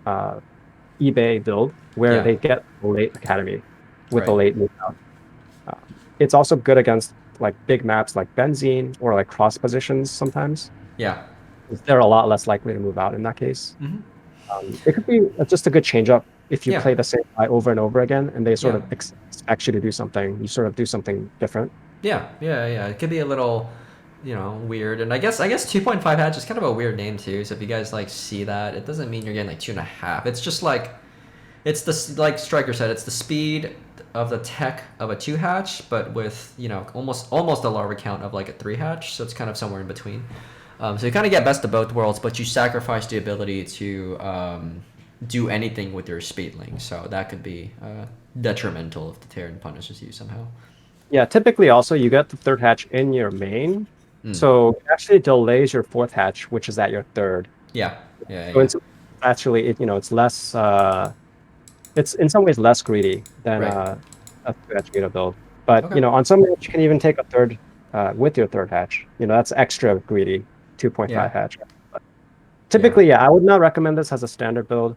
Speaker 2: eBay build where
Speaker 1: Yeah.
Speaker 2: they get a late academy with a
Speaker 1: Right.
Speaker 2: late move out. It's also good against like big maps like Benzene or like cross positions sometimes.
Speaker 1: Yeah.
Speaker 2: They're a lot less likely to move out in that case.
Speaker 1: Hmm.
Speaker 2: It could be just a good change up if you
Speaker 1: Yeah.
Speaker 2: play the same guy over and over again and they sort
Speaker 1: Yeah.
Speaker 2: of expect you to do something. You sort of do something different.
Speaker 1: Yeah. Yeah. Yeah. It could be a little, weird. And I guess 2.5 hatch is kind of a weird name too. So if you guys like see that, it doesn't mean you're getting like 2.5. It's just like it's the like StRyKeR said, it's the speed of the tech of a 2 hatch, but with almost a larva count of like a 3 hatch. So it's kind of somewhere in between. So you kind of get best of both worlds, but you sacrifice the ability to do anything with your speedling. So that could be detrimental if the Terran punishes you somehow.
Speaker 2: Yeah, typically also you get the third hatch in your main.
Speaker 1: Mm.
Speaker 2: So it actually delays your fourth hatch, which is at your third.
Speaker 1: Yeah, yeah,
Speaker 2: So
Speaker 1: yeah.
Speaker 2: it's actually it's less it's in some ways less greedy than
Speaker 1: Right.
Speaker 2: a two hatch Muta build. But
Speaker 1: Okay.
Speaker 2: on some maps you can even take a third with your third hatch. That's extra greedy, 2.5
Speaker 1: Yeah.
Speaker 2: hatch. But
Speaker 1: Yeah.
Speaker 2: typically, yeah, I would not recommend this as a standard build.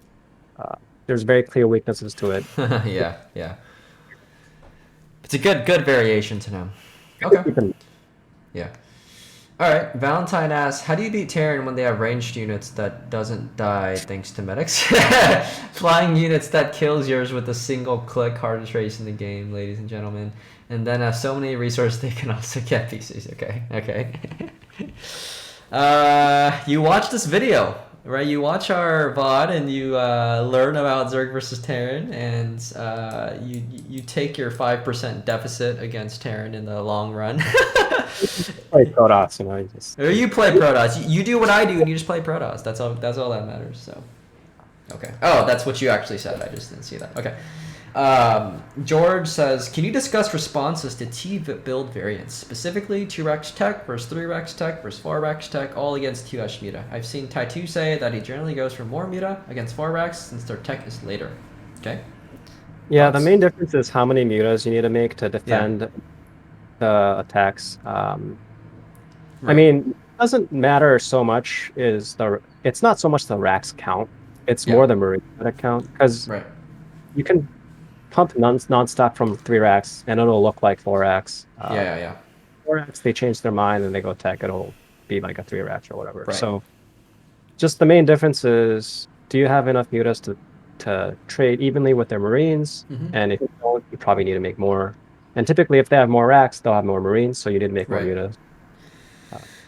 Speaker 2: Uh, there's very clear weaknesses to it.
Speaker 1: Yeah. Yeah. It's a good variation to know. Okay. Yeah. All right. Valentine asks, how do you beat Terran when they have ranged units that doesn't die thanks to medics? Flying units that kills yours with a single click, hardest race in the game, ladies and gentlemen. And then have so many resources they can also get pieces. Okay. Okay. You watch this video, right? You watch our VOD and you learn about Zerg versus Terran, and you take your 5% deficit against Terran in the long run.
Speaker 2: Play Protoss,
Speaker 1: Or you play Protoss. You do what I do, and you just play Protoss. That's all. That's all that matters. So, okay. Oh, that's what you actually said. I just didn't see that. Okay. George says, can you discuss responses to T build variants, specifically 2-Rex Tech versus 3-Rex Tech versus 4-Rex Tech, all against 2-Hatch Muta? I've seen Tai2 say that he generally goes for more Muta against 4-Rex since their tech is later. Okay.
Speaker 2: Yeah,
Speaker 1: Thoughts?
Speaker 2: the main difference is how many mutas you need to make to defend the attacks. I
Speaker 1: Right.
Speaker 2: mean, it doesn't matter so much it's not so much the racks count, it's
Speaker 1: Yeah.
Speaker 2: more the marine that count, because
Speaker 1: Right.
Speaker 2: you can pump non-stop from 3 racks and it'll look like 4 racks.
Speaker 1: Yeah. Yeah.
Speaker 2: 4 racks, they change their mind and they go tech, it'll be like a 3 racks or whatever.
Speaker 1: Right.
Speaker 2: So just the main difference is, do you have enough mutas to trade evenly with their marines?
Speaker 1: Mhm.
Speaker 2: And if you don't, you probably need to make more. And typically, if they have more racks, they'll have more marines, so you need to make more
Speaker 1: Right.
Speaker 2: mutas.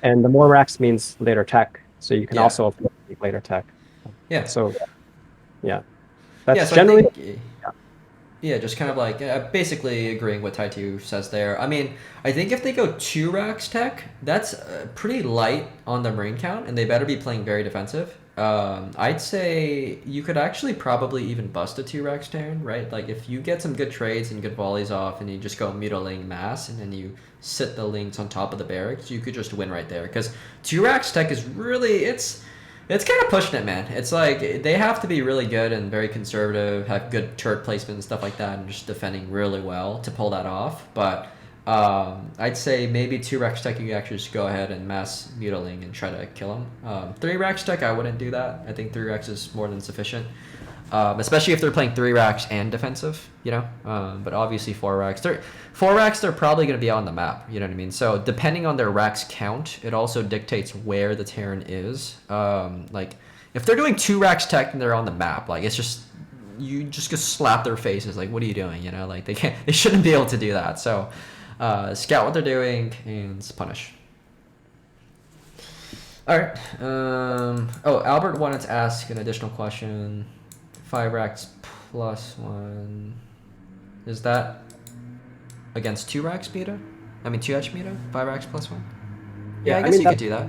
Speaker 2: And the more racks means later tech, so you can
Speaker 1: Yeah.
Speaker 2: also afford to make later tech.
Speaker 1: Yeah.
Speaker 2: So, yeah,
Speaker 1: Yeah.
Speaker 2: that's
Speaker 1: So
Speaker 2: generally.
Speaker 1: I think. Yeah, just kind of like basically agreeing what Tai2 says there. I mean, I think if they go 2-Rax Tech, that's pretty light on the marine count, and they better be playing very defensive. I'd say you could actually probably even bust a 2-Rax Terran, right? Like if you get some good trades and good volleys off, and you just go mutilating mass, and then you sit the links on top of the barracks, you could just win right there. Because 2-Rax Tech is really it's kind of pushing it, man. It's like they have to be really good and very conservative, have good turret placement and stuff like that, and just defending really well to pull that off. But I'd say maybe 2-Rex Tech, you can actually just go ahead and mass mutiling and try to kill him. 3-Rex Tech, I wouldn't do that. I think 3-Rex is more than sufficient. Especially if they're playing 3-Racks and defensive, but obviously 4-Racks. 4-Racks, they're probably going to be on the map, you know what I mean? So depending on their racks count, it also dictates where the Terran is. Like, if they're doing 2-Racks tech and they're on the map, like, it's just, you just slap their faces, like, what are you doing, Like, they shouldn't be able to do that. So, scout what they're doing and punish. All right. Albert wanted to ask an additional question. 5-Racks plus 1. Is that against 2-Racks Muta? I mean 2-Hatch Muta? 5-Racks plus 1? Yeah, I guess you could do that.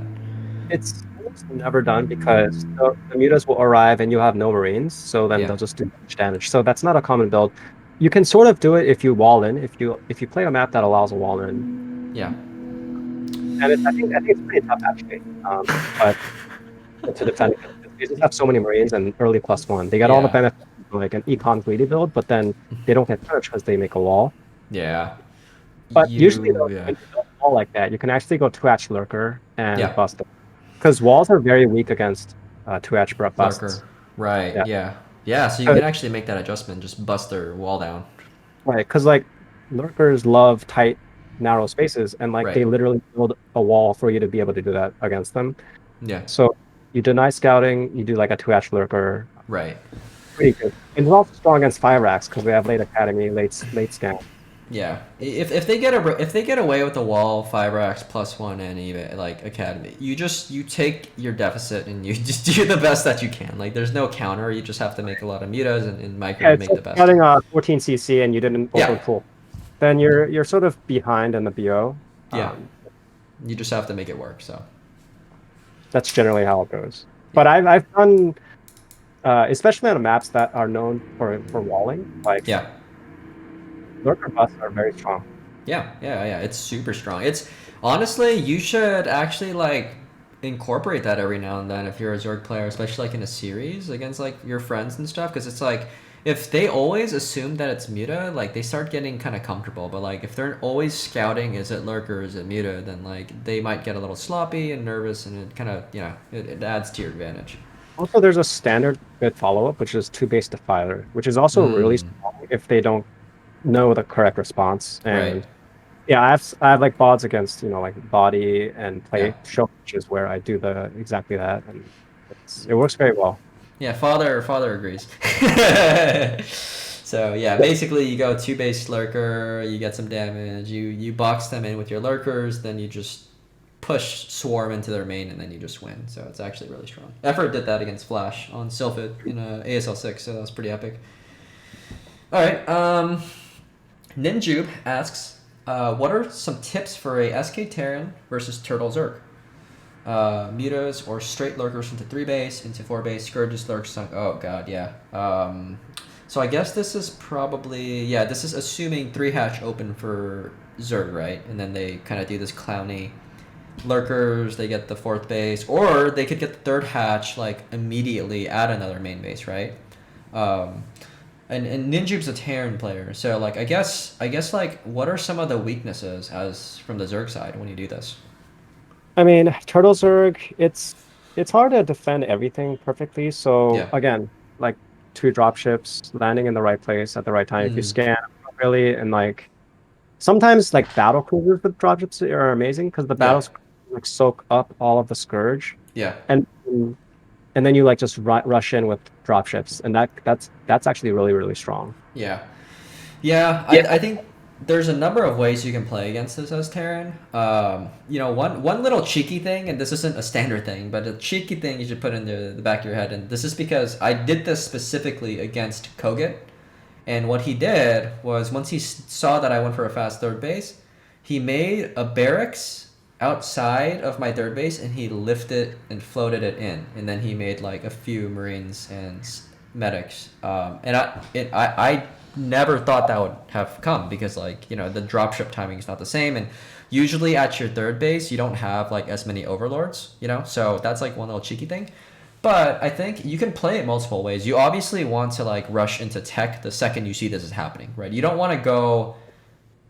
Speaker 2: It's almost never done because the mutas will arrive and you have no marines, so then they'll just do damage. So that's not a common build. You can sort of do it if you wall in, if you play a map that allows a wall in.
Speaker 1: Yeah.
Speaker 2: And I think it's pretty tough actually. But to defend it, they just have so many marines and early plus 1. They get all the benefits of like an econ greedy build, but then they don't get punished because they make a wall.
Speaker 1: Yeah.
Speaker 2: But usually, though,
Speaker 1: Yeah.
Speaker 2: when you build a wall like that, you can actually go two hatch lurker and
Speaker 1: Yeah.
Speaker 2: bust it because walls are very weak against two hatch
Speaker 1: Lurker.
Speaker 2: busts.
Speaker 1: Right.
Speaker 2: Yeah,
Speaker 1: Yeah. Yeah. So you can actually make that adjustment. Just bust their wall down.
Speaker 2: right. Because like lurkers love tight, narrow spaces, and like
Speaker 1: Right.
Speaker 2: they literally build a wall for you to be able to do that against them.
Speaker 1: Yeah.
Speaker 2: So you deny scouting, you do like a two hatch lurker.
Speaker 1: Right.
Speaker 2: Pretty good. And it's also strong against fire racks because we have late academy, late scan.
Speaker 1: Yeah. If they if they get away with the wall, 5x +1 and even like academy, you take your deficit and you just do the best that you can. Like there's no counter. You just have to make a lot of mutas and micro
Speaker 2: Yeah,
Speaker 1: to
Speaker 2: it's
Speaker 1: make
Speaker 2: like
Speaker 1: the best.
Speaker 2: scouting a 14 CC and you didn't open
Speaker 1: Yeah.
Speaker 2: full. Then you're sort of behind in the BO.
Speaker 1: Yeah. You just have to make it work. So.
Speaker 2: That's generally how it goes.
Speaker 1: Yeah.
Speaker 2: But I've done especially on maps that are known for walling, like
Speaker 1: Yeah.
Speaker 2: lurker busts are very strong.
Speaker 1: Yeah. It's super strong. It's honestly, you should actually like incorporate that every now and then if you're a Zerg player, especially like in a series against like your friends and stuff. Because it's like if they always assume that it's Muta, like they start getting kind of comfortable. But like if they're always scouting, is it lurker, is it Muta, then like they might get a little sloppy and nervous, and it kind of it adds to your advantage.
Speaker 2: Also, there's a standard bit follow-up, which is two base defiler, which is also really
Speaker 1: Mm,
Speaker 2: strong if they don't know the correct response.
Speaker 1: right.
Speaker 2: And yeah, I have like bods against, like body and
Speaker 1: Yeah.
Speaker 2: play show, which is where I do the exactly that. And it works very well.
Speaker 1: Yeah, father agrees. So yeah, basically you go two base lurker, you get some damage, you box them in with your lurkers, then you just push swarm into their main, and then you just win. So it's actually really strong. Effort did that against Flash on Sylphid in ASL 6, so that was pretty epic. All right, Ninjube asks, what are some tips for a SK Terran versus Turtle Zerg? Mutas or straight lurkers into 3 base, into 4 base, Scourges, lurks, sunk. Oh god, yeah. So I guess this is probably, yeah, this is assuming 3 hatch open for Zerg, right? And then they kind of do this clowny lurkers, they get the 4th base, or they could get the 3rd hatch like immediately at another main base, right? And Ninjube's a Terran player, so like I guess like what are some of the weaknesses as from the Zerg side when you do this?
Speaker 2: I mean, Turtle Zerg, it's hard to defend everything perfectly. So
Speaker 1: Yeah.
Speaker 2: again, like two dropships landing in the right place at the right time. If you
Speaker 1: Mm,
Speaker 2: scan appropriately and like sometimes like battle cruisers with dropships are amazing because the
Speaker 1: yeah.
Speaker 2: battles like soak up all of the scourge
Speaker 1: Yeah.
Speaker 2: and and then you like just rush in with dropships and that's actually really really strong.
Speaker 1: Yeah. Yeah,
Speaker 2: Yeah.
Speaker 1: I think there's a number of ways you can play against this as Terran. One little cheeky thing, and this isn't a standard thing, but a cheeky thing you should put in the back of your head, and this is because I did this specifically against Kogut, and what he did was once he saw that I went for a fast 3rd base, he made a barracks outside of my 3rd base, and he lifted and floated it in, and then he made like a few Marines and medics, and I never thought that would have come because like the dropship timing is not the same, and usually at your 3rd base you don't have like as many overlords, so that's like one little cheeky thing. But I think you can play it multiple ways. You obviously want to like rush into tech the second you see this is happening, right? You don't want to go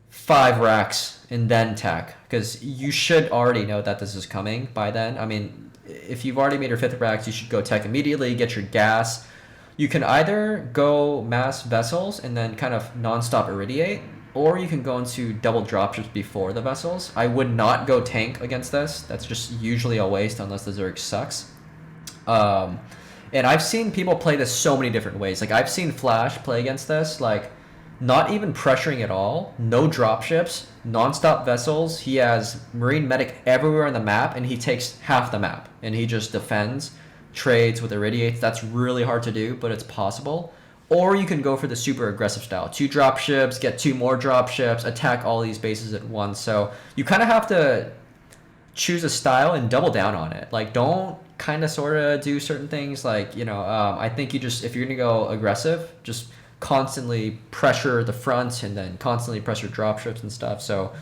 Speaker 1: 5 racks and then tech because you should already know that this is coming by then. I mean, if you've already made your 5th racks, you should go tech immediately, get your gas. You can either go mass vessels and then kind of non-stop irradiate, or you can go into double dropships before the vessels. I would not go tank against this. That's just usually a waste unless the Zerg sucks. And I've seen people play this so many different ways. Like I've seen Flash play against this, like not even pressuring at all, no dropships, non-stop vessels. He has Marine Medic everywhere on the map, and he takes half the map, and he just defends, trades with irradiates. That's really hard to do, but it's possible. Or you can go for the super aggressive style. 2 dropships, get 2 more dropships, attack all these bases at once. So you kind of have to choose a style and double down on it. Like don't kind of sort of do certain things like, I think you just, if you're going to go aggressive, just constantly pressure the front and then constantly pressure dropships and stuff. So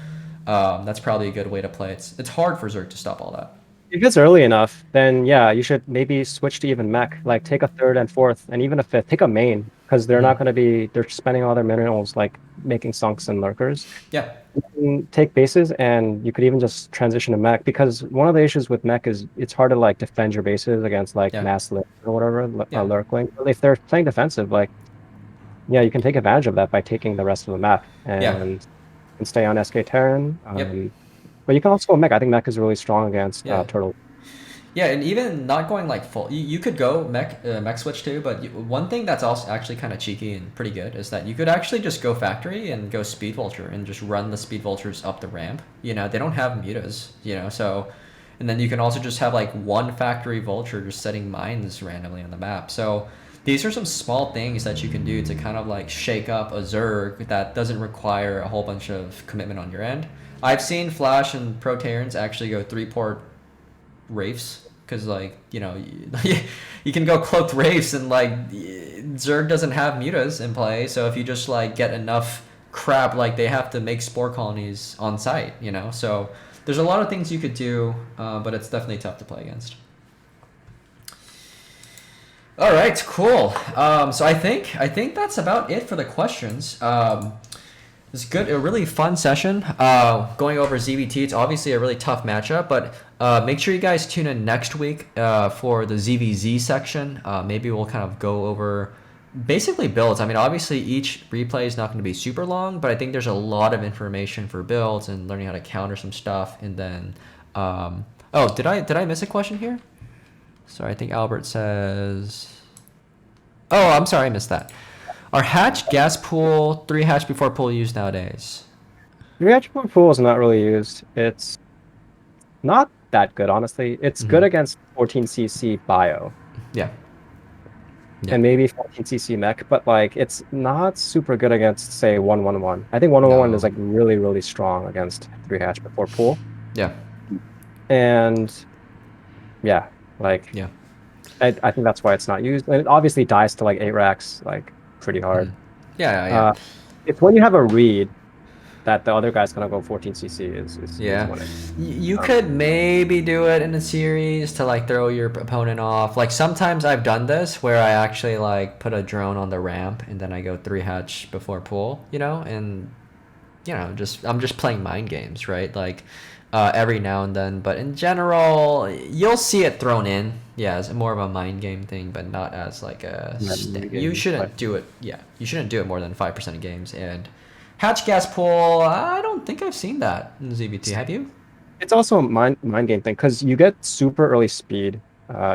Speaker 1: that's probably a good way to play. It's hard for Zerg to stop all that.
Speaker 2: If it's early enough, then yeah, you should maybe switch to even mech, like take a 3rd and 4th and even a 5th, take a main because they're not going to be, they're spending all their minerals like making sunks and lurkers.
Speaker 1: Yeah.
Speaker 2: You can take bases and you could even just transition to mech, because one of the issues with mech is it's hard to like defend your bases against like
Speaker 1: Yeah.
Speaker 2: mass link or whatever,
Speaker 1: Yeah.
Speaker 2: lurkling. But if they're playing defensive, like, yeah, you can take advantage of that by taking the rest of the map
Speaker 1: Yeah.
Speaker 2: and stay on SK Terran.
Speaker 1: Yep.
Speaker 2: But you can also go mech. I think mech is really strong against
Speaker 1: Yeah.
Speaker 2: turtle.
Speaker 1: Yeah, and even not going like full, you could go mech switch too. But one thing that's also actually kind of cheeky and pretty good is that you could actually just go factory and go speed vulture and just run the speed vultures up the ramp. You know, they don't have mutas. You know, so, and then you can also just have like one factory vulture just setting mines randomly on the map. So these are some small things that you can do to kind of like shake up a Zerg that doesn't require a whole bunch of commitment on your end. I've seen Flash and Pro Terrans actually go 3-port Wraiths, because like, you know, you can go cloaked Wraiths, and like Zerg doesn't have mutas in play, so if you just like get enough crap, like they have to make spore colonies on site, you know, so there's a lot of things you could do, but it's definitely tough to play against. All right, cool. So I think that's about it for the questions. It's good, a really fun session going over ZvT. It's obviously a really tough matchup, but make sure you guys tune in next week for the ZvZ section. Maybe we'll kind of go over basically builds. I mean, obviously each replay is not going to be super long, but I think there's a lot of information for builds and learning how to counter some stuff. And then, oh, did I miss a question here? Sorry, I think Albert says, oh, I'm sorry, I missed that. Are hatch, gas pool, 3 hatch before pool used nowadays?
Speaker 2: 3 hatch before pool is not really used. It's not that good, honestly. It's good against 14cc bio.
Speaker 1: Yeah.
Speaker 2: And maybe 14cc mech, but like it's not super good against, say, 111. I think 111 is like really, really strong against 3 hatch before pool.
Speaker 1: Yeah.
Speaker 2: And yeah, like,
Speaker 1: yeah,
Speaker 2: I think that's why it's not used. And it obviously dies to like 8 racks, like pretty hard.
Speaker 1: Yeah.
Speaker 2: It's when you have a read that the other guy's gonna go 14cc is
Speaker 1: yeah. You could maybe do it in a series to like throw your opponent off. Like sometimes I've done this where I actually like put a drone on the ramp and then I go 3 hatch before pool, you know, and you know, I'm just playing mind games, right? Like every now and then, but in general, you'll see it thrown in. Yeah, it's more of a mind game thing, but not as like a. You shouldn't do it. Yeah, you shouldn't do it more than 5% of games. And hatch gas pool, I don't think I've seen that in ZvT. Have you?
Speaker 2: It's also a mind game thing because you get super early speed.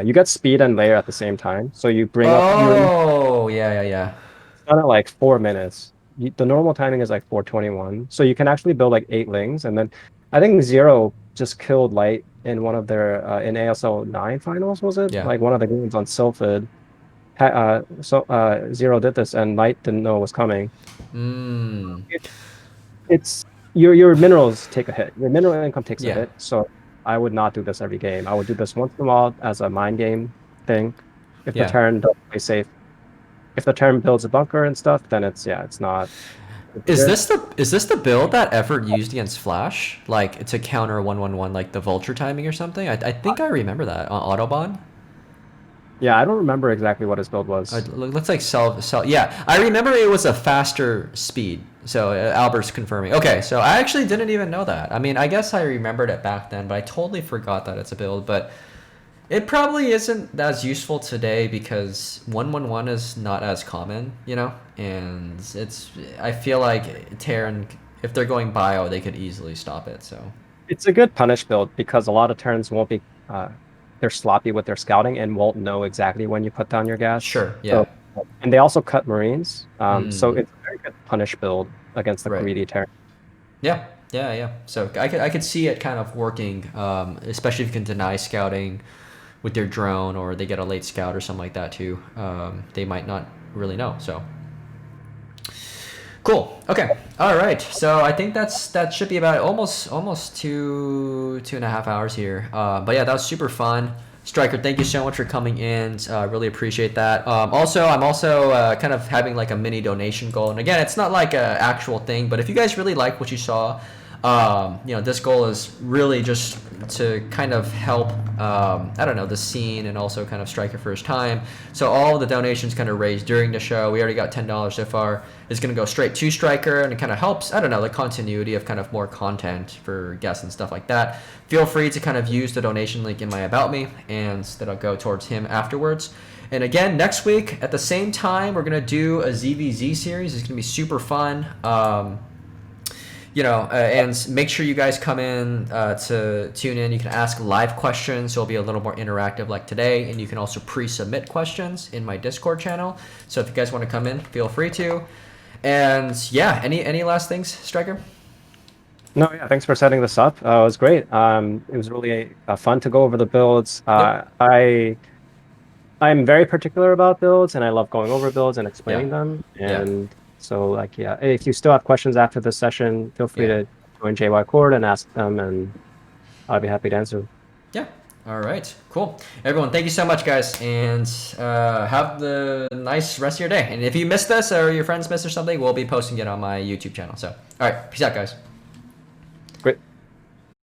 Speaker 2: You get speed and layer at the same time, so you bring up.
Speaker 1: Oh, yeah.
Speaker 2: It's done at like 4 minutes. The normal timing is like 4:21, so you can actually build like 8 lings, and then I think Zero just killed Light in one of their in ASL 9 finals, was it?
Speaker 1: Yeah.
Speaker 2: Like one of the games on Sylphid. Zero did this, and Light didn't know it was coming. It's your minerals take a hit. Your mineral income takes a hit. So I would not do this every game. I would do this once in a while as a mind game thing. If the Terran doesn't play safe, if the Terran builds a bunker and stuff, then it's not.
Speaker 1: Is this the build that Effort used against Flash, like to counter 111, like the vulture timing or something? I think I remember that on Autobahn.
Speaker 2: Yeah, I don't remember exactly what his build was.
Speaker 1: It looks like cell. Yeah, I remember it was a faster speed. So Albert's confirming. Okay, so I actually didn't even know that. I mean, I guess I remembered it back then, but I totally forgot that it's a build. But it probably isn't as useful today because 111 is not as common, you know? And I feel like Terran, if they're going bio, they could easily stop it, so.
Speaker 2: It's a good punish build because a lot of Terrans won't be, they're sloppy with their scouting and won't know exactly when you put down your gas.
Speaker 1: Sure, yeah.
Speaker 2: So, and they also cut Marines, so it's a very good punish build against the greedy Terran.
Speaker 1: Yeah. So I could see it kind of working, especially if you can deny scouting with their drone, or they get a late scout or something like that too. They might not really know. So cool. Okay. All right. So I think that should be about almost 2.5 hours here. But yeah, that was super fun. StRyKeR, thank you so much for coming in. Really appreciate that. I'm also kind of having like a mini donation goal. And again, it's not like an actual thing, but if you guys really like what you saw, This goal is really just to kind of help, the scene and also kind of StRyKeR first time. So all the donations kind of raised during the show, we already got $10 so far, is going to go straight to StRyKeR, and it kind of helps, the continuity of kind of more content for guests and stuff like that. Feel free to kind of use the donation link in my About Me, and that'll go towards him afterwards. And again, next week at the same time, we're going to do a ZvZ series. It's going to be super fun. And make sure you guys come in to tune in. You can ask live questions, so it'll be a little more interactive like today, and you can also pre-submit questions in my Discord channel. So if you guys want to come in, feel free to. And yeah, any last things, StRyKeR?
Speaker 2: No, yeah, thanks for setting this up. It was great. It was really fun to go over the builds.
Speaker 1: Yep.
Speaker 2: I'm very particular about builds, and I love going over builds and explaining them.
Speaker 1: Yeah.
Speaker 2: And so, if you still have questions after this session, feel free to join JYCord and ask them, and I'll be happy to answer.
Speaker 1: Yeah. All right. Cool. Everyone, thank you so much, guys, and have the nice rest of your day. And if you missed this or your friends missed or something, we'll be posting it on my YouTube channel. So, all right. Peace out, guys.